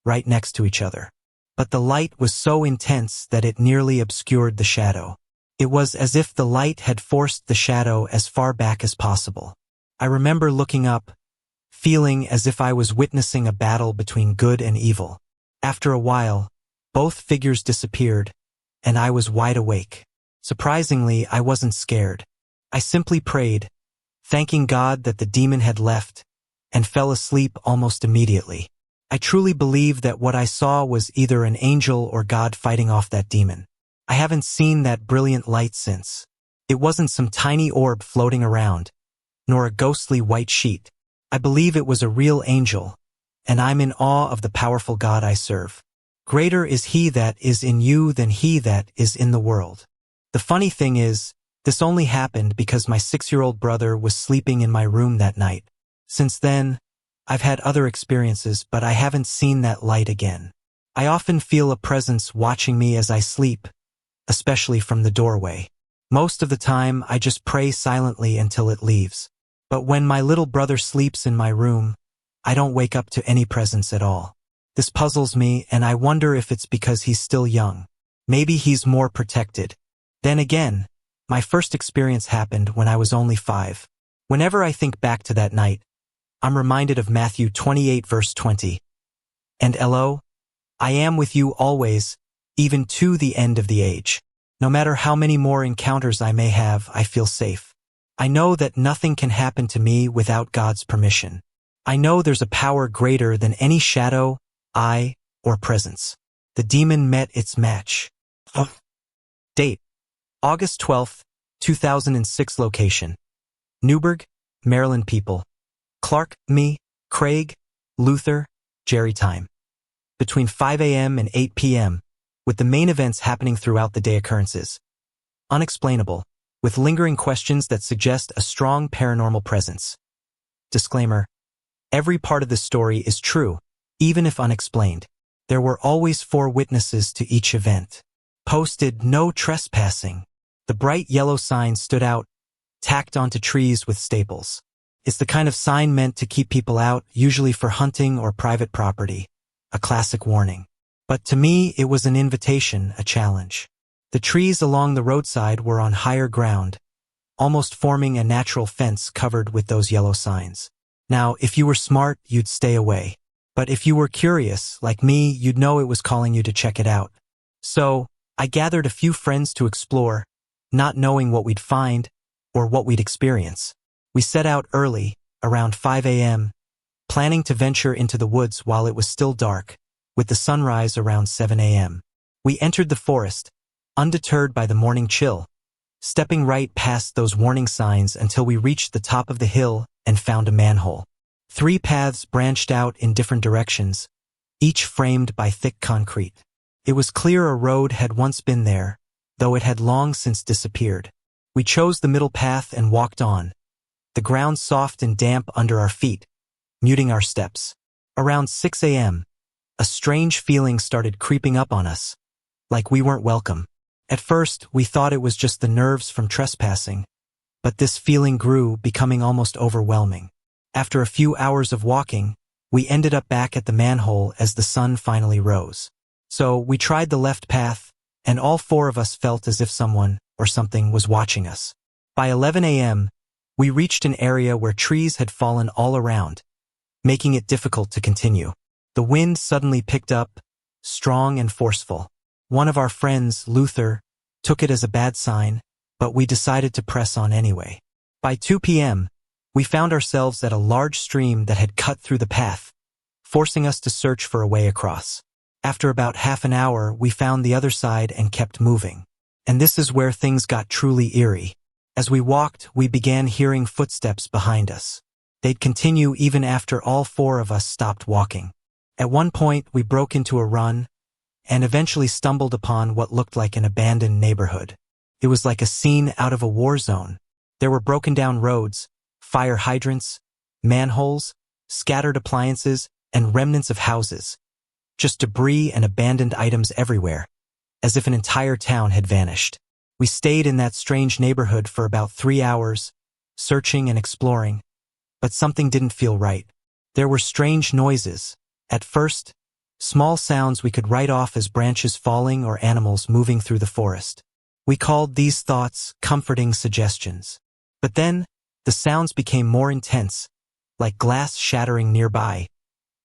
right next to each other. But the light was so intense that it nearly obscured the shadow. It was as if the light had forced the shadow as far back as possible. I remember looking up, feeling as if I was witnessing a battle between good and evil. After a while, both figures disappeared, and I was wide awake. Surprisingly, I wasn't scared. I simply prayed, thanking God that the demon had left, and fell asleep almost immediately. I truly believe that what I saw was either an angel or God fighting off that demon. I haven't seen that brilliant light since. It wasn't some tiny orb floating around, nor a ghostly white sheet. I believe it was a real angel, and I'm in awe of the powerful God I serve. Greater is he that is in you than he that is in the world. The funny thing is, this only happened because my 6-year-old brother was sleeping in my room that night. Since then, I've had other experiences, but I haven't seen that light again. I often feel a presence watching me as I sleep, especially from the doorway. Most of the time, I just pray silently until it leaves. But when my little brother sleeps in my room, I don't wake up to any presence at all. This puzzles me, and I wonder if it's because he's still young. Maybe he's more protected. Then again, my first experience happened when I was only 5. Whenever I think back to that night, I'm reminded of Matthew 28 verse 20. And lo, I am with you always, even to the end of the age. No matter how many more encounters I may have, I feel safe. I know that nothing can happen to me without God's permission. I know there's a power greater than any shadow, eye, or presence. The demon met its match. Date: August 12, 2006. Location: Newburgh, Maryland. People: Clark, me, Craig, Luther, Jerry. Time: between 5 a.m. and 8 p.m., with the main events happening throughout the day. Occurrences: unexplainable, with lingering questions that suggest a strong paranormal presence. Disclaimer: every part of this story is true, even if unexplained. There were always 4 witnesses to each event. Posted no trespassing. The bright yellow sign stood out, tacked onto trees with staples. It's the kind of sign meant to keep people out, usually for hunting or private property. A classic warning. But to me, it was an invitation, a challenge. The trees along the roadside were on higher ground, almost forming a natural fence covered with those yellow signs. Now, if you were smart, you'd stay away. But if you were curious, like me, you'd know it was calling you to check it out. So, I gathered a few friends to explore, not knowing what we'd find or what we'd experience. We set out early, around 5 a.m., planning to venture into the woods while it was still dark, with the sunrise around 7 a.m. We entered the forest, undeterred by the morning chill, stepping right past those warning signs until we reached the top of the hill and found a manhole. 3 paths branched out in different directions, each framed by thick concrete. It was clear a road had once been there, though it had long since disappeared. We chose the middle path and walked on, the ground soft and damp under our feet, muting our steps. Around 6 a.m., a strange feeling started creeping up on us, like we weren't welcome. At first, we thought it was just the nerves from trespassing, but this feeling grew, becoming almost overwhelming. After a few hours of walking, we ended up back at the manhole as the sun finally rose. So we tried the left path, and all 4 of us felt as if someone or something was watching us. By 11 a.m., we reached an area where trees had fallen all around, making it difficult to continue. The wind suddenly picked up, strong and forceful. One of our friends, Luther, took it as a bad sign, but we decided to press on anyway. By 2 p.m., we found ourselves at a large stream that had cut through the path, forcing us to search for a way across. After about half an hour, we found the other side and kept moving. And this is where things got truly eerie. As we walked, we began hearing footsteps behind us. They'd continue even after all 4 of us stopped walking. At one point, we broke into a run and eventually stumbled upon what looked like an abandoned neighborhood. It was like a scene out of a war zone. There were broken down roads, fire hydrants, manholes, scattered appliances, and remnants of houses. Just debris and abandoned items everywhere, as if an entire town had vanished. We stayed in that strange neighborhood for about 3 hours, searching and exploring, but something didn't feel right. There were strange noises. At first, small sounds we could write off as branches falling or animals moving through the forest. We called these thoughts comforting suggestions. But then, the sounds became more intense, like glass shattering nearby,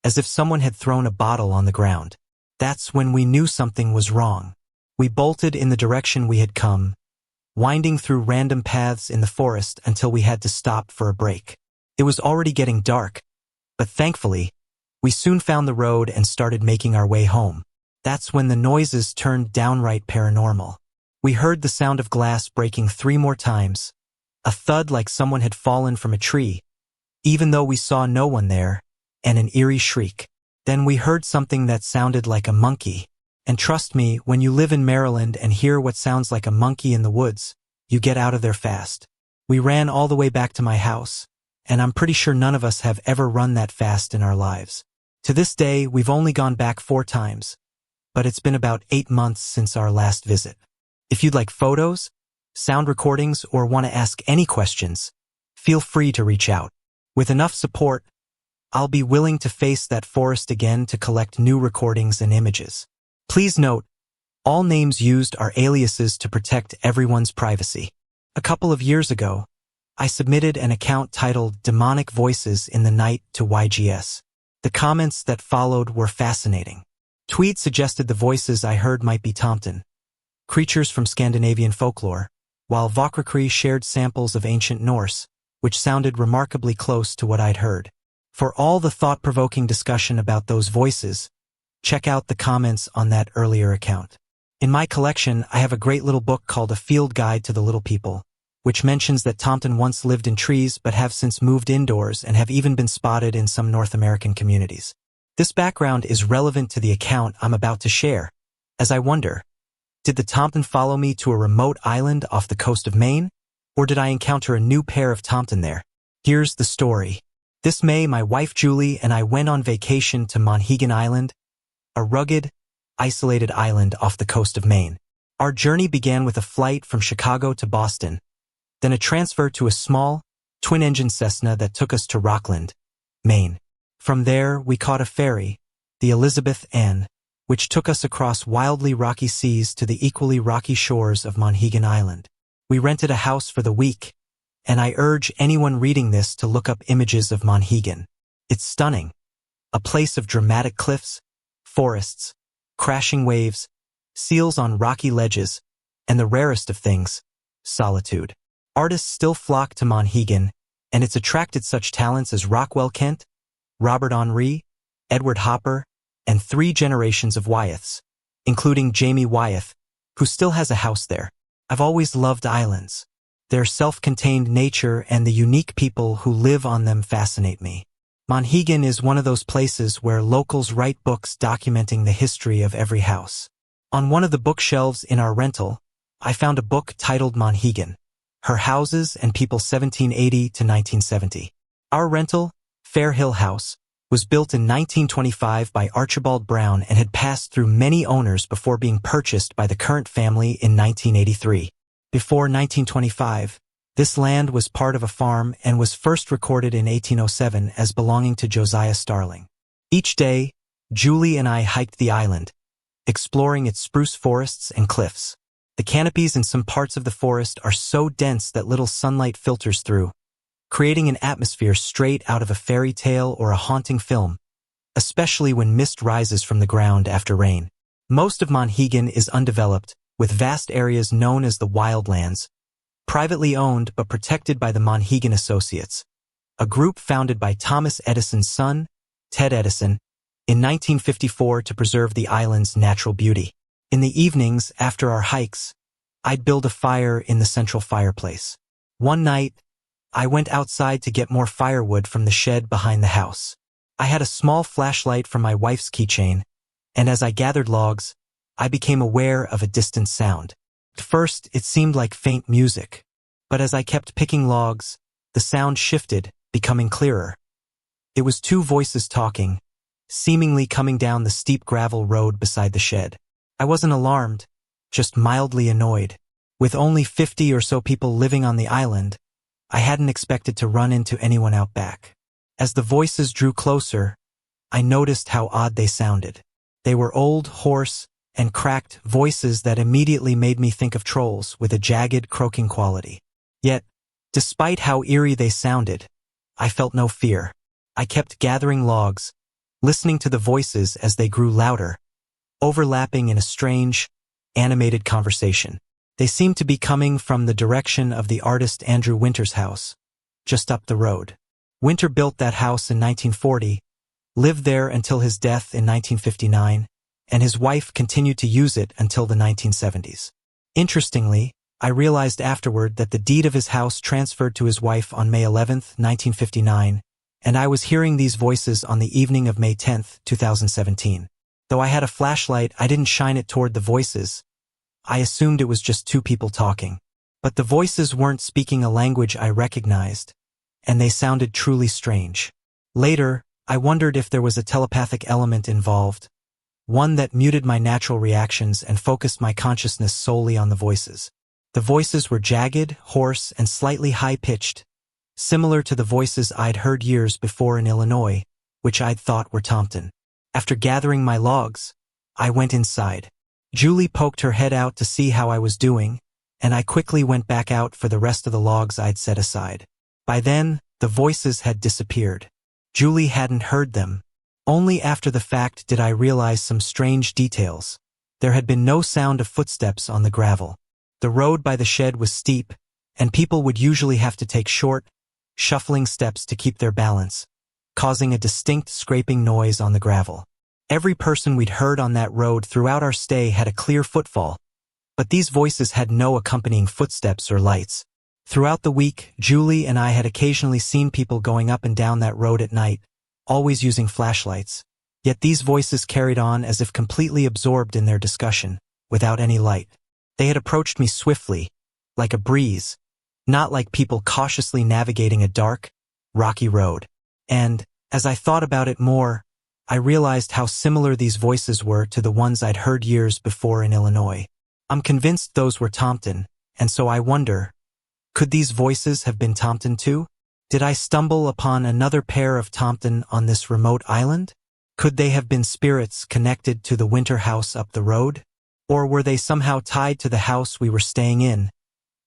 as if someone had thrown a bottle on the ground. That's when we knew something was wrong. We bolted in the direction we had come, winding through random paths in the forest until we had to stop for a break. It was already getting dark, but thankfully, we soon found the road and started making our way home. That's when the noises turned downright paranormal. We heard the sound of glass breaking 3 more times, a thud like someone had fallen from a tree, even though we saw no one there, and an eerie shriek. Then we heard something that sounded like a monkey. And trust me, when you live in Maryland and hear what sounds like a monkey in the woods, you get out of there fast. We ran all the way back to my house, and I'm pretty sure none of us have ever run that fast in our lives. To this day, we've only gone back 4 times, but it's been about 8 months since our last visit. If you'd like photos, sound recordings, or want to ask any questions, feel free to reach out. With enough support, I'll be willing to face that forest again to collect new recordings and images. Please note, all names used are aliases to protect everyone's privacy. A couple of years ago, I submitted an account titled Demonic Voices in the Night to YGS. The comments that followed were fascinating. Tweets suggested the voices I heard might be Tomten, creatures from Scandinavian folklore, while Vokrakri shared samples of ancient Norse, which sounded remarkably close to what I'd heard. For all the thought-provoking discussion about those voices, check out the comments on that earlier account. In my collection, I have a great little book called A Field Guide to the Little People, which mentions that Tomten once lived in trees but have since moved indoors and have even been spotted in some North American communities. This background is relevant to the account I'm about to share, as I wonder, did the Tomten follow me to a remote island off the coast of Maine, or did I encounter a new pair of Tomten there? Here's the story. This May, my wife Julie and I went on vacation to Monhegan Island, a rugged, isolated island off the coast of Maine. Our journey began with a flight from Chicago to Boston, then a transfer to a small, twin-engine Cessna that took us to Rockland, Maine. From there, we caught a ferry, the Elizabeth Ann, which took us across wildly rocky seas to the equally rocky shores of Monhegan Island. We rented a house for the week, and I urge anyone reading this to look up images of Monhegan. It's stunning. A place of dramatic cliffs, forests, crashing waves, seals on rocky ledges, and the rarest of things, solitude. Artists still flock to Monhegan, and it's attracted such talents as Rockwell Kent, Robert Henri, Edward Hopper, and 3 generations of Wyeths, including Jamie Wyeth, who still has a house there. I've always loved islands. Their self-contained nature and the unique people who live on them fascinate me. Monhegan is one of those places where locals write books documenting the history of every house. On one of the bookshelves in our rental, I found a book titled Monhegan, Her Houses and People 1780 to 1970. Our rental, Fair Hill House, was built in 1925 by Archibald Brown and had passed through many owners before being purchased by the current family in 1983. Before 1925, this land was part of a farm and was first recorded in 1807 as belonging to Josiah Starling. Each day, Julie and I hiked the island, exploring its spruce forests and cliffs. The canopies in some parts of the forest are so dense that little sunlight filters through, creating an atmosphere straight out of a fairy tale or a haunting film, especially when mist rises from the ground after rain. Most of Monhegan is undeveloped, with vast areas known as the Wildlands, privately owned but protected by the Monhegan Associates, a group founded by Thomas Edison's son, Ted Edison, in 1954 to preserve the island's natural beauty. In the evenings, after our hikes, I'd build a fire in the central fireplace. One night, I went outside to get more firewood from the shed behind the house. I had a small flashlight from my wife's keychain, and as I gathered logs, I became aware of a distant sound. At first, it seemed like faint music, but as I kept picking logs, the sound shifted, becoming clearer. It was 2 voices talking, seemingly coming down the steep gravel road beside the shed. I wasn't alarmed, just mildly annoyed. With only 50 or so people living on the island, I hadn't expected to run into anyone out back. As the voices drew closer, I noticed how odd they sounded. They were old, hoarse, and cracked voices that immediately made me think of trolls with a jagged, croaking quality. Yet, despite how eerie they sounded, I felt no fear. I kept gathering logs, listening to the voices as they grew louder, overlapping in a strange, animated conversation. They seemed to be coming from the direction of the artist Andrew Winter's house, just up the road. Winter built that house in 1940, lived there until his death in 1959, and his wife continued to use it until the 1970s. Interestingly, I realized afterward that the deed of his house transferred to his wife on May 11, 1959, and I was hearing these voices on the evening of May 10, 2017. Though I had a flashlight, I didn't shine it toward the voices. I assumed it was just two people talking. But the voices weren't speaking a language I recognized, and they sounded truly strange. Later, I wondered if there was a telepathic element involved, one that muted my natural reactions and focused my consciousness solely on the voices. The voices were jagged, hoarse, and slightly high-pitched, similar to the voices I'd heard years before in Illinois, which I'd thought were Thompson. After gathering my logs, I went inside. Julie poked her head out to see how I was doing, and I quickly went back out for the rest of the logs I'd set aside. By then, the voices had disappeared. Julie hadn't heard them. Only after the fact did I realize some strange details. There had been no sound of footsteps on the gravel. The road by the shed was steep, and people would usually have to take short, shuffling steps to keep their balance, causing a distinct scraping noise on the gravel. Every person we'd heard on that road throughout our stay had a clear footfall, but these voices had no accompanying footsteps or lights. Throughout the week, Julie and I had occasionally seen people going up and down that road at night, always using flashlights. Yet these voices carried on as if completely absorbed in their discussion, without any light. They had approached me swiftly, like a breeze, not like people cautiously navigating a dark, rocky road. And, as I thought about it more, I realized how similar these voices were to the ones I'd heard years before in Illinois. I'm convinced those were Thompson, and so I wonder, could these voices have been Thompson too? Did I stumble upon another pair of Thompson on this remote island? Could they have been spirits connected to the winter house up the road? Or were they somehow tied to the house we were staying in?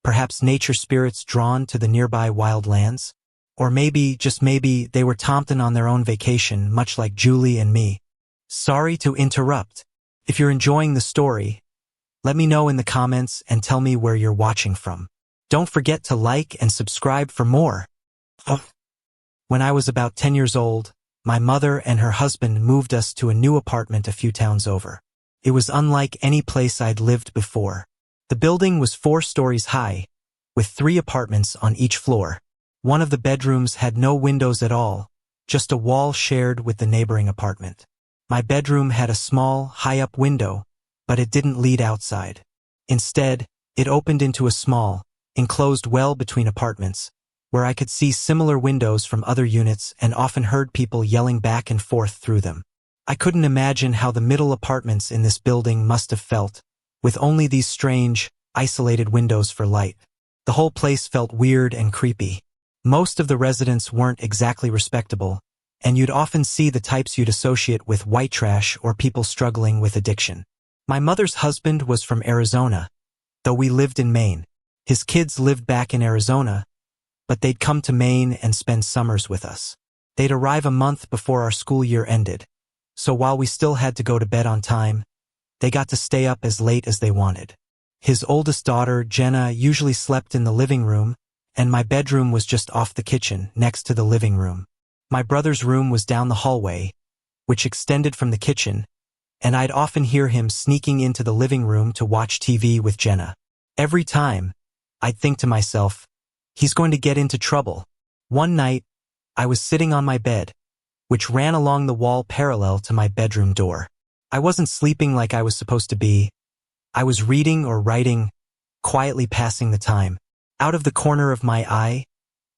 Perhaps nature spirits drawn to the nearby wild lands? Or maybe, just maybe, they were Thompson on their own vacation, much like Julie and me. Sorry to interrupt. If you're enjoying the story, let me know in the comments and tell me where you're watching from. Don't forget to like and subscribe for more. When I was about 10 years old, my mother and her husband moved us to a new apartment a few towns over. It was unlike any place I'd lived before. The building was 4 stories high, with 3 apartments on each floor. One of the bedrooms had no windows at all, just a wall shared with the neighboring apartment. My bedroom had a small, high-up window, but it didn't lead outside. Instead, it opened into a small, enclosed well between apartments, where I could see similar windows from other units and often heard people yelling back and forth through them. I couldn't imagine how the middle apartments in this building must have felt, with only these strange, isolated windows for light. The whole place felt weird and creepy. Most of the residents weren't exactly respectable, and you'd often see the types you'd associate with white trash or people struggling with addiction. My mother's husband was from Arizona, though we lived in Maine. His kids lived back in Arizona, but they'd come to Maine and spend summers with us. They'd arrive a month before our school year ended, so while we still had to go to bed on time, they got to stay up as late as they wanted. His oldest daughter, Jenna, usually slept in the living room, and my bedroom was just off the kitchen, next to the living room. My brother's room was down the hallway, which extended from the kitchen, and I'd often hear him sneaking into the living room to watch TV with Jenna. Every time, I'd think to myself, he's going to get into trouble. One night, I was sitting on my bed, which ran along the wall parallel to my bedroom door. I wasn't sleeping like I was supposed to be. I was reading or writing, quietly passing the time. Out of the corner of my eye,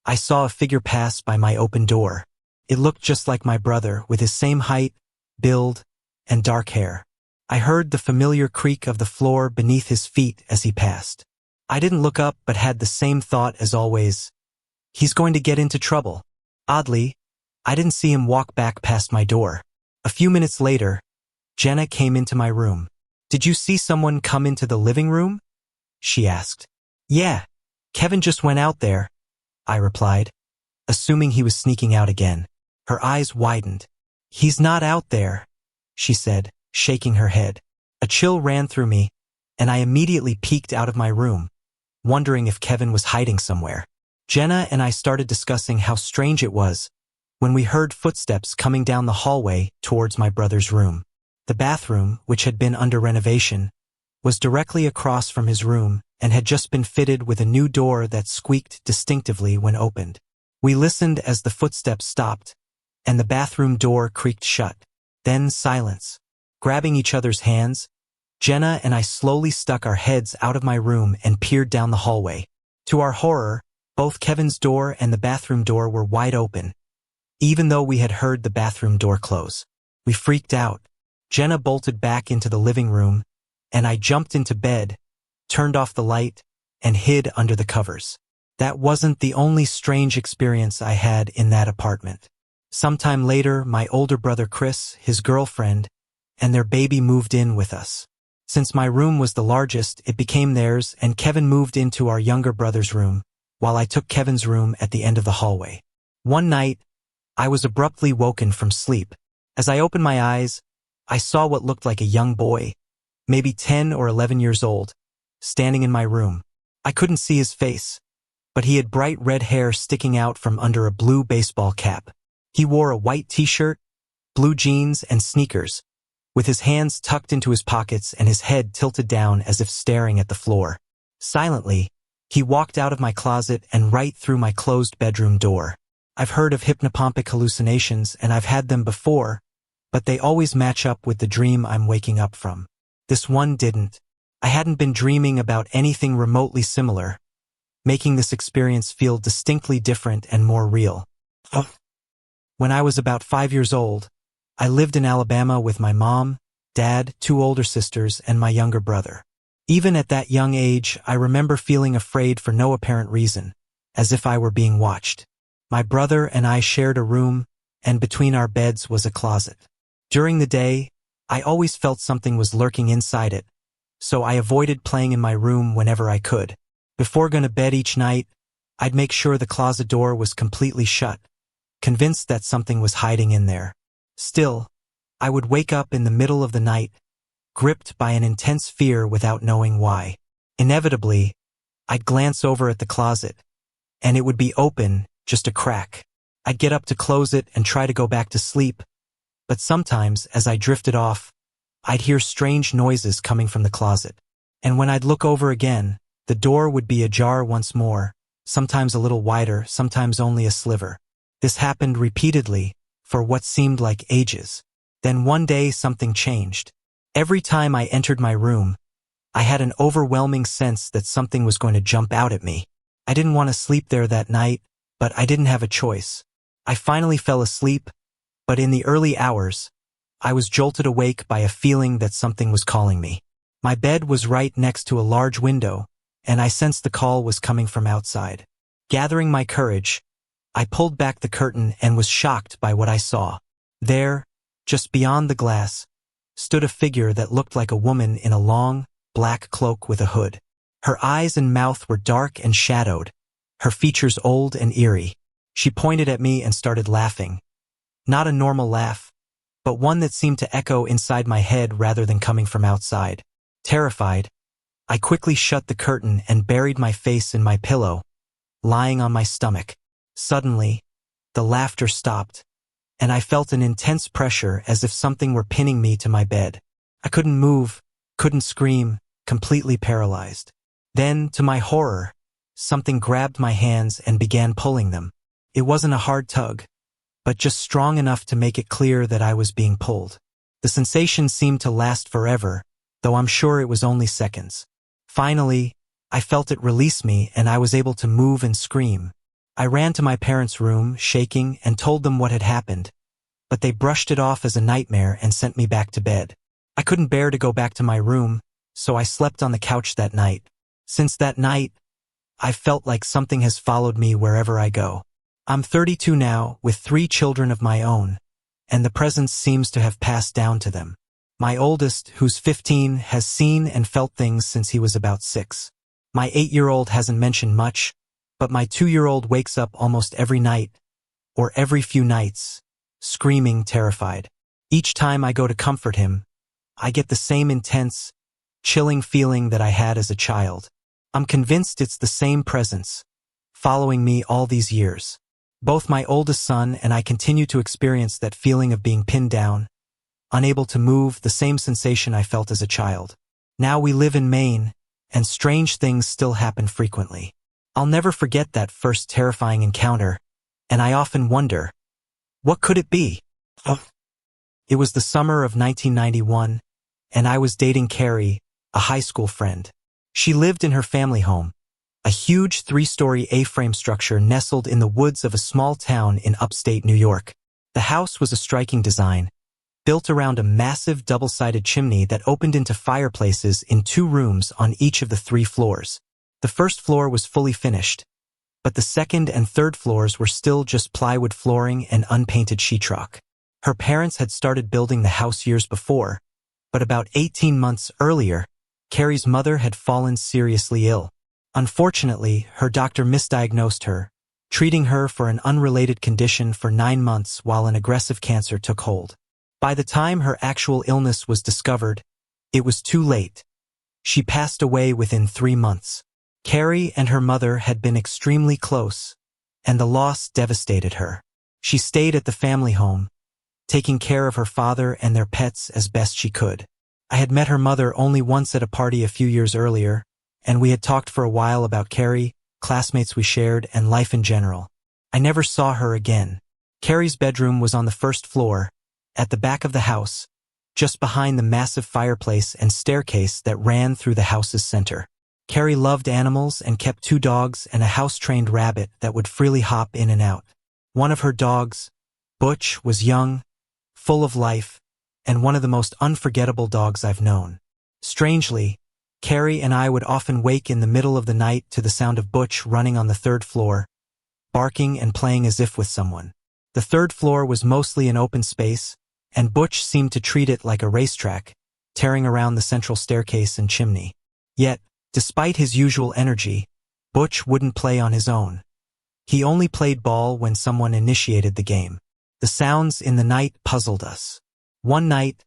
I saw a figure pass by my open door. It looked just like my brother, with his same height, build, and dark hair. I heard the familiar creak of the floor beneath his feet as he passed. I didn't look up but had the same thought as always. He's going to get into trouble. Oddly, I didn't see him walk back past my door. A few minutes later, Jenna came into my room. "Did you see someone come into the living room?" she asked. "Yeah, Kevin just went out there," I replied, assuming he was sneaking out again. Her eyes widened. "He's not out there," she said, shaking her head. A chill ran through me, and I immediately peeked out of my room, wondering if Kevin was hiding somewhere. Jenna and I started discussing how strange it was when we heard footsteps coming down the hallway towards my brother's room. The bathroom, which had been under renovation, was directly across from his room and had just been fitted with a new door that squeaked distinctively when opened. We listened as the footsteps stopped, and the bathroom door creaked shut. Then silence. Grabbing each other's hands, Jenna and I slowly stuck our heads out of my room and peered down the hallway. To our horror, both Kevin's door and the bathroom door were wide open, even though we had heard the bathroom door close. We freaked out. Jenna bolted back into the living room, and I jumped into bed, turned off the light, and hid under the covers. That wasn't the only strange experience I had in that apartment. Sometime later, my older brother Chris, his girlfriend, and their baby moved in with us. Since my room was the largest, it became theirs, and Kevin moved into our younger brother's room, while I took Kevin's room at the end of the hallway. One night, I was abruptly woken from sleep. As I opened my eyes, I saw what looked like a young boy, maybe 10 or 11 years old, standing in my room. I couldn't see his face, but he had bright red hair sticking out from under a blue baseball cap. He wore a white t-shirt, blue jeans, and sneakers, with his hands tucked into his pockets and his head tilted down as if staring at the floor. Silently, he walked out of my closet and right through my closed bedroom door. I've heard of hypnopompic hallucinations, and I've had them before, but they always match up with the dream I'm waking up from. This one didn't. I hadn't been dreaming about anything remotely similar, making this experience feel distinctly different and more real. When I was about 5 years old, I lived in Alabama with my mom, dad, 2 older sisters, and my younger brother. Even at that young age, I remember feeling afraid for no apparent reason, as if I were being watched. My brother and I shared a room, and between our beds was a closet. During the day, I always felt something was lurking inside it, so I avoided playing in my room whenever I could. Before going to bed each night, I'd make sure the closet door was completely shut, convinced that something was hiding in there. Still, I would wake up in the middle of the night, gripped by an intense fear without knowing why. Inevitably, I'd glance over at the closet, and it would be open, just a crack. I'd get up to close it and try to go back to sleep, but sometimes, as I drifted off, I'd hear strange noises coming from the closet. And when I'd look over again, the door would be ajar once more, sometimes a little wider, sometimes only a sliver. This happened repeatedly, for what seemed like ages. Then one day something changed. Every time I entered my room, I had an overwhelming sense that something was going to jump out at me. I didn't want to sleep there that night, but I didn't have a choice. I finally fell asleep, but in the early hours, I was jolted awake by a feeling that something was calling me. My bed was right next to a large window, and I sensed the call was coming from outside. Gathering my courage, I pulled back the curtain and was shocked by what I saw. There, just beyond the glass, stood a figure that looked like a woman in a long, black cloak with a hood. Her eyes and mouth were dark and shadowed, her features old and eerie. She pointed at me and started laughing. Not a normal laugh, but one that seemed to echo inside my head rather than coming from outside. Terrified, I quickly shut the curtain and buried my face in my pillow, lying on my stomach. Suddenly, the laughter stopped, and I felt an intense pressure as if something were pinning me to my bed. I couldn't move, couldn't scream, completely paralyzed. Then, to my horror, something grabbed my hands and began pulling them. It wasn't a hard tug, but just strong enough to make it clear that I was being pulled. The sensation seemed to last forever, though I'm sure it was only seconds. Finally, I felt it release me and I was able to move and scream. I ran to my parents' room, shaking, and told them what had happened, but they brushed it off as a nightmare and sent me back to bed. I couldn't bear to go back to my room, so I slept on the couch that night. Since that night, I've felt like something has followed me wherever I go. I'm 32 now, with 3 children of my own, and the presence seems to have passed down to them. My oldest, who's 15, has seen and felt things since he was about 6. My 8-year-old hasn't mentioned much, but my 2-year-old wakes up almost every night, or every few nights, screaming, terrified. Each time I go to comfort him, I get the same intense, chilling feeling that I had as a child. I'm convinced it's the same presence, following me all these years. Both my oldest son and I continue to experience that feeling of being pinned down, unable to move, the same sensation I felt as a child. Now we live in Maine, and strange things still happen frequently. I'll never forget that first terrifying encounter, and I often wonder, what could it be? It was the summer of 1991, and I was dating Carrie, a high school friend. She lived in her family home, a huge 3-story A-frame structure nestled in the woods of a small town in upstate New York. The house was a striking design, built around a massive double-sided chimney that opened into fireplaces in 2 rooms on each of the 3 floors. The first floor was fully finished, but the second and third floors were still just plywood flooring and unpainted sheetrock. Her parents had started building the house years before, but about 18 months earlier, Carrie's mother had fallen seriously ill. Unfortunately, her doctor misdiagnosed her, treating her for an unrelated condition for 9 months while an aggressive cancer took hold. By the time her actual illness was discovered, it was too late. She passed away within 3 months. Carrie and her mother had been extremely close, and the loss devastated her. She stayed at the family home, taking care of her father and their pets as best she could. I had met her mother only once at a party a few years earlier, and we had talked for a while about Carrie, classmates we shared, and life in general. I never saw her again. Carrie's bedroom was on the first floor, at the back of the house, just behind the massive fireplace and staircase that ran through the house's center. Carrie loved animals and kept 2 dogs and a house-trained rabbit that would freely hop in and out. One of her dogs, Butch, was young, full of life, and one of the most unforgettable dogs I've known. Strangely, Carrie and I would often wake in the middle of the night to the sound of Butch running on the 3rd floor, barking and playing as if with someone. The 3rd floor was mostly an open space, and Butch seemed to treat it like a racetrack, tearing around the central staircase and chimney. Yet, despite his usual energy, Butch wouldn't play on his own. He only played ball when someone initiated the game. The sounds in the night puzzled us. One night,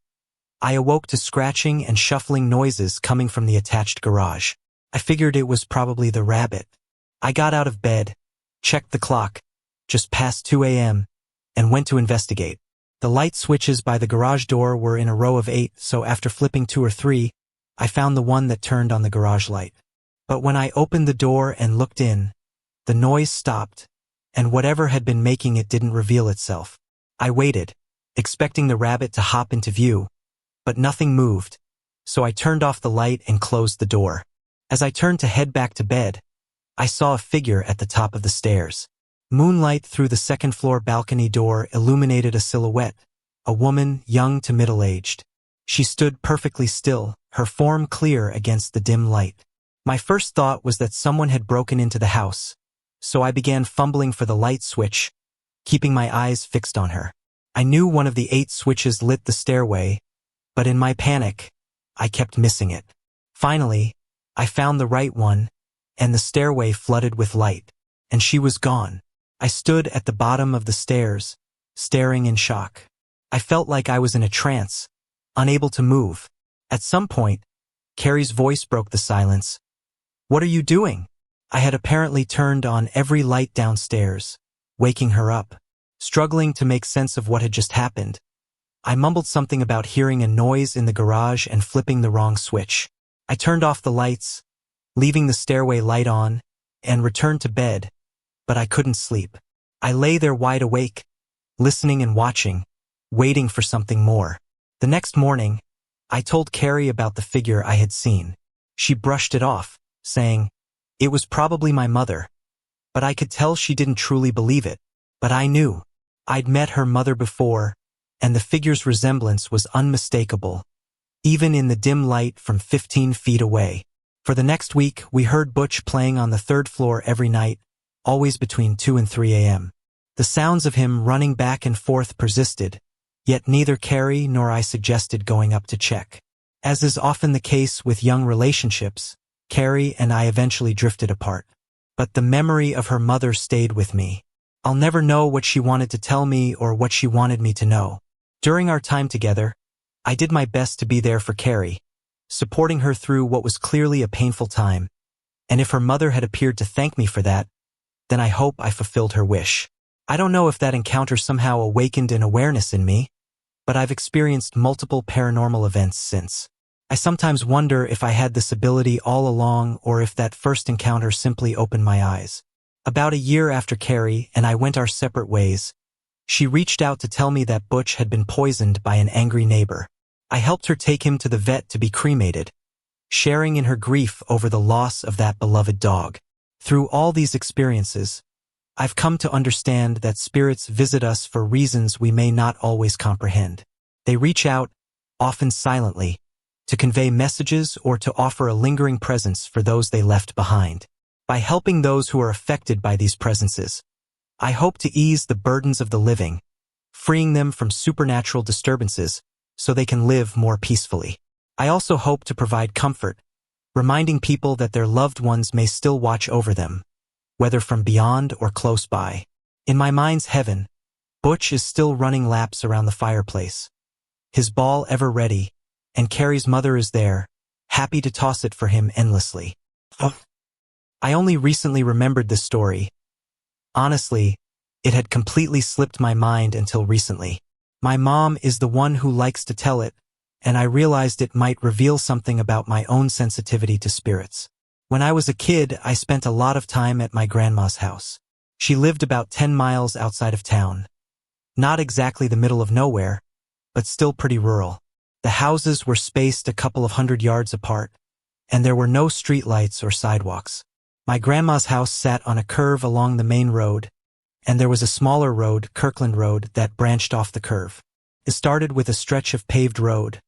I awoke to scratching and shuffling noises coming from the attached garage. I figured it was probably the rabbit. I got out of bed, checked the clock, just past 2 a.m., and went to investigate. The light switches by the garage door were in a row of 8, so after flipping 2 or 3, I found the one that turned on the garage light. But when I opened the door and looked in, the noise stopped, and whatever had been making it didn't reveal itself. I waited, expecting the rabbit to hop into view, but nothing moved, so I turned off the light and closed the door. As I turned to head back to bed, I saw a figure at the top of the stairs. Moonlight through the 2nd-floor balcony door illuminated a silhouette, a woman young to middle-aged. She stood perfectly still, her form clear against the dim light. My first thought was that someone had broken into the house, so I began fumbling for the light switch, keeping my eyes fixed on her. I knew one of the 8 switches lit the stairway, but in my panic, I kept missing it. Finally, I found the right one, and the stairway flooded with light, and she was gone. I stood at the bottom of the stairs, staring in shock. I felt like I was in a trance, unable to move. At some point, Carrie's voice broke the silence. "What are you doing?" I had apparently turned on every light downstairs, waking her up. Struggling to make sense of what had just happened, I mumbled something about hearing a noise in the garage and flipping the wrong switch. I turned off the lights, leaving the stairway light on, and returned to bed, but I couldn't sleep. I lay there wide awake, listening and watching, waiting for something more. The next morning, I told Carrie about the figure I had seen. She brushed it off, saying, "It was probably my mother." But I could tell she didn't truly believe it. But I knew. I'd met her mother before, and the figure's resemblance was unmistakable, even in the dim light from 15 feet away. For the next week, we heard Butch playing on the 3rd floor every night, always between 2 and 3 a.m. The sounds of him running back and forth persisted, yet neither Carrie nor I suggested going up to check. As is often the case with young relationships, Carrie and I eventually drifted apart. But the memory of her mother stayed with me. I'll never know what she wanted to tell me or what she wanted me to know. During our time together, I did my best to be there for Carrie, supporting her through what was clearly a painful time, and if her mother had appeared to thank me for that, then I hope I fulfilled her wish. I don't know if that encounter somehow awakened an awareness in me, but I've experienced multiple paranormal events since. I sometimes wonder if I had this ability all along or if that first encounter simply opened my eyes. About a year after Carrie and I went our separate ways, she reached out to tell me that Butch had been poisoned by an angry neighbor. I helped her take him to the vet to be cremated, sharing in her grief over the loss of that beloved dog. Through all these experiences, I've come to understand that spirits visit us for reasons we may not always comprehend. They reach out, often silently, to convey messages or to offer a lingering presence for those they left behind. By helping those who are affected by these presences, I hope to ease the burdens of the living, freeing them from supernatural disturbances so they can live more peacefully. I also hope to provide comfort, reminding people that their loved ones may still watch over them, whether from beyond or close by. In my mind's heaven, Butch is still running laps around the fireplace, his ball ever ready, and Carrie's mother is there, happy to toss it for him endlessly. I only recently remembered this story. Honestly, it had completely slipped my mind until recently. My mom is the one who likes to tell it, and I realized it might reveal something about my own sensitivity to spirits. When I was a kid, I spent a lot of time at my grandma's house. She lived about 10 miles outside of town. Not exactly the middle of nowhere, but still pretty rural. The houses were spaced a couple of 100 yards apart, and there were no streetlights or sidewalks. My grandma's house sat on a curve along the main road, and there was a smaller road, Kirkland Road, that branched off the curve. It started with a stretch of paved road,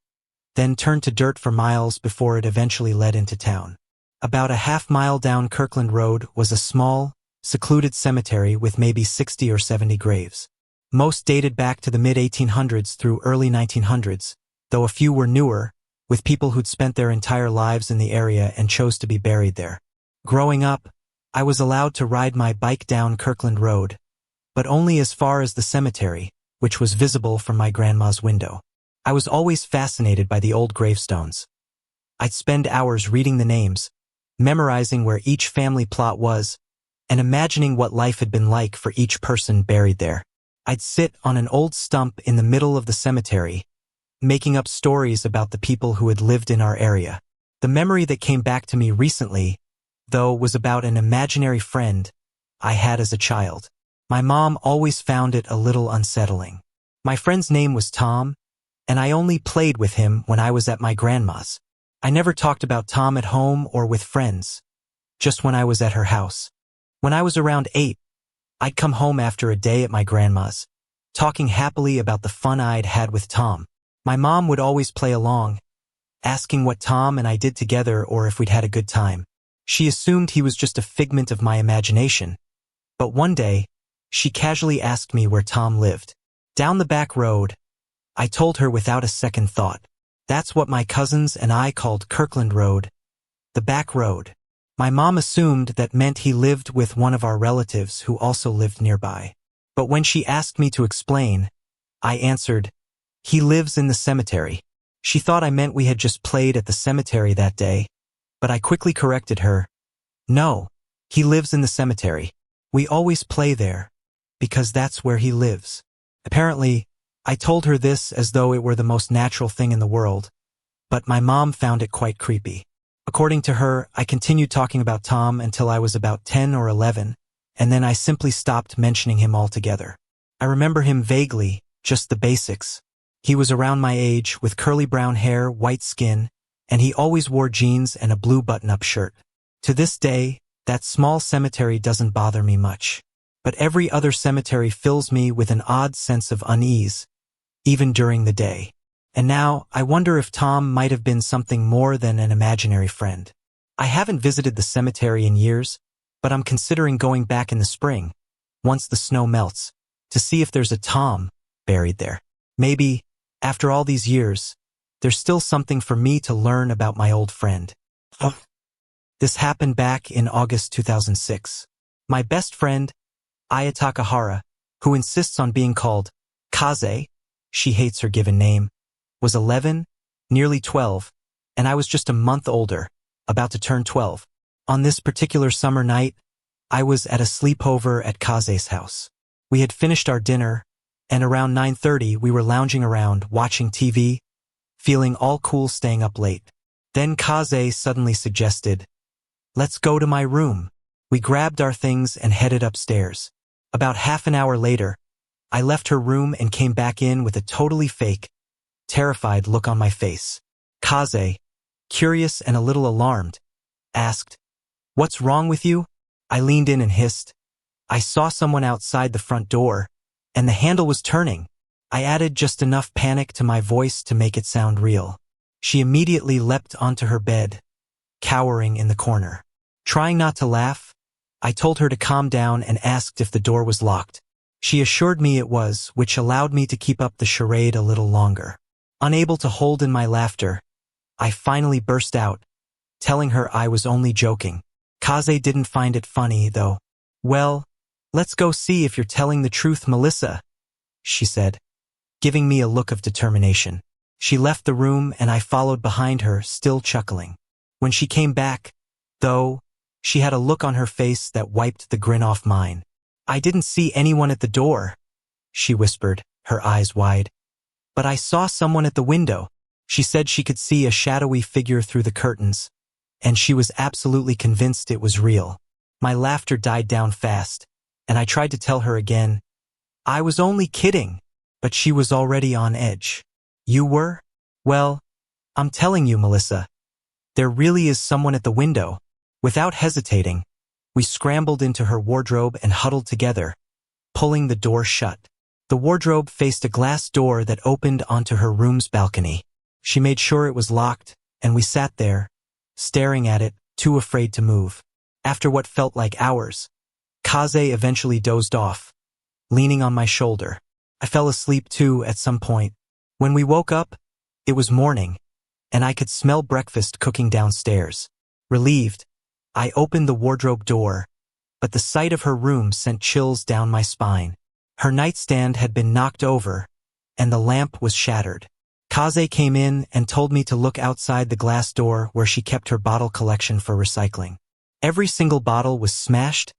then turned to dirt for miles before it eventually led into town. About a half-mile down Kirkland Road was a small, secluded cemetery with maybe 60 or 70 graves. Most dated back to the mid-1800s through early 1900s, though a few were newer, with people who'd spent their entire lives in the area and chose to be buried there. Growing up, I was allowed to ride my bike down Kirkland Road, but only as far as the cemetery, which was visible from my grandma's window. I was always fascinated by the old gravestones. I'd spend hours reading the names, memorizing where each family plot was, and imagining what life had been like for each person buried there. I'd sit on an old stump in the middle of the cemetery, making up stories about the people who had lived in our area. The memory that came back to me recently, though, was about an imaginary friend I had as a child. My mom always found it a little unsettling. My friend's name was Tom, and I only played with him when I was at my grandma's. I never talked about Tom at home or with friends, just when I was at her house. When I was around 8, I'd come home after a day at my grandma's, talking happily about the fun I'd had with Tom. My mom would always play along, asking what Tom and I did together or if we'd had a good time. She assumed he was just a figment of my imagination, but one day, she casually asked me where Tom lived. Down the back road, I told her without a second thought. That's what my cousins and I called Kirkland Road, the back road. My mom assumed that meant he lived with one of our relatives who also lived nearby. But when she asked me to explain, I answered, "He lives in the cemetery." She thought I meant we had just played at the cemetery that day, but I quickly corrected her. "No, he lives in the cemetery. We always play there, because that's where he lives." Apparently, I told her this as though it were the most natural thing in the world, but my mom found it quite creepy. According to her, I continued talking about Tom until I was about 10 or 11, and then I simply stopped mentioning him altogether. I remember him vaguely, just the basics. He was around my age, with curly brown hair, white skin, and he always wore jeans and a blue button-up shirt. To this day, that small cemetery doesn't bother me much, but every other cemetery fills me with an odd sense of unease, even during the day. And now, I wonder if Tom might have been something more than an imaginary friend. I haven't visited the cemetery in years, but I'm considering going back in the spring, once the snow melts, to see if there's a Tom buried there. Maybe, after all these years, there's still something for me to learn about my old friend. This happened back in August 2006. My best friend, Aya Takahara, who insists on being called Kaze, she hates her given name, was 11, nearly 12, and I was just a month older, about to turn 12. On this particular summer night, I was at a sleepover at Kaze's house. We had finished our dinner, and around 9:30 we were lounging around, watching TV, feeling all cool staying up late. Then Kaze suddenly suggested, "Let's go to my room." We grabbed our things and headed upstairs. About half an hour later, I left her room and came back in with a totally fake, terrified look on my face. Kaze, curious and a little alarmed, asked, "What's wrong with you?" I leaned in and hissed, "I saw someone outside the front door, and the handle was turning." I added just enough panic to my voice to make it sound real. She immediately leapt onto her bed, cowering in the corner. Trying not to laugh, I told her to calm down and asked if the door was locked. She assured me it was, which allowed me to keep up the charade a little longer. Unable to hold in my laughter, I finally burst out, telling her I was only joking. Kaze didn't find it funny, though. "Well, let's go see if you're telling the truth, Melissa," she said, giving me a look of determination. She left the room and I followed behind her, still chuckling. When she came back, though, she had a look on her face that wiped the grin off mine. "I didn't see anyone at the door," she whispered, her eyes wide. "But I saw someone at the window." She said she could see a shadowy figure through the curtains, and she was absolutely convinced it was real. My laughter died down fast, and I tried to tell her again, I was only kidding, but she was already on edge. "You were? Well, I'm telling you, Melissa, there really is someone at the window." Without hesitating, we scrambled into her wardrobe and huddled together, pulling the door shut. The wardrobe faced a glass door that opened onto her room's balcony. She made sure it was locked, and we sat there, staring at it, too afraid to move. After what felt like hours, Kaze eventually dozed off, leaning on my shoulder. I fell asleep too at some point. When we woke up, it was morning, and I could smell breakfast cooking downstairs. Relieved, I opened the wardrobe door, but the sight of her room sent chills down my spine. Her nightstand had been knocked over, and the lamp was shattered. Kaze came in and told me to look outside the glass door where she kept her bottle collection for recycling. Every single bottle was smashed,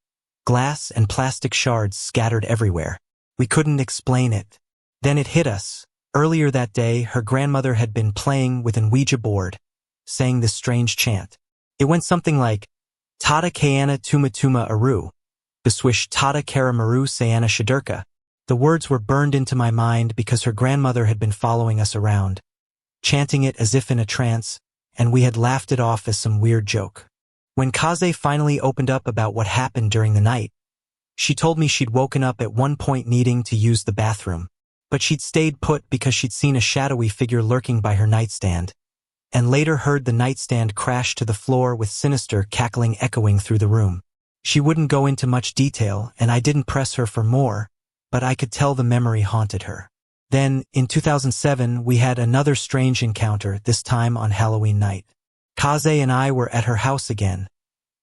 glass and plastic shards scattered everywhere. We couldn't explain it. Then it hit us. Earlier that day, her grandmother had been playing with an Ouija board, saying this strange chant. It went something like, "Tata Kayana Tuma Tuma Aru, Beswish Tata Karamaru Sayana Shadurka." The words were burned into my mind because her grandmother had been following us around, chanting it as if in a trance, and we had laughed it off as some weird joke. When Kaze finally opened up about what happened during the night, she told me she'd woken up at one point needing to use the bathroom, but she'd stayed put because she'd seen a shadowy figure lurking by her nightstand, and later heard the nightstand crash to the floor with sinister cackling echoing through the room. She wouldn't go into much detail, and I didn't press her for more, but I could tell the memory haunted her. Then, in 2007, we had another strange encounter, this time on Halloween night. Kaze and I were at her house again,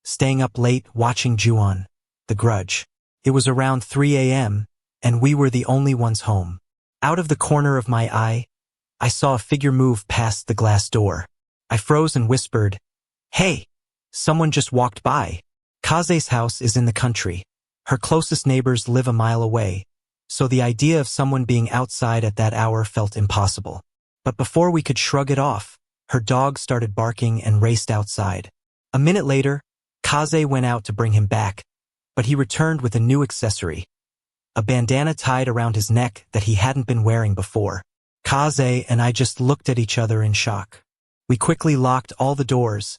staying up late watching Ju-on, The Grudge. It was around 3 a.m., and we were the only ones home. Out of the corner of my eye, I saw a figure move past the glass door. I froze and whispered, "Hey, someone just walked by." Kaze's house is in the country. Her closest neighbors live a mile away, so the idea of someone being outside at that hour felt impossible. But before we could shrug it off, her dog started barking and raced outside. A minute later, Kaze went out to bring him back, but he returned with a new accessory, a bandana tied around his neck that he hadn't been wearing before. Kaze and I just looked at each other in shock. We quickly locked all the doors,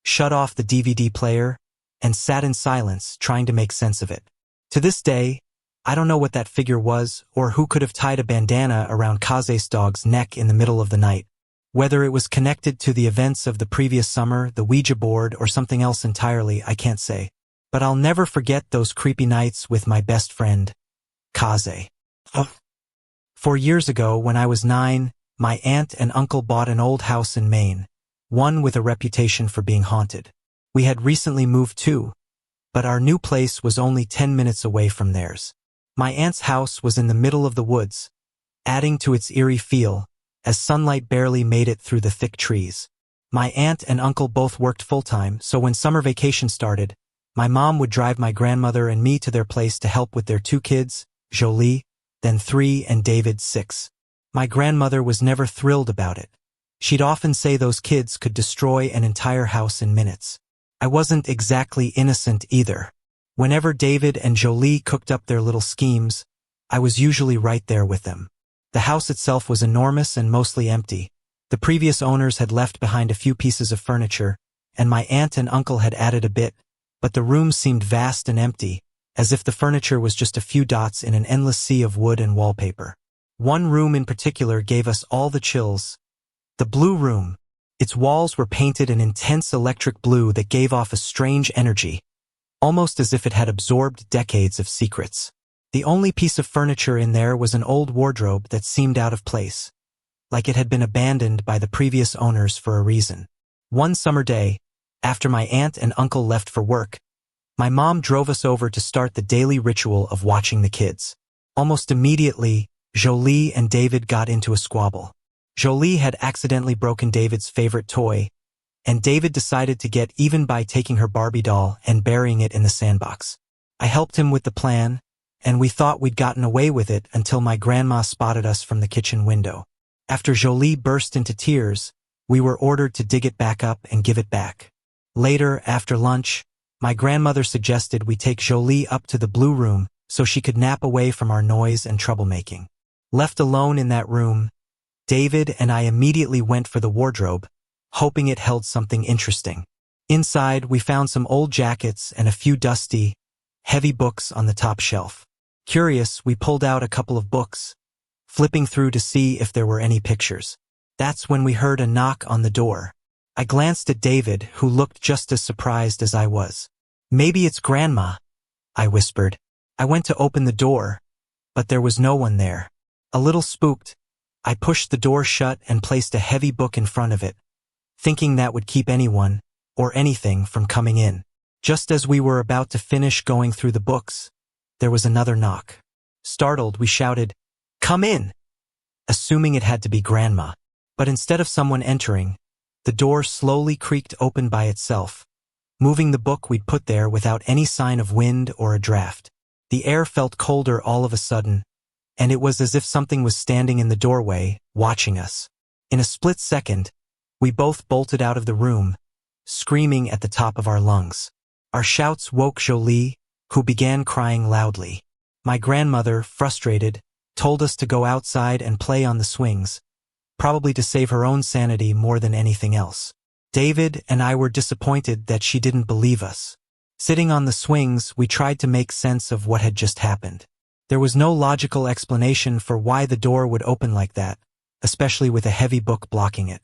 shut off the DVD player, and sat in silence trying to make sense of it. To this day, I don't know what that figure was or who could have tied a bandana around Kaze's dog's neck in the middle of the night. Whether it was connected to the events of the previous summer, the Ouija board, or something else entirely, I can't say. But I'll never forget those creepy nights with my best friend, Kaze. 4 years ago, when I was 9, my aunt and uncle bought an old house in Maine, one with a reputation for being haunted. We had recently moved too, but our new place was only 10 minutes away from theirs. My aunt's house was in the middle of the woods, adding to its eerie feel, as sunlight barely made it through the thick trees. My aunt and uncle both worked full-time, so when summer vacation started, my mom would drive my grandmother and me to their place to help with their 2 kids, Jolie, then 3, and David, 6. My grandmother was never thrilled about it, She'd often say those kids could destroy an entire house in minutes. I wasn't exactly innocent either. Whenever David and Jolie cooked up their little schemes, I was usually right there with them. The house itself was enormous and mostly empty. The previous owners had left behind a few pieces of furniture, and my aunt and uncle had added a bit, but the room seemed vast and empty, as if the furniture was just a few dots in an endless sea of wood and wallpaper. One room in particular gave us all the chills. The blue room. Its walls were painted an intense electric blue that gave off a strange energy, almost as if it had absorbed decades of secrets. The only piece of furniture in there was an old wardrobe that seemed out of place, like it had been abandoned by the previous owners for a reason. One summer day, after my aunt and uncle left for work, my mom drove us over to start the daily ritual of watching the kids. Almost immediately, Jolie and David got into a squabble. Jolie had accidentally broken David's favorite toy, and David decided to get even by taking her Barbie doll and burying it in the sandbox. I helped him with the plan, and we thought we'd gotten away with it until my grandma spotted us from the kitchen window. After Jolie burst into tears, we were ordered to dig it back up and give it back. Later, after lunch, my grandmother suggested we take Jolie up to the blue room so she could nap away from our noise and troublemaking. Left alone in that room, David and I immediately went for the wardrobe, hoping it held something interesting. Inside, we found some old jackets and a few dusty, heavy books on the top shelf. Curious, we pulled out a couple of books, flipping through to see if there were any pictures. That's when we heard a knock on the door. I glanced at David, who looked just as surprised as I was. "Maybe it's Grandma," I whispered. I went to open the door, but there was no one there. A little spooked, I pushed the door shut and placed a heavy book in front of it, thinking that would keep anyone, or anything, from coming in. Just as we were about to finish going through the books, there was another knock. Startled, we shouted, "Come in!" assuming it had to be Grandma. But instead of someone entering, the door slowly creaked open by itself, moving the book we'd put there without any sign of wind or a draft. The air felt colder all of a sudden, and it was as if something was standing in the doorway, watching us. In a split second, we both bolted out of the room, screaming at the top of our lungs. Our shouts woke Jolie, who began crying loudly. My grandmother, frustrated, told us to go outside and play on the swings, probably to save her own sanity more than anything else. David and I were disappointed that she didn't believe us. Sitting on the swings, we tried to make sense of what had just happened. There was no logical explanation for why the door would open like that, especially with a heavy book blocking it.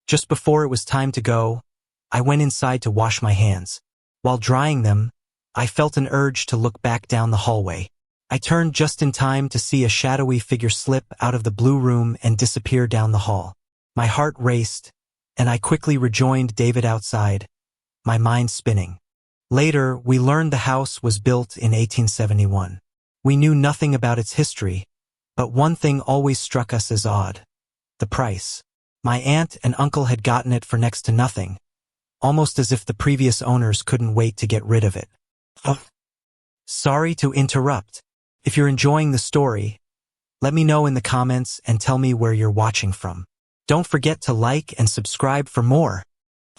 Just before it was time to go, I went inside to wash my hands. While drying them, I felt an urge to look back down the hallway. I turned just in time to see a shadowy figure slip out of the blue room and disappear down the hall. My heart raced, and I quickly rejoined David outside, my mind spinning. Later, we learned the house was built in 1871. We knew nothing about its history, but one thing always struck us as odd: the price. My aunt and uncle had gotten it for next to nothing, almost as if the previous owners couldn't wait to get rid of it. Sorry to interrupt. If you're enjoying the story, let me know in the comments and tell me where you're watching from. Don't forget to like and subscribe for more.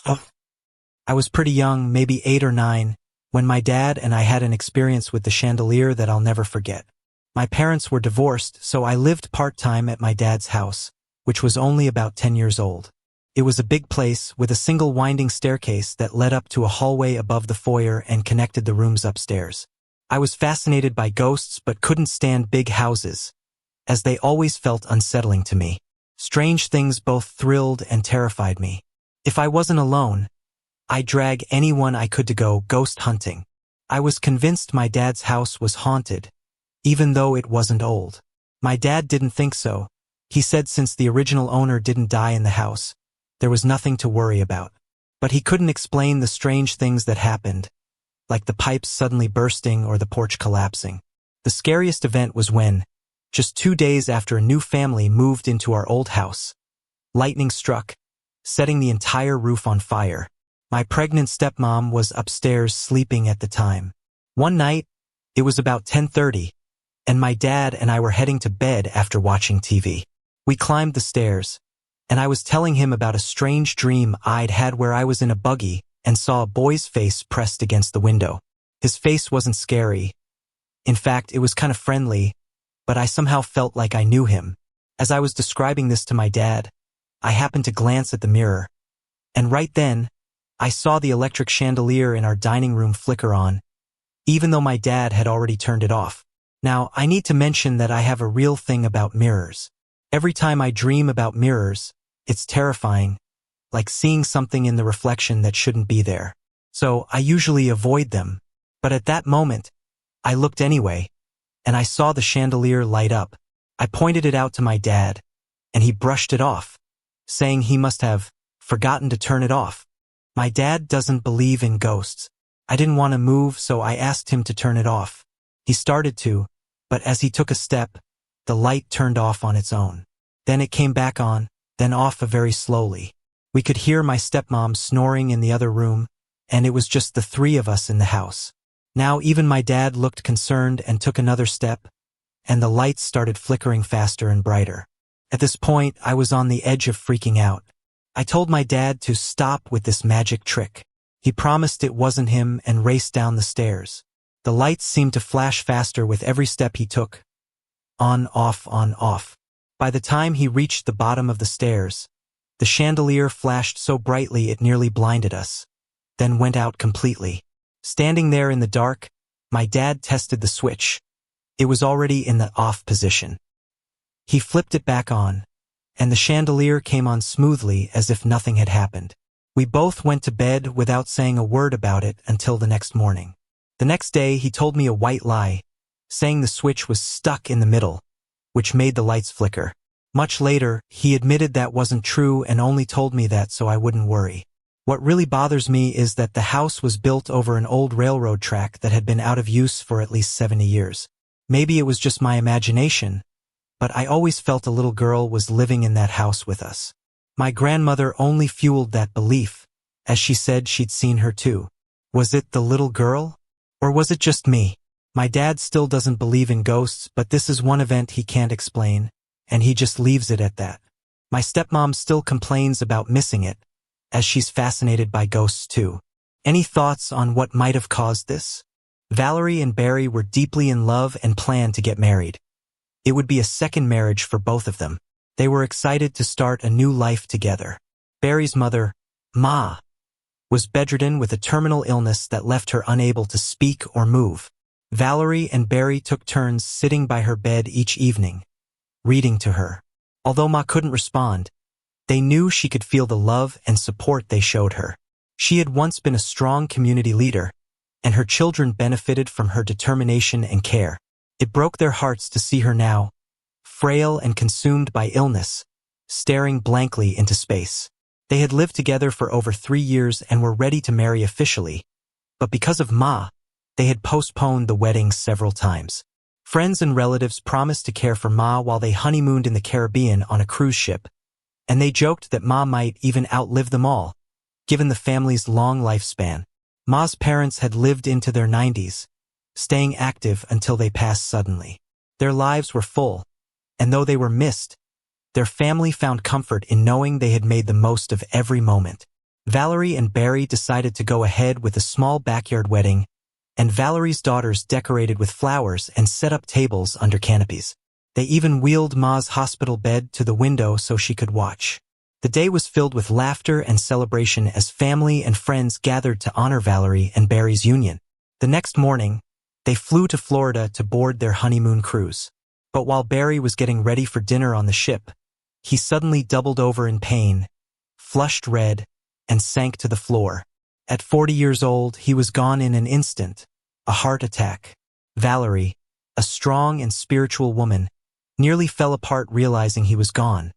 I was pretty young, maybe 8 or 9, when my dad and I had an experience with the chandelier that I'll never forget. My parents were divorced, so I lived part-time at my dad's house, which was only about 10 years old. It was a big place with a single winding staircase that led up to a hallway above the foyer and connected the rooms upstairs. I was fascinated by ghosts but couldn't stand big houses, as they always felt unsettling to me. Strange things both thrilled and terrified me. If I wasn't alone, I'd drag anyone I could to go ghost hunting. I was convinced my dad's house was haunted, even though it wasn't old. My dad didn't think so. He said since the original owner didn't die in the house, there was nothing to worry about. But he couldn't explain the strange things that happened, like the pipes suddenly bursting or the porch collapsing. The scariest event was when, just 2 days after a new family moved into our old house, lightning struck, setting the entire roof on fire. My pregnant stepmom was upstairs sleeping at the time. One night, it was about 10:30, and my dad and I were heading to bed after watching TV. We climbed the stairs, and I was telling him about a strange dream I'd had where I was in a buggy and saw a boy's face pressed against the window. His face wasn't scary. In fact, it was kind of friendly, but I somehow felt like I knew him. As I was describing this to my dad, I happened to glance at the mirror, and right then, I saw the electric chandelier in our dining room flicker on, even though my dad had already turned it off. Now, I need to mention that I have a real thing about mirrors. Every time I dream about mirrors, it's terrifying, like seeing something in the reflection that shouldn't be there. So I usually avoid them. But at that moment, I looked anyway, and I saw the chandelier light up. I pointed it out to my dad, and he brushed it off, saying he must have forgotten to turn it off. My dad doesn't believe in ghosts. I didn't want to move, so I asked him to turn it off. He started to, but as he took a step, the light turned off on its own. Then it came back on, then off very slowly. We could hear my stepmom snoring in the other room, and it was just the three of us in the house. Now even my dad looked concerned and took another step, and the lights started flickering faster and brighter. At this point, I was on the edge of freaking out. I told my dad to stop with this magic trick. He promised it wasn't him and raced down the stairs. The lights seemed to flash faster with every step he took. On, off, on, off. By the time he reached the bottom of the stairs, the chandelier flashed so brightly it nearly blinded us, then went out completely. Standing there in the dark, my dad tested the switch. It was already in the off position. He flipped it back on, and the chandelier came on smoothly as if nothing had happened. We both went to bed without saying a word about it until the next morning. The next day, he told me a white lie, saying the switch was stuck in the middle, which made the lights flicker. Much later, he admitted that wasn't true and only told me that so I wouldn't worry. What really bothers me is that the house was built over an old railroad track that had been out of use for at least 70 years. Maybe it was just my imagination, but I always felt a little girl was living in that house with us. My grandmother only fueled that belief, as she said she'd seen her too. Was it the little girl? Or was it just me? My dad still doesn't believe in ghosts, but this is one event he can't explain, and he just leaves it at that. My stepmom still complains about missing it, as she's fascinated by ghosts too. Any thoughts on what might have caused this? Valerie and Barry were deeply in love and planned to get married. It would be a second marriage for both of them. They were excited to start a new life together. Barry's mother, Ma, was bedridden with a terminal illness that left her unable to speak or move. Valerie and Barry took turns sitting by her bed each evening, reading to her. Although Ma couldn't respond, they knew she could feel the love and support they showed her. She had once been a strong community leader, and her children benefited from her determination and care. It broke their hearts to see her now, frail and consumed by illness, staring blankly into space. They had lived together for over 3 years and were ready to marry officially, but because of Ma, they had postponed the wedding several times. Friends and relatives promised to care for Ma while they honeymooned in the Caribbean on a cruise ship, and they joked that Ma might even outlive them all, given the family's long lifespan. Ma's parents had lived into their 90s, staying active until they passed suddenly. Their lives were full, and though they were missed, their family found comfort in knowing they had made the most of every moment. Valerie and Barry decided to go ahead with a small backyard wedding, and Valerie's daughters decorated with flowers and set up tables under canopies. They even wheeled Ma's hospital bed to the window so she could watch. The day was filled with laughter and celebration as family and friends gathered to honor Valerie and Barry's union. The next morning, they flew to Florida to board their honeymoon cruise. But while Barry was getting ready for dinner on the ship, he suddenly doubled over in pain, flushed red, and sank to the floor. At 40 years old, he was gone in an instant, a heart attack. Valerie, a strong and spiritual woman, nearly fell apart realizing he was gone,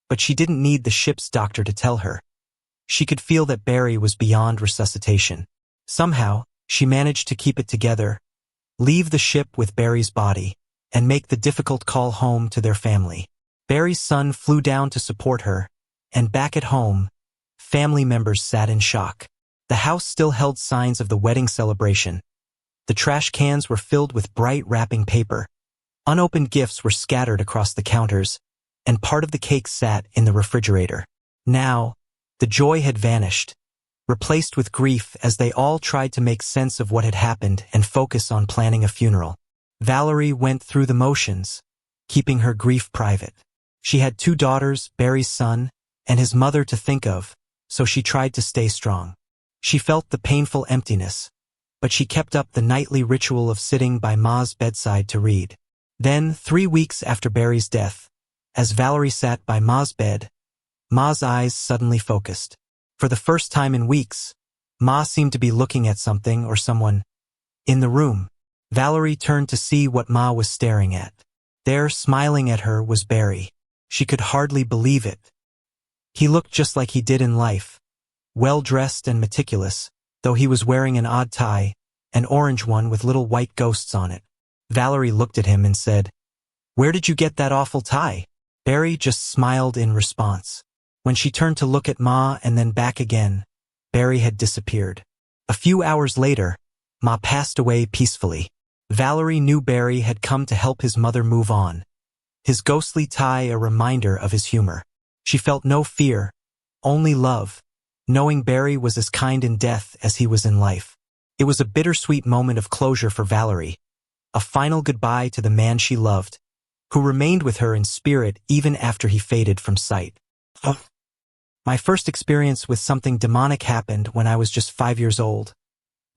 but she didn't need the ship's doctor to tell her. She could feel that Barry was beyond resuscitation. Somehow, she managed to keep it together, leave the ship with Barry's body, and make the difficult call home to their family. Barry's son flew down to support her, and back at home, family members sat in shock. The house still held signs of the wedding celebration. The trash cans were filled with bright wrapping paper. Unopened gifts were scattered across the counters, and part of the cake sat in the refrigerator. Now, the joy had vanished, replaced with grief as they all tried to make sense of what had happened and focus on planning a funeral. Valerie went through the motions, keeping her grief private. She had 2 daughters, Barry's son, and his mother to think of, so she tried to stay strong. She felt the painful emptiness, but she kept up the nightly ritual of sitting by Ma's bedside to read. Then, 3 weeks after Barry's death, as Valerie sat by Ma's bed, Ma's eyes suddenly focused. For the first time in weeks, Ma seemed to be looking at something or someone in the room. Valerie turned to see what Ma was staring at. There, smiling at her, was Barry. She could hardly believe it. He looked just like he did in life, well-dressed and meticulous, though he was wearing an odd tie, an orange one with little white ghosts on it. Valerie looked at him and said, "Where did you get that awful tie?" Barry just smiled in response. When she turned to look at Ma and then back again, Barry had disappeared. A few hours later, Ma passed away peacefully. Valerie knew Barry had come to help his mother move on, his ghostly tie a reminder of his humor. She felt no fear, only love, knowing Barry was as kind in death as he was in life. It was a bittersweet moment of closure for Valerie, a final goodbye to the man she loved, who remained with her in spirit even after he faded from sight. My first experience with something demonic happened when I was just 5 years old,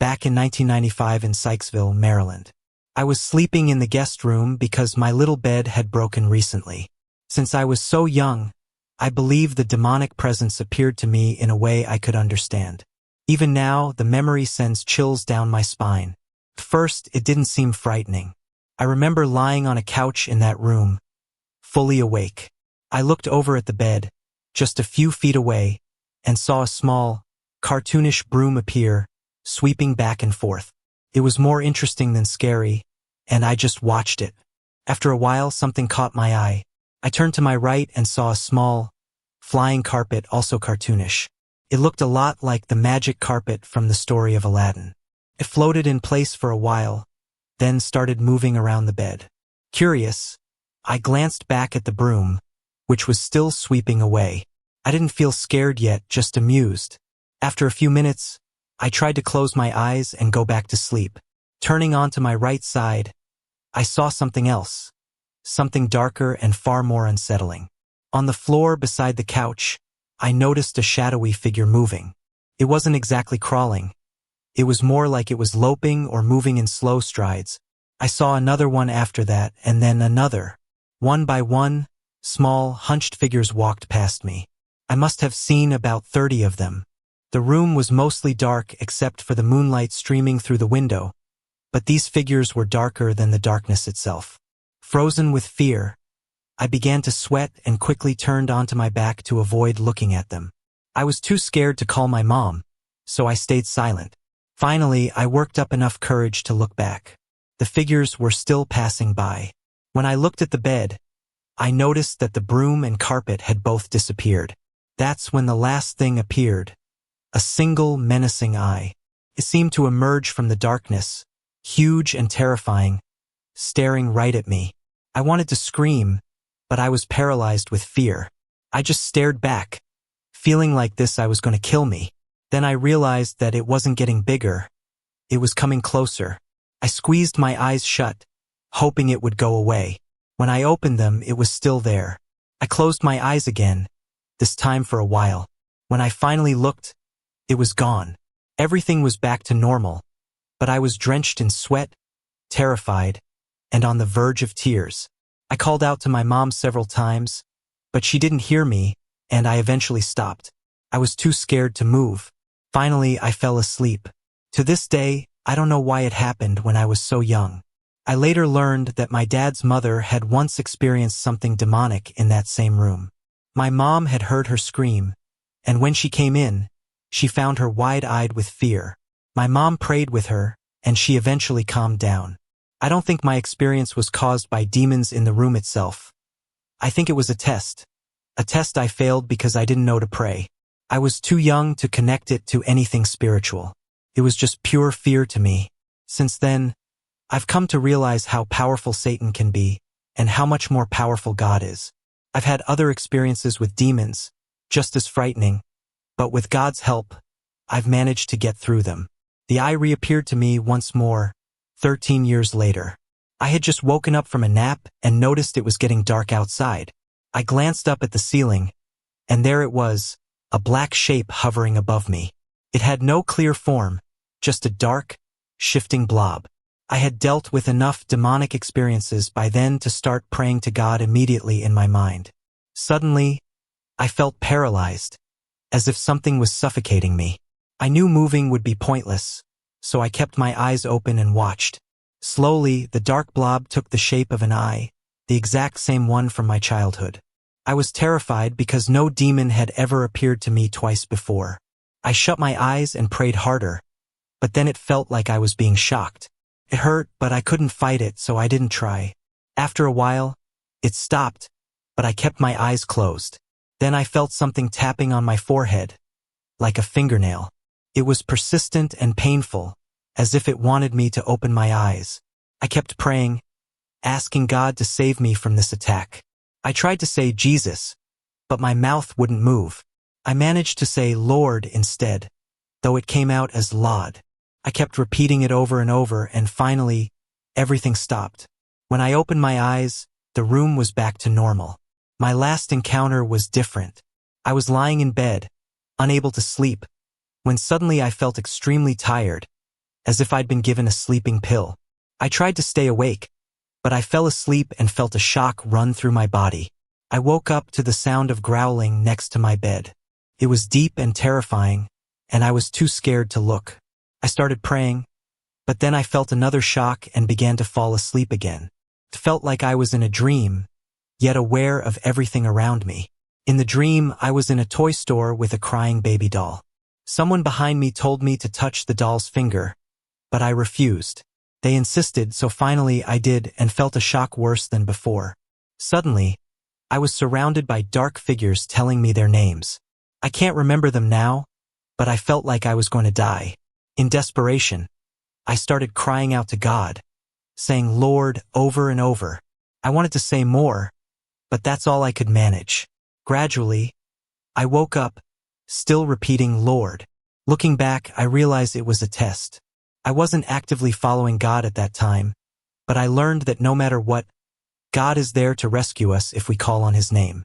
back in 1995 in Sykesville, Maryland. I was sleeping in the guest room because my little bed had broken recently. Since I was so young, I believe the demonic presence appeared to me in a way I could understand. Even now, the memory sends chills down my spine. First, it didn't seem frightening. I remember lying on a couch in that room, fully awake. I looked over at the bed, just a few feet away, and saw a small, cartoonish broom appear, sweeping back and forth. It was more interesting than scary, and I just watched it. After a while, something caught my eye. I turned to my right and saw a small, flying carpet, also cartoonish. It looked a lot like the magic carpet from the story of Aladdin. It floated in place for a while, then started moving around the bed. Curious, I glanced back at the broom, which was still sweeping away. I didn't feel scared yet, just amused. After a few minutes, I tried to close my eyes and go back to sleep. Turning onto my right side, I saw something else, something darker and far more unsettling. On the floor beside the couch, I noticed a shadowy figure moving. It wasn't exactly crawling. It was more like it was loping or moving in slow strides. I saw another one after that, and then another. One by one, small, hunched figures walked past me. I must have seen about 30 of them. The room was mostly dark except for the moonlight streaming through the window, but these figures were darker than the darkness itself. Frozen with fear, I began to sweat and quickly turned onto my back to avoid looking at them. I was too scared to call my mom, so I stayed silent. Finally, I worked up enough courage to look back. The figures were still passing by. When I looked at the bed, I noticed that the broom and carpet had both disappeared. That's when the last thing appeared, a single menacing eye. It seemed to emerge from the darkness, huge and terrifying, staring right at me. I wanted to scream, but I was paralyzed with fear. I just stared back, feeling like this I was going to kill me. Then I realized that it wasn't getting bigger. It was coming closer. I squeezed my eyes shut, hoping it would go away. When I opened them, it was still there. I closed my eyes again, this time for a while. When I finally looked, it was gone. Everything was back to normal, but I was drenched in sweat, terrified, and on the verge of tears. I called out to my mom several times, but she didn't hear me, and I eventually stopped. I was too scared to move. Finally, I fell asleep. To this day, I don't know why it happened when I was so young. I later learned that my dad's mother had once experienced something demonic in that same room. My mom had heard her scream, and when she came in, she found her wide-eyed with fear. My mom prayed with her, and she eventually calmed down. I don't think my experience was caused by demons in the room itself. I think it was a test I failed because I didn't know to pray. I was too young to connect it to anything spiritual. It was just pure fear to me. Since then, I've come to realize how powerful Satan can be, and how much more powerful God is. I've had other experiences with demons, just as frightening, but with God's help, I've managed to get through them. The eye reappeared to me once more, 13 years later. I had just woken up from a nap and noticed it was getting dark outside. I glanced up at the ceiling, and there it was, a black shape hovering above me. It had no clear form, just a dark, shifting blob. I had dealt with enough demonic experiences by then to start praying to God immediately in my mind. Suddenly, I felt paralyzed, as if something was suffocating me. I knew moving would be pointless, so I kept my eyes open and watched. Slowly, the dark blob took the shape of an eye, the exact same one from my childhood. I was terrified because no demon had ever appeared to me twice before. I shut my eyes and prayed harder, but then it felt like I was being shocked. It hurt, but I couldn't fight it, so I didn't try. After a while, it stopped, but I kept my eyes closed. Then I felt something tapping on my forehead, like a fingernail. It was persistent and painful, as if it wanted me to open my eyes. I kept praying, asking God to save me from this attack. I tried to say Jesus, but my mouth wouldn't move. I managed to say Lord instead, though it came out as Lod. I kept repeating it over and over, and finally, everything stopped. When I opened my eyes, the room was back to normal. My last encounter was different. I was lying in bed, unable to sleep, when suddenly I felt extremely tired, as if I'd been given a sleeping pill. I tried to stay awake, but I fell asleep and felt a shock run through my body. I woke up to the sound of growling next to my bed. It was deep and terrifying, and I was too scared to look. I started praying, but then I felt another shock and began to fall asleep again. It felt like I was in a dream, yet aware of everything around me. In the dream, I was in a toy store with a crying baby doll. Someone behind me told me to touch the doll's finger, but I refused. They insisted, so finally I did and felt a shock worse than before. Suddenly, I was surrounded by dark figures telling me their names. I can't remember them now, but I felt like I was going to die. In desperation, I started crying out to God, saying Lord over and over. I wanted to say more, but that's all I could manage. Gradually, I woke up, still repeating Lord. Looking back, I realized it was a test. I wasn't actively following God at that time, but I learned that no matter what, God is there to rescue us if we call on His name.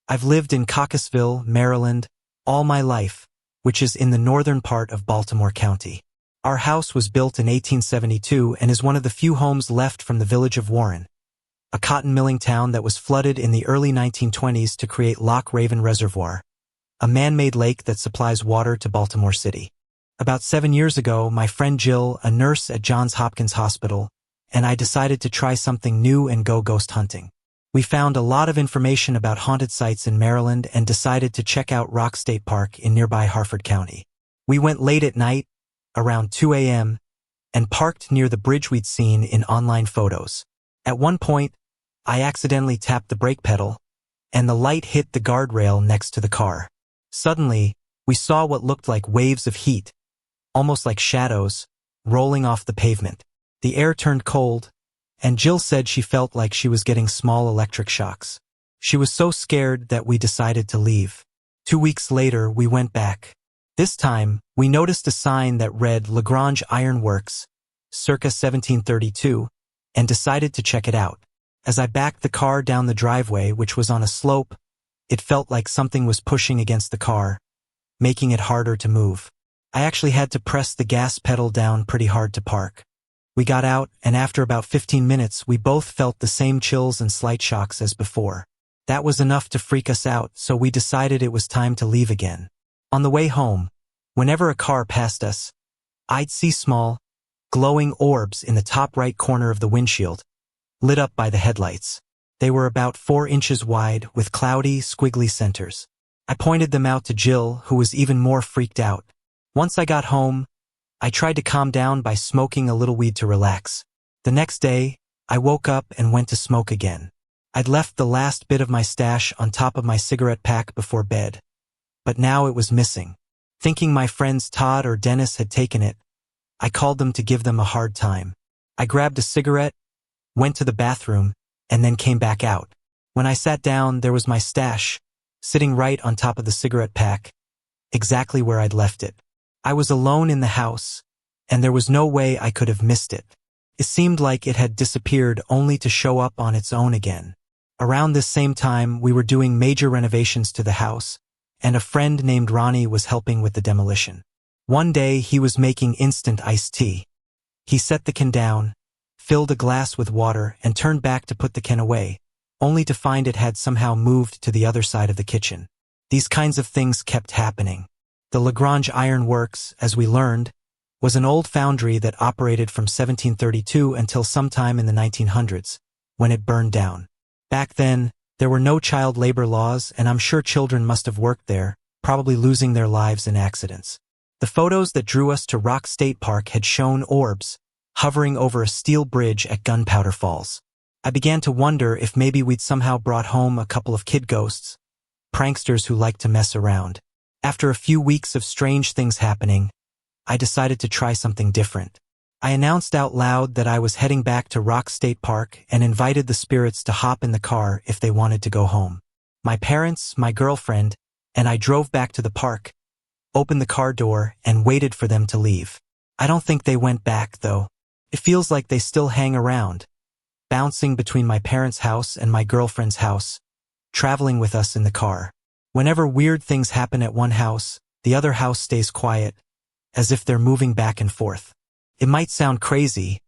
I've lived in Caucasville, Maryland, all my life, which is in the northern part of Baltimore County. Our house was built in 1872 and is one of the few homes left from the village of Warren, a cotton milling town that was flooded in the early 1920s to create Loch Raven Reservoir, a man-made lake that supplies water to Baltimore City. About 7 years ago, my friend Jill, a nurse at Johns Hopkins Hospital, and I decided to try something new and go ghost hunting. We found a lot of information about haunted sites in Maryland and decided to check out Rock State Park in nearby Harford County. We went late at night, around 2 a.m., and parked near the bridge we'd seen in online photos. At one point, I accidentally tapped the brake pedal, and the light hit the guardrail next to the car. Suddenly, we saw what looked like waves of heat, almost like shadows, rolling off the pavement. The air turned cold, and Jill said she felt like she was getting small electric shocks. She was so scared that we decided to leave. 2 weeks later, we went back. This time, we noticed a sign that read Lagrange Iron Works, circa 1732, and decided to check it out. As I backed the car down the driveway, which was on a slope, it felt like something was pushing against the car, making it harder to move. I actually had to press the gas pedal down pretty hard to park. We got out, and after about 15 minutes, we both felt the same chills and slight shocks as before. That was enough to freak us out, so we decided it was time to leave again. On the way home, whenever a car passed us, I'd see small, glowing orbs in the top right corner of the windshield, lit up by the headlights. They were about 4 inches wide with cloudy, squiggly centers. I pointed them out to Jill, who was even more freaked out. Once I got home, I tried to calm down by smoking a little weed to relax. The next day, I woke up and went to smoke again. I'd left the last bit of my stash on top of my cigarette pack before bed, but now it was missing. Thinking my friends Todd or Dennis had taken it, I called them to give them a hard time. I grabbed a cigarette, went to the bathroom, and then came back out. When I sat down, there was my stash, sitting right on top of the cigarette pack, exactly where I'd left it. I was alone in the house, and there was no way I could have missed it. It seemed like it had disappeared only to show up on its own again. Around this same time, we were doing major renovations to the house, and a friend named Ronnie was helping with the demolition. One day, he was making instant iced tea. He set the can down, filled a glass with water, and turned back to put the can away, only to find it had somehow moved to the other side of the kitchen. These kinds of things kept happening. The Lagrange Iron Works, as we learned, was an old foundry that operated from 1732 until sometime in the 1900s, when it burned down. Back then, there were no child labor laws, and I'm sure children must have worked there, probably losing their lives in accidents. The photos that drew us to Rock State Park had shown orbs, hovering over a steel bridge at Gunpowder Falls. I began to wonder if maybe we'd somehow brought home a couple of kid ghosts, pranksters who like to mess around. After a few weeks of strange things happening, I decided to try something different. I announced out loud that I was heading back to Rock State Park and invited the spirits to hop in the car if they wanted to go home. My parents, my girlfriend, and I drove back to the park, opened the car door, and waited for them to leave. I don't think they went back, though. It feels like they still hang around, bouncing between my parents' house and my girlfriend's house, traveling with us in the car. Whenever weird things happen at one house, the other house stays quiet, as if they're moving back and forth. It might sound crazy,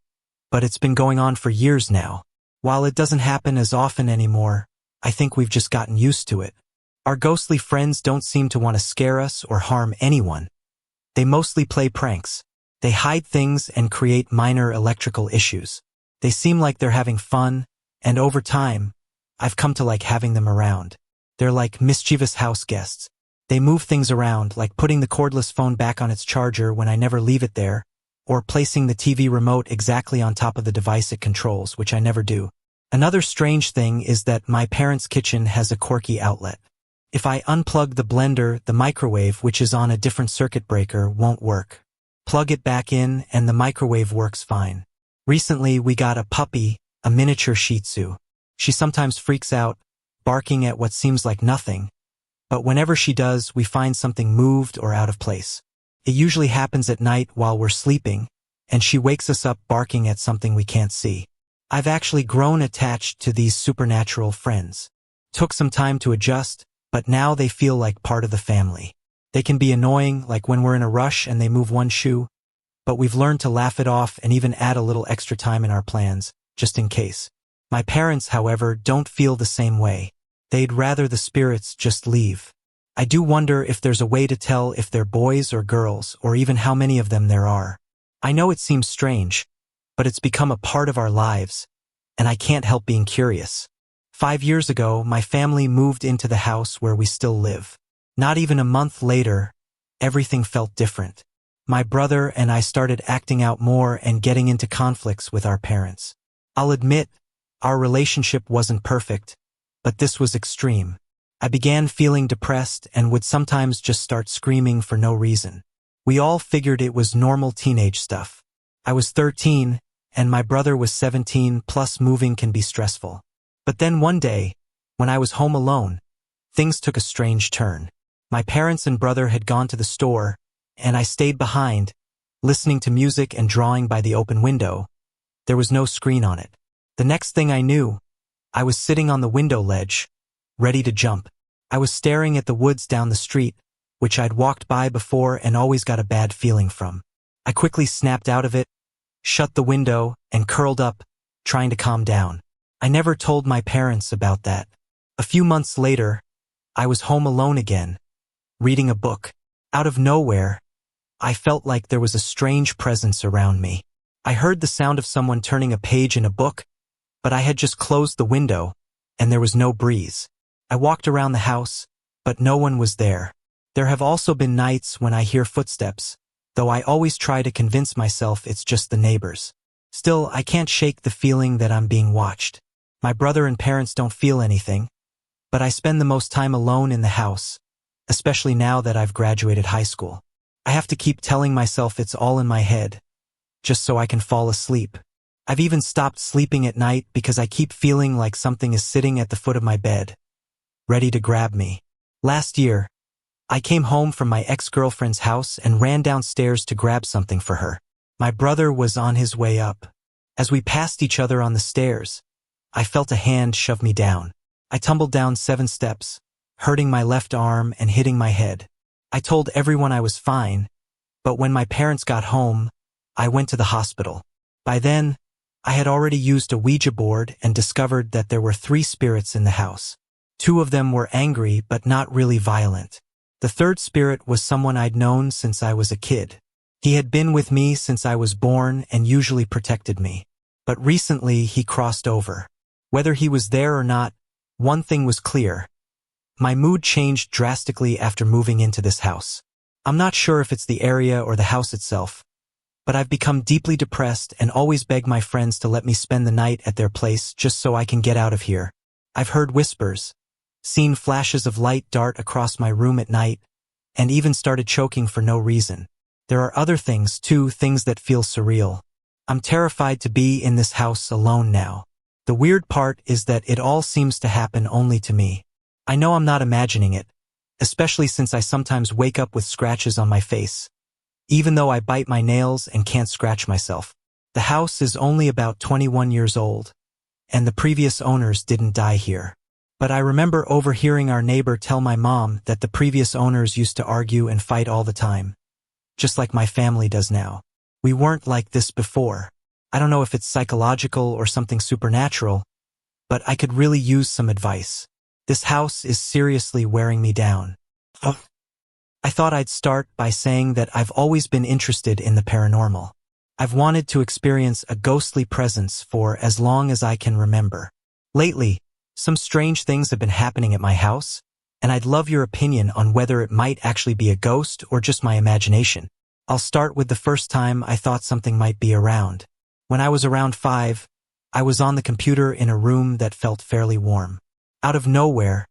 but it's been going on for years now. While it doesn't happen as often anymore, I think we've just gotten used to it. Our ghostly friends don't seem to want to scare us or harm anyone. They mostly play pranks. They hide things and create minor electrical issues. They seem like they're having fun, and over time, I've come to like having them around. They're like mischievous house guests. They move things around, like putting the cordless phone back on its charger when I never leave it there, or placing the TV remote exactly on top of the device it controls, which I never do. Another strange thing is that my parents' kitchen has a quirky outlet. If I unplug the blender, the microwave, which is on a different circuit breaker, won't work. Plug it back in, and the microwave works fine. Recently, we got a puppy, a miniature Shih Tzu. She sometimes freaks out, barking at what seems like nothing, but whenever she does, we find something moved or out of place. It usually happens at night while we're sleeping, and she wakes us up barking at something we can't see. I've actually grown attached to these supernatural friends. Took some time to adjust, but now they feel like part of the family. They can be annoying, like when we're in a rush and they move one shoe, but we've learned to laugh it off and even add a little extra time in our plans, just in case. My parents, however, don't feel the same way. They'd rather the spirits just leave. I do wonder if there's a way to tell if they're boys or girls, or even how many of them there are. I know it seems strange, but it's become a part of our lives, and I can't help being curious. 5 years ago, my family moved into the house where we still live. Not even a month later, everything felt different. My brother and I started acting out more and getting into conflicts with our parents. I'll admit, our relationship wasn't perfect, but this was extreme. I began feeling depressed and would sometimes just start screaming for no reason. We all figured it was normal teenage stuff. I was 13, and my brother was 17, plus moving can be stressful. But then one day, when I was home alone, things took a strange turn. My parents and brother had gone to the store, and I stayed behind, listening to music and drawing by the open window. There was no screen on it. The next thing I knew, I was sitting on the window ledge, ready to jump. I was staring at the woods down the street, which I'd walked by before and always got a bad feeling from. I quickly snapped out of it, shut the window, and curled up, trying to calm down. I never told my parents about that. A few months later, I was home alone again, reading a book. Out of nowhere, I felt like there was a strange presence around me. I heard the sound of someone turning a page in a book, but I had just closed the window, and there was no breeze. I walked around the house, but no one was there. There have also been nights when I hear footsteps, though I always try to convince myself it's just the neighbors. Still, I can't shake the feeling that I'm being watched. My brother and parents don't feel anything, but I spend the most time alone in the house, especially now that I've graduated high school. I have to keep telling myself it's all in my head, just so I can fall asleep. I've even stopped sleeping at night because I keep feeling like something is sitting at the foot of my bed, ready to grab me. Last year, I came home from my ex-girlfriend's house and ran downstairs to grab something for her. My brother was on his way up. As we passed each other on the stairs, I felt a hand shove me down. I tumbled down 7 steps, hurting my left arm and hitting my head. I told everyone I was fine, but when my parents got home, I went to the hospital. By then, I had already used a Ouija board and discovered that there were 3 spirits in the house. 2 of them were angry but not really violent. The 3rd spirit was someone I'd known since I was a kid. He had been with me since I was born and usually protected me. But recently he crossed over. Whether he was there or not, one thing was clear. My mood changed drastically after moving into this house. I'm not sure if it's the area or the house itself, but I've become deeply depressed and always beg my friends to let me spend the night at their place just so I can get out of here. I've heard whispers, seen flashes of light dart across my room at night, and even started choking for no reason. There are other things too, things that feel surreal. I'm terrified to be in this house alone now. The weird part is that it all seems to happen only to me. I know I'm not imagining it, especially since I sometimes wake up with scratches on my face, even though I bite my nails and can't scratch myself. The house is only about 21 years old, and the previous owners didn't die here. But I remember overhearing our neighbor tell my mom that the previous owners used to argue and fight all the time, just like my family does now. We weren't like this before. I don't know if it's psychological or something supernatural, but I could really use some advice. This house is seriously wearing me down. I thought I'd start by saying that I've always been interested in the paranormal. I've wanted to experience a ghostly presence for as long as I can remember. Lately, some strange things have been happening at my house, and I'd love your opinion on whether it might actually be a ghost or just my imagination. I'll start with the first time I thought something might be around. When I was around 5, I was on the computer in a room that felt fairly warm. Out of nowhere,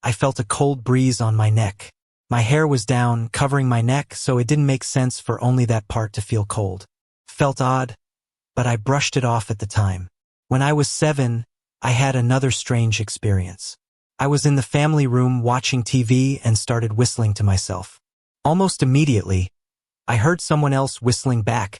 I felt a cold breeze on my neck. My hair was down, covering my neck, so it didn't make sense for only that part to feel cold. Felt odd, but I brushed it off at the time. When I was 7, I had another strange experience. I was in the family room watching TV and started whistling to myself. Almost immediately, I heard someone else whistling back,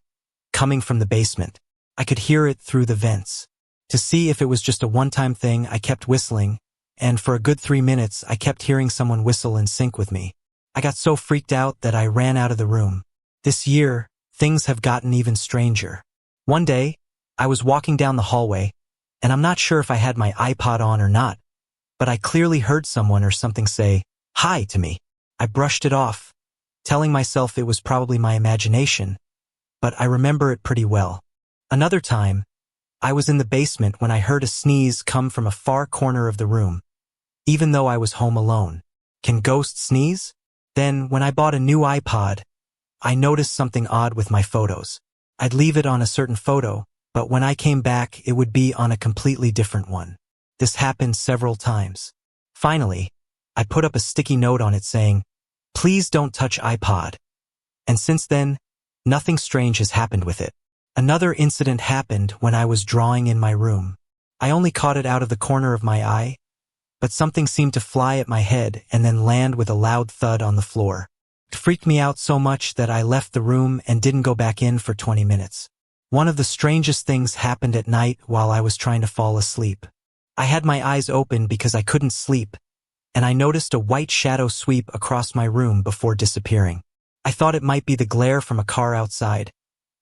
coming from the basement. I could hear it through the vents. To see if it was just a one-time thing, I kept whistling, and for a good 3 minutes, I kept hearing someone whistle in sync with me. I got so freaked out that I ran out of the room. This year, things have gotten even stranger. One day, I was walking down the hallway, and I'm not sure if I had my iPod on or not, but I clearly heard someone or something say, "Hi," to me. I brushed it off, telling myself it was probably my imagination, but I remember it pretty well. Another time, I was in the basement when I heard a sneeze come from a far corner of the room, even though I was home alone. Can ghosts sneeze? Then, when I bought a new iPod, I noticed something odd with my photos. I'd leave it on a certain photo, but when I came back, it would be on a completely different one. This happened several times. Finally, I put up a sticky note on it saying, "Please don't touch iPod." And since then, nothing strange has happened with it. Another incident happened when I was drawing in my room. I only caught it out of the corner of my eye, but something seemed to fly at my head and then land with a loud thud on the floor. It freaked me out so much that I left the room and didn't go back in for 20 minutes. One of the strangest things happened at night while I was trying to fall asleep. I had my eyes open because I couldn't sleep, and I noticed a white shadow sweep across my room before disappearing. I thought it might be the glare from a car outside,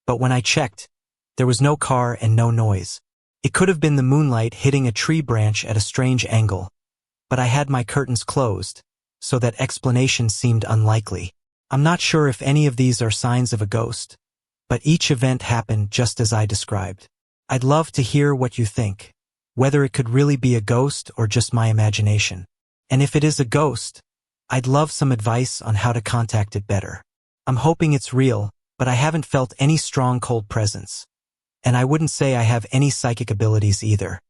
but when I checked, there was no car and no noise. It could have been the moonlight hitting a tree branch at a strange angle, but I had my curtains closed, so that explanation seemed unlikely. I'm not sure if any of these are signs of a ghost, but each event happened just as I described. I'd love to hear what you think, whether it could really be a ghost or just my imagination. And if it is a ghost, I'd love some advice on how to contact it better. I'm hoping it's real, but I haven't felt any strong cold presence. And I wouldn't say I have any psychic abilities either.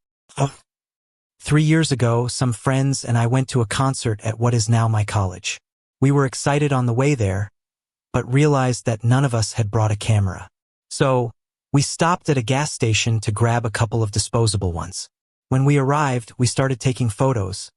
3 years ago, some friends and I went to a concert at what is now my college. We were excited on the way there, but realized that none of us had brought a camera. So, We stopped at a gas station to grab a couple of disposable ones. When we arrived, we started taking photos.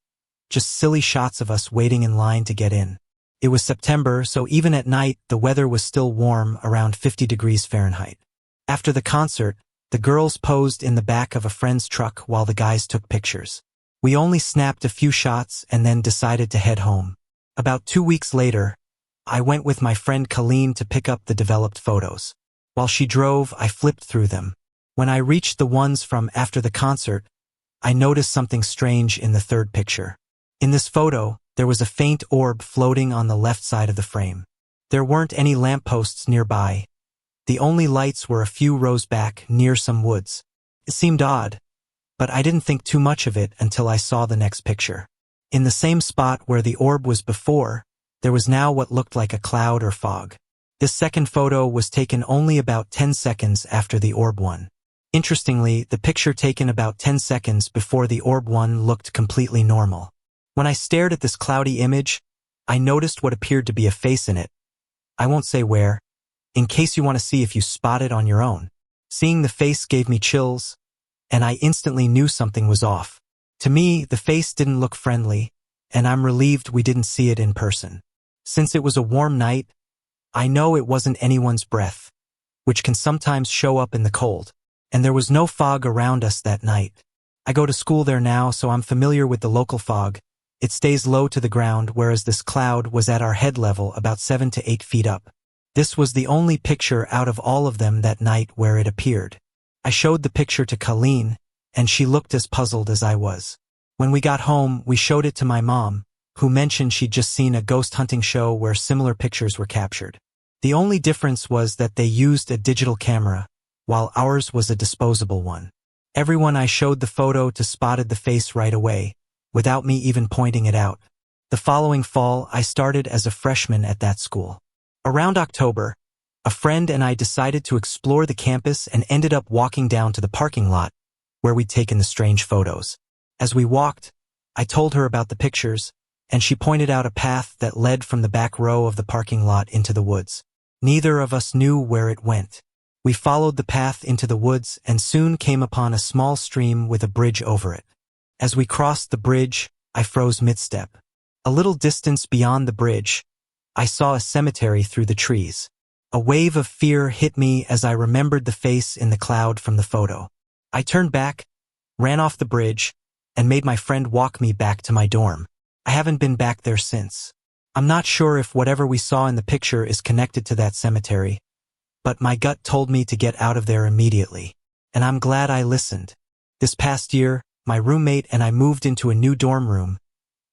Just silly shots of us waiting in line to get in. It was September, so even at night, the weather was still warm, around 50 degrees Fahrenheit. After the concert, the girls posed in the back of a friend's truck while the guys took pictures. We only snapped a few shots and then decided to head home. About 2 weeks later, I went with my friend Colleen to pick up the developed photos. While she drove, I flipped through them. When I reached the ones from after the concert, I noticed something strange in the third picture. In this photo, there was a faint orb floating on the left side of the frame. There weren't any lampposts nearby. The only lights were a few rows back, near some woods. It seemed odd, but I didn't think too much of it until I saw the next picture. In the same spot where the orb was before, there was now what looked like a cloud or fog. This second photo was taken only about 10 seconds after the orb one. Interestingly, the picture taken about 10 seconds before the orb one looked completely normal. When I stared at this cloudy image, I noticed what appeared to be a face in it. I won't say where, in case you want to see if you spot it on your own. Seeing the face gave me chills, and I instantly knew something was off. To me, the face didn't look friendly, and I'm relieved we didn't see it in person. Since it was a warm night, I know it wasn't anyone's breath, which can sometimes show up in the cold, and there was no fog around us that night. I go to school there now, so I'm familiar with the local fog. It stays low to the ground, whereas this cloud was at our head level about 7 to 8 feet up. This was the only picture out of all of them that night where it appeared. I showed the picture to Colleen, and she looked as puzzled as I was. When we got home, we showed it to my mom, who mentioned she'd just seen a ghost hunting show where similar pictures were captured. The only difference was that they used a digital camera, while ours was a disposable one. Everyone I showed the photo to spotted the face right away, without me even pointing it out. The following fall, I started as a freshman at that school. Around October, a friend and I decided to explore the campus and ended up walking down to the parking lot, where we'd taken the strange photos. As we walked, I told her about the pictures, and she pointed out a path that led from the back row of the parking lot into the woods. Neither of us knew where it went. We followed the path into the woods and soon came upon a small stream with a bridge over it. As we crossed the bridge, I froze mid-step. A little distance beyond the bridge, I saw a cemetery through the trees. A wave of fear hit me as I remembered the face in the cloud from the photo. I turned back, ran off the bridge, and made my friend walk me back to my dorm. I haven't been back there since. I'm not sure if whatever we saw in the picture is connected to that cemetery, but my gut told me to get out of there immediately, and I'm glad I listened. This past year, my roommate and I moved into a new dorm room,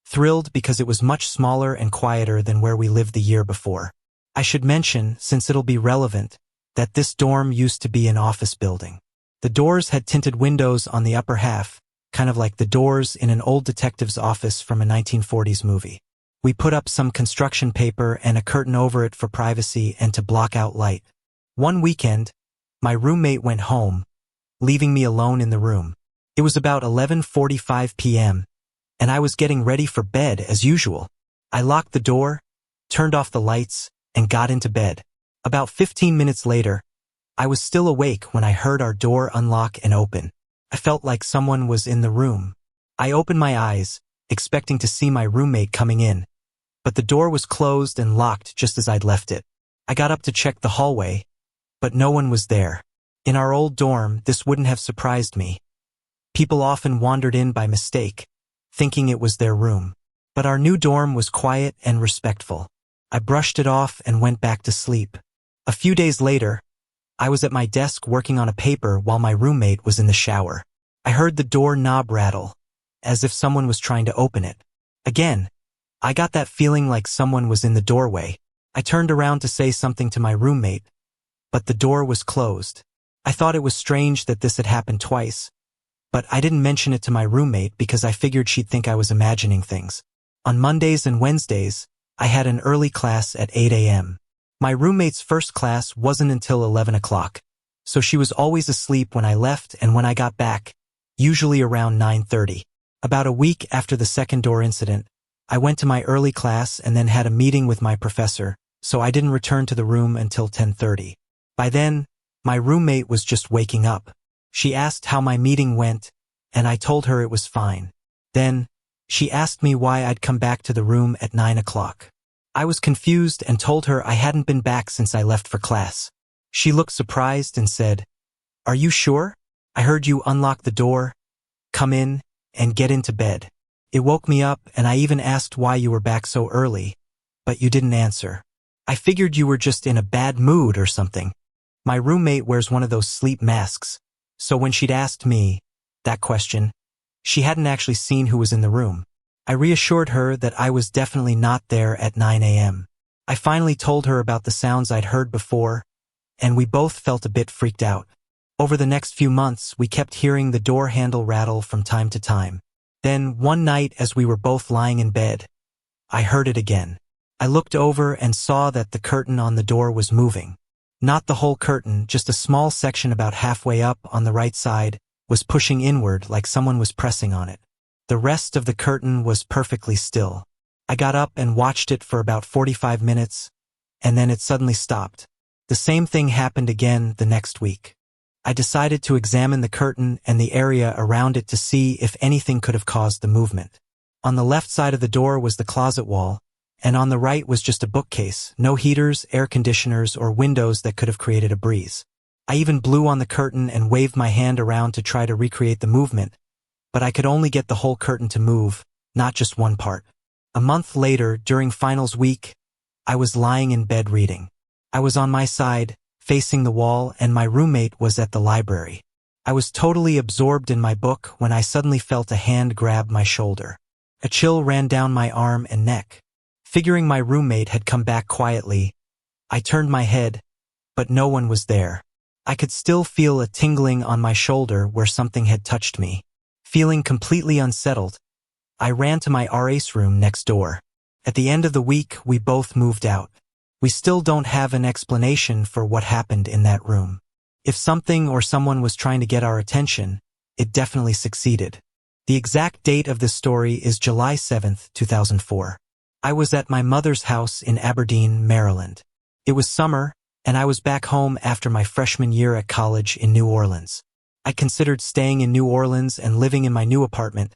thrilled because it was much smaller and quieter than where we lived the year before. I should mention, since it'll be relevant, that this dorm used to be an office building. The doors had tinted windows on the upper half, kind of like the doors in an old detective's office from a 1940s movie. We put up some construction paper and a curtain over it for privacy and to block out light. One weekend, my roommate went home, leaving me alone in the room. It was about 11:45 p.m., and I was getting ready for bed as usual. I locked the door, turned off the lights, and got into bed. About 15 minutes later, I was still awake when I heard our door unlock and open. I felt like someone was in the room. I opened my eyes, expecting to see my roommate coming in, but the door was closed and locked just as I'd left it. I got up to check the hallway, but no one was there. In our old dorm, this wouldn't have surprised me. People often wandered in by mistake, thinking it was their room. But our new dorm was quiet and respectful. I brushed it off and went back to sleep. A few days later, I was at my desk working on a paper while my roommate was in the shower. I heard the door knob rattle, as if someone was trying to open it. Again, I got that feeling like someone was in the doorway. I turned around to say something to my roommate, but the door was closed. I thought it was strange that this had happened twice, but I didn't mention it to my roommate because I figured she'd think I was imagining things. On Mondays and Wednesdays, I had an early class at 8 a.m. My roommate's first class wasn't until 11 o'clock, so she was always asleep when I left and when I got back, usually around 9:30. About a week after the second door incident, I went to my early class and then had a meeting with my professor, so I didn't return to the room until 10:30. By then, My roommate was just waking up. She asked how my meeting went, and I told her it was fine. Then, she asked me why I'd come back to the room at 9 o'clock. I was confused and told her I hadn't been back since I left for class. She looked surprised and said, "Are you sure? I heard you unlock the door, come in, and get into bed. It woke me up and I even asked why you were back so early, but you didn't answer. I figured you were just in a bad mood or something." My roommate wears one of those sleep masks, so when she'd asked me that question, she hadn't actually seen who was in the room. I reassured her that I was definitely not there at 9 a.m. I finally told her about the sounds I'd heard before, and we both felt a bit freaked out. Over the next few months, we kept hearing the door handle rattle from time to time. Then, one night as we were both lying in bed, I heard it again. I looked over and saw that the curtain on the door was moving. Not the whole curtain, just a small section about halfway up on the right side was pushing inward like someone was pressing on it. The rest of the curtain was perfectly still. I got up and watched it for about 45 minutes, and then it suddenly stopped. The same thing happened again the next week. I decided to examine the curtain and the area around it to see if anything could have caused the movement. On the left side of the door was the closet wall, and on the right was just a bookcase, no heaters, air conditioners, or windows that could have created a breeze. I even blew on the curtain and waved my hand around to try to recreate the movement, but I could only get the whole curtain to move, not just one part. A month later, during finals week, I was lying in bed reading. I was on my side, facing the wall, and my roommate was at the library. I was totally absorbed in my book when I suddenly felt a hand grab my shoulder. A chill ran down my arm and neck. Figuring my roommate had come back quietly, I turned my head, but no one was there. I could still feel a tingling on my shoulder where something had touched me. Feeling completely unsettled, I ran to my RA's room next door. At the end of the week, we both moved out. We still don't have an explanation for what happened in that room. If something or someone was trying to get our attention, it definitely succeeded. The exact date of this story is July 7th, 2004. I was at my mother's house in Aberdeen, Maryland. It was summer, and I was back home after my freshman year at college in New Orleans. I considered staying in New Orleans and living in my new apartment,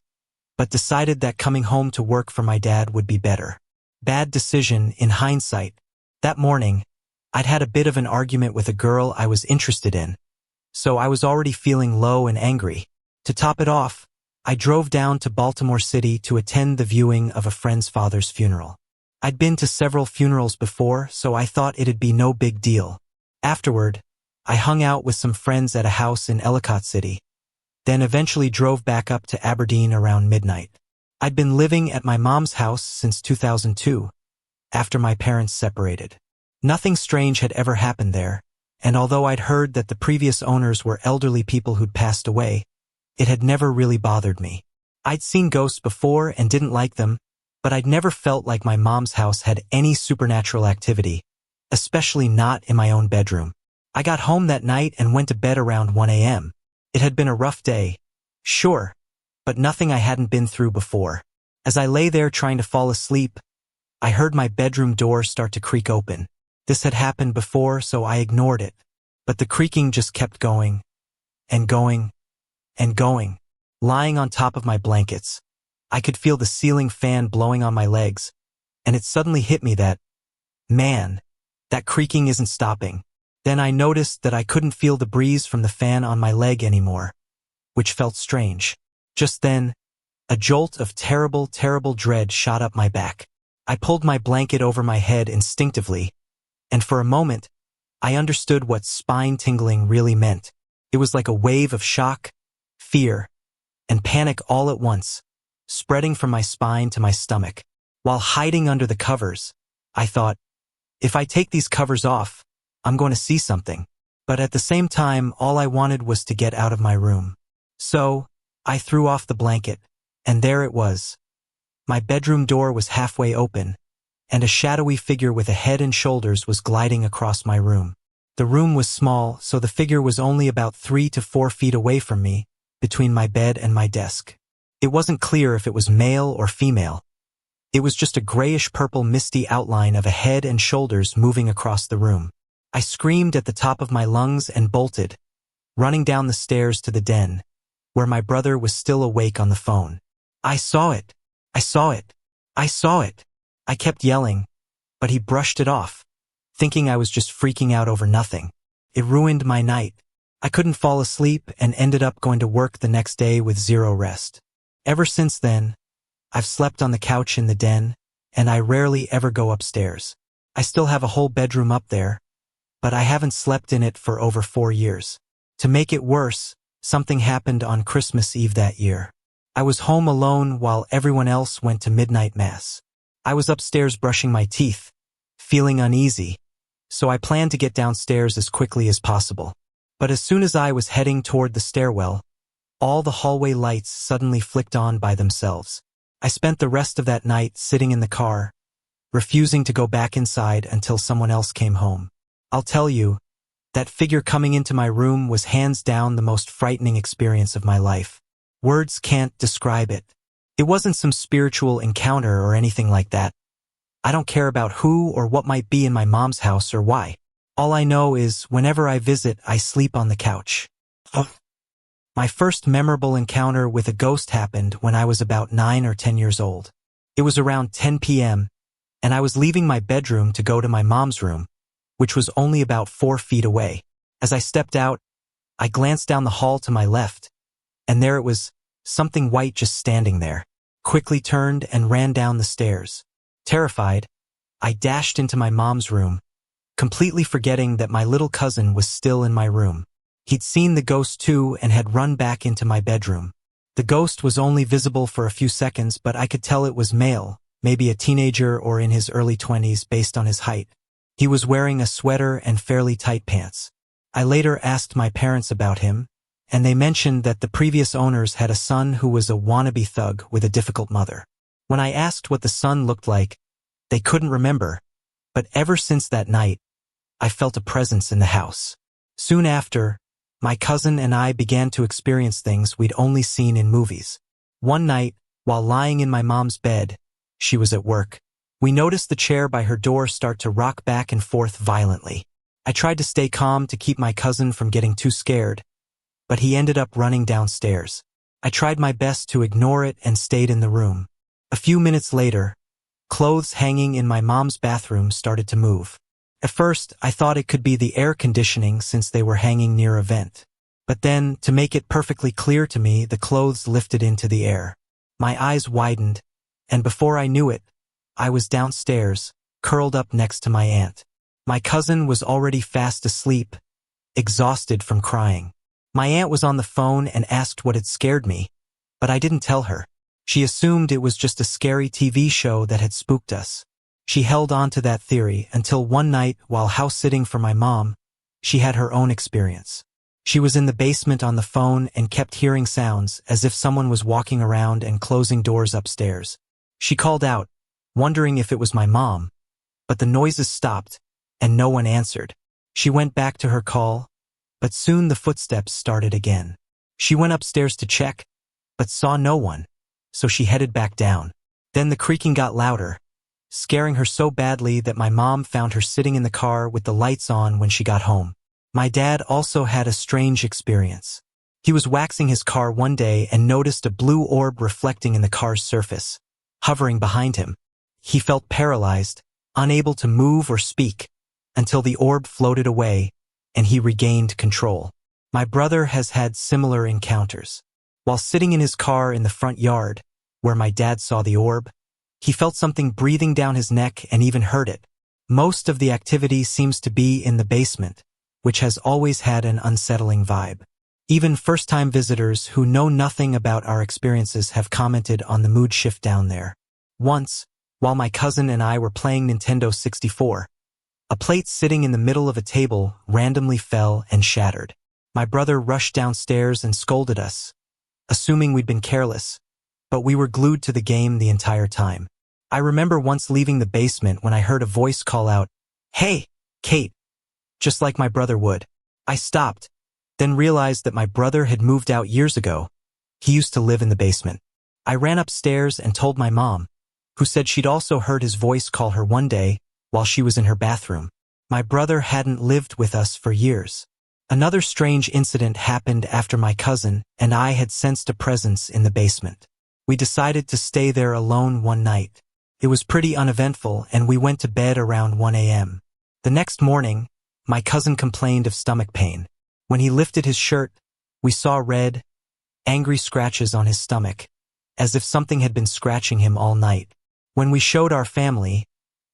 but decided that coming home to work for my dad would be better. Bad decision in hindsight. That morning, I'd had a bit of an argument with a girl I was interested in, so I was already feeling low and angry. To top it off, I drove down to Baltimore City to attend the viewing of a friend's father's funeral. I'd been to several funerals before, so I thought it'd be no big deal. Afterward, I hung out with some friends at a house in Ellicott City, then eventually drove back up to Aberdeen around midnight. I'd been living at my mom's house since 2002, after my parents separated. Nothing strange had ever happened there, and although I'd heard that the previous owners were elderly people who'd passed away, it had never really bothered me. I'd seen ghosts before and didn't like them, but I'd never felt like my mom's house had any supernatural activity, especially not in my own bedroom. I got home that night and went to bed around 1 a.m. It had been a rough day, sure, but nothing I hadn't been through before. As I lay there trying to fall asleep, I heard my bedroom door start to creak open. This had happened before, so I ignored it, but the creaking just kept going, and going, and going. Lying on top of my blankets, I could feel the ceiling fan blowing on my legs, and it suddenly hit me that, man, that creaking isn't stopping. Then I noticed that I couldn't feel the breeze from the fan on my leg anymore, which felt strange. Just then, a jolt of terrible, terrible dread shot up my back. I pulled my blanket over my head instinctively, and for a moment, I understood what spine-tingling really meant. It was like a wave of shock, fear, and panic all at once, spreading from my spine to my stomach. While hiding under the covers, I thought, if I take these covers off, I'm going to see something. But at the same time, all I wanted was to get out of my room. So, I threw off the blanket, and there it was. My bedroom door was halfway open, and a shadowy figure with a head and shoulders was gliding across my room. The room was small, so the figure was only about 3 to 4 feet away from me, between my bed and my desk. It wasn't clear if it was male or female. It was just a grayish-purple misty outline of a head and shoulders moving across the room. I screamed at the top of my lungs and bolted, running down the stairs to the den, where my brother was still awake on the phone. I saw it. I saw it. I saw it. I kept yelling, but he brushed it off, thinking I was just freaking out over nothing. It ruined my night. I couldn't fall asleep and ended up going to work the next day with zero rest. Ever since then, I've slept on the couch in the den, and I rarely ever go upstairs. I still have a whole bedroom up there, but I haven't slept in it for over 4 years. To make it worse, something happened on Christmas Eve that year. I was home alone while everyone else went to midnight mass. I was upstairs brushing my teeth, feeling uneasy, so I planned to get downstairs as quickly as possible. But as soon as I was heading toward the stairwell, all the hallway lights suddenly flicked on by themselves. I spent the rest of that night sitting in the car, refusing to go back inside until someone else came home. I'll tell you, that figure coming into my room was hands down the most frightening experience of my life. Words can't describe it. It wasn't some spiritual encounter or anything like that. I don't care about who or what might be in my mom's house or why. All I know is whenever I visit, I sleep on the couch. My first memorable encounter with a ghost happened when I was about 9 or 10 years old. It was around 10 p.m., and I was leaving my bedroom to go to my mom's room, which was only about 4 feet away. As I stepped out, I glanced down the hall to my left, and there it was, something white just standing there. Quickly turned and ran down the stairs. Terrified, I dashed into my mom's room, completely forgetting that my little cousin was still in my room. He'd seen the ghost too and had run back into my bedroom. The ghost was only visible for a few seconds, but I could tell it was male, maybe a teenager or in his early 20s based on his height. He was wearing a sweater and fairly tight pants. I later asked my parents about him, and they mentioned that the previous owners had a son who was a wannabe thug with a difficult mother. When I asked what the son looked like, they couldn't remember, but ever since that night, I felt a presence in the house. Soon after, my cousin and I began to experience things we'd only seen in movies. One night, while lying in my mom's bed, she was at work. We noticed the chair by her door start to rock back and forth violently. I tried to stay calm to keep my cousin from getting too scared, but he ended up running downstairs. I tried my best to ignore it and stayed in the room. A few minutes later, clothes hanging in my mom's bathroom started to move. At first, I thought it could be the air conditioning since they were hanging near a vent. But then, to make it perfectly clear to me, the clothes lifted into the air. My eyes widened, and before I knew it, I was downstairs, curled up next to my aunt. My cousin was already fast asleep, exhausted from crying. My aunt was on the phone and asked what had scared me, but I didn't tell her. She assumed it was just a scary TV show that had spooked us. She held on to that theory until one night while house-sitting for my mom, she had her own experience. She was in the basement on the phone and kept hearing sounds as if someone was walking around and closing doors upstairs. She called out, wondering if it was my mom, but the noises stopped and no one answered. She went back to her call, but soon the footsteps started again. She went upstairs to check, but saw no one, so she headed back down. Then the creaking got louder, scaring her so badly that my mom found her sitting in the car with the lights on when she got home. My dad also had a strange experience. He was waxing his car one day and noticed a blue orb reflecting in the car's surface, hovering behind him. He felt paralyzed, unable to move or speak, until the orb floated away and he regained control. My brother has had similar encounters. While sitting in his car in the front yard, where my dad saw the orb, he felt something breathing down his neck and even heard it. Most of the activity seems to be in the basement, which has always had an unsettling vibe. Even first-time visitors who know nothing about our experiences have commented on the mood shift down there. Once, while my cousin and I were playing Nintendo 64, a plate sitting in the middle of a table randomly fell and shattered. My brother rushed downstairs and scolded us, assuming we'd been careless, but we were glued to the game the entire time. I remember once leaving the basement when I heard a voice call out, "Hey, Kate," just like my brother would. I stopped, then realized that my brother had moved out years ago. He used to live in the basement. I ran upstairs and told my mom, who said she'd also heard his voice call her one day while she was in her bathroom. My brother hadn't lived with us for years. Another strange incident happened after my cousin and I had sensed a presence in the basement. We decided to stay there alone one night. It was pretty uneventful and we went to bed around 1 a.m. The next morning, my cousin complained of stomach pain. When he lifted his shirt, we saw red, angry scratches on his stomach, as if something had been scratching him all night. When we showed our family,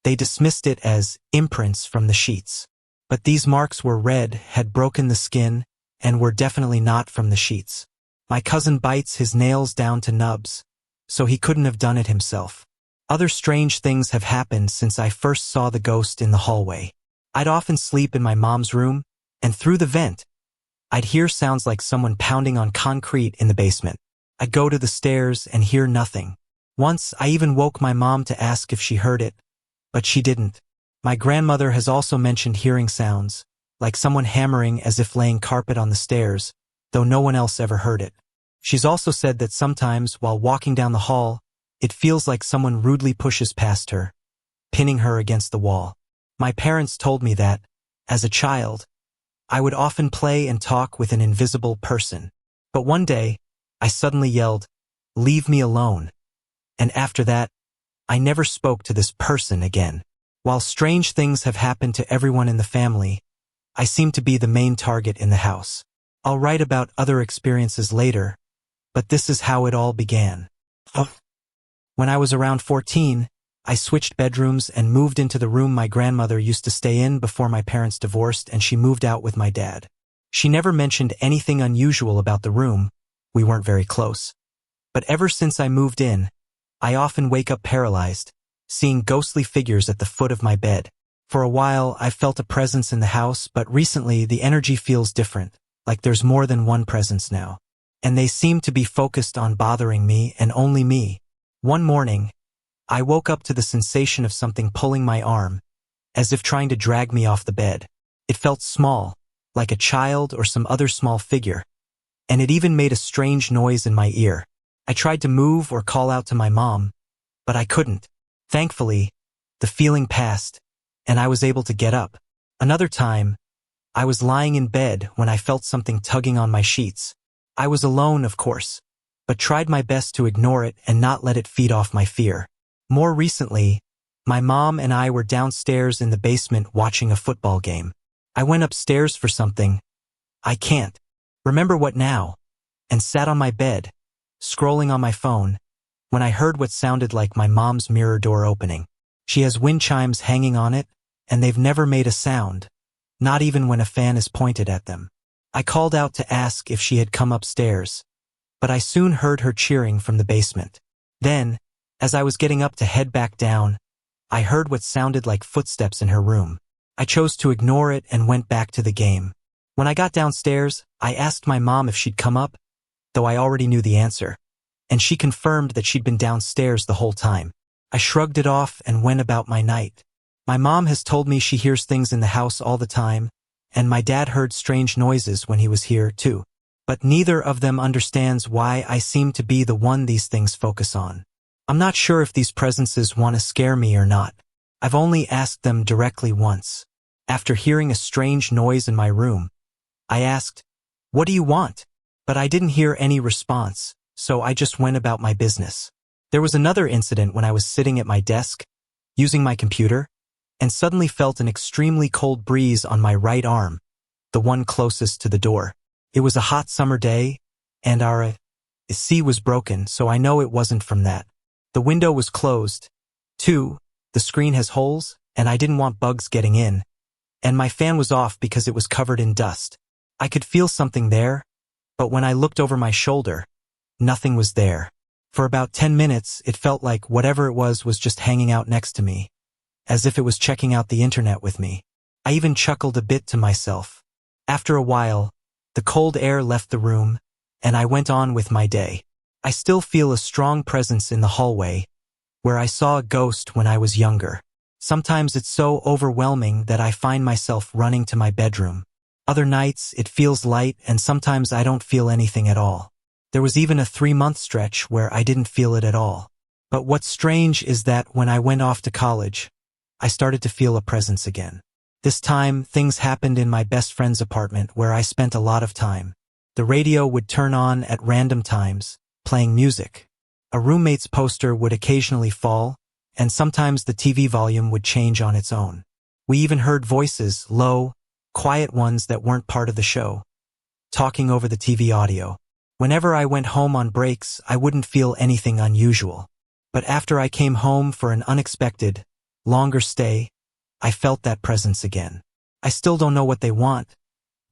they dismissed it as imprints from the sheets. But these marks were red, had broken the skin, and were definitely not from the sheets. My cousin bites his nails down to nubs, so he couldn't have done it himself. Other strange things have happened since I first saw the ghost in the hallway. I'd often sleep in my mom's room, and through the vent, I'd hear sounds like someone pounding on concrete in the basement. I'd go to the stairs and hear nothing. Once, I even woke my mom to ask if she heard it, but she didn't. My grandmother has also mentioned hearing sounds, like someone hammering as if laying carpet on the stairs, though no one else ever heard it. She's also said that sometimes, while walking down the hall, it feels like someone rudely pushes past her, pinning her against the wall. My parents told me that, as a child, I would often play and talk with an invisible person. But one day, I suddenly yelled, "Leave me alone." And after that, I never spoke to this person again. While strange things have happened to everyone in the family, I seem to be the main target in the house. I'll write about other experiences later, but this is how it all began. When I was around 14, I switched bedrooms and moved into the room my grandmother used to stay in before my parents divorced and she moved out with my dad. She never mentioned anything unusual about the room. We weren't very close. But ever since I moved in, I often wake up paralyzed, seeing ghostly figures at the foot of my bed. For a while, I felt a presence in the house, but recently the energy feels different, like there's more than one presence now. And they seem to be focused on bothering me and only me. One morning, I woke up to the sensation of something pulling my arm, as if trying to drag me off the bed. It felt small, like a child or some other small figure, and it even made a strange noise in my ear. I tried to move or call out to my mom, but I couldn't. Thankfully, the feeling passed, and I was able to get up. Another time, I was lying in bed when I felt something tugging on my sheets. I was alone, of course, but tried my best to ignore it and not let it feed off my fear. More recently, my mom and I were downstairs in the basement watching a football game. I went upstairs for something. I can't remember what now, and sat on my bed, scrolling on my phone, when I heard what sounded like my mom's mirror door opening. She has wind chimes hanging on it, and they've never made a sound, not even when a fan is pointed at them. I called out to ask if she had come upstairs, but I soon heard her cheering from the basement. Then, as I was getting up to head back down, I heard what sounded like footsteps in her room. I chose to ignore it and went back to the game. When I got downstairs, I asked my mom if she'd come up, though I already knew the answer, and she confirmed that she'd been downstairs the whole time. I shrugged it off and went about my night. My mom has told me she hears things in the house all the time, and my dad heard strange noises when he was here too. But neither of them understands why I seem to be the one these things focus on. I'm not sure if these presences want to scare me or not. I've only asked them directly once. After hearing a strange noise in my room, I asked, "What do you want?" But I didn't hear any response, so I just went about my business. There was another incident when I was sitting at my desk, using my computer, and suddenly felt an extremely cold breeze on my right arm, the one closest to the door. It was a hot summer day, and our AC was broken, so I know it wasn't from that. The window was closed. Too, the screen has holes, and I didn't want bugs getting in. And my fan was off because it was covered in dust. I could feel something there, but when I looked over my shoulder, nothing was there. For about 10 minutes, it felt like whatever it was just hanging out next to me, as if it was checking out the internet with me. I even chuckled a bit to myself. After a while, the cold air left the room, and I went on with my day. I still feel a strong presence in the hallway, where I saw a ghost when I was younger. Sometimes it's so overwhelming that I find myself running to my bedroom. Other nights, it feels light, and sometimes I don't feel anything at all. There was even a 3-month stretch where I didn't feel it at all. But what's strange is that when I went off to college, I started to feel a presence again. This time, things happened in my best friend's apartment where I spent a lot of time. The radio would turn on at random times, playing music. A roommate's poster would occasionally fall, and sometimes the TV volume would change on its own. We even heard voices, low, quiet ones that weren't part of the show, talking over the TV audio. Whenever I went home on breaks, I wouldn't feel anything unusual. But after I came home for an unexpected, longer stay, I felt that presence again. I still don't know what they want,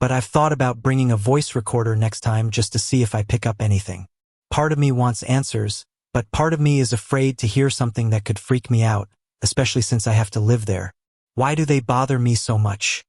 but I've thought about bringing a voice recorder next time just to see if I pick up anything. Part of me wants answers, but part of me is afraid to hear something that could freak me out, especially since I have to live there. Why do they bother me so much?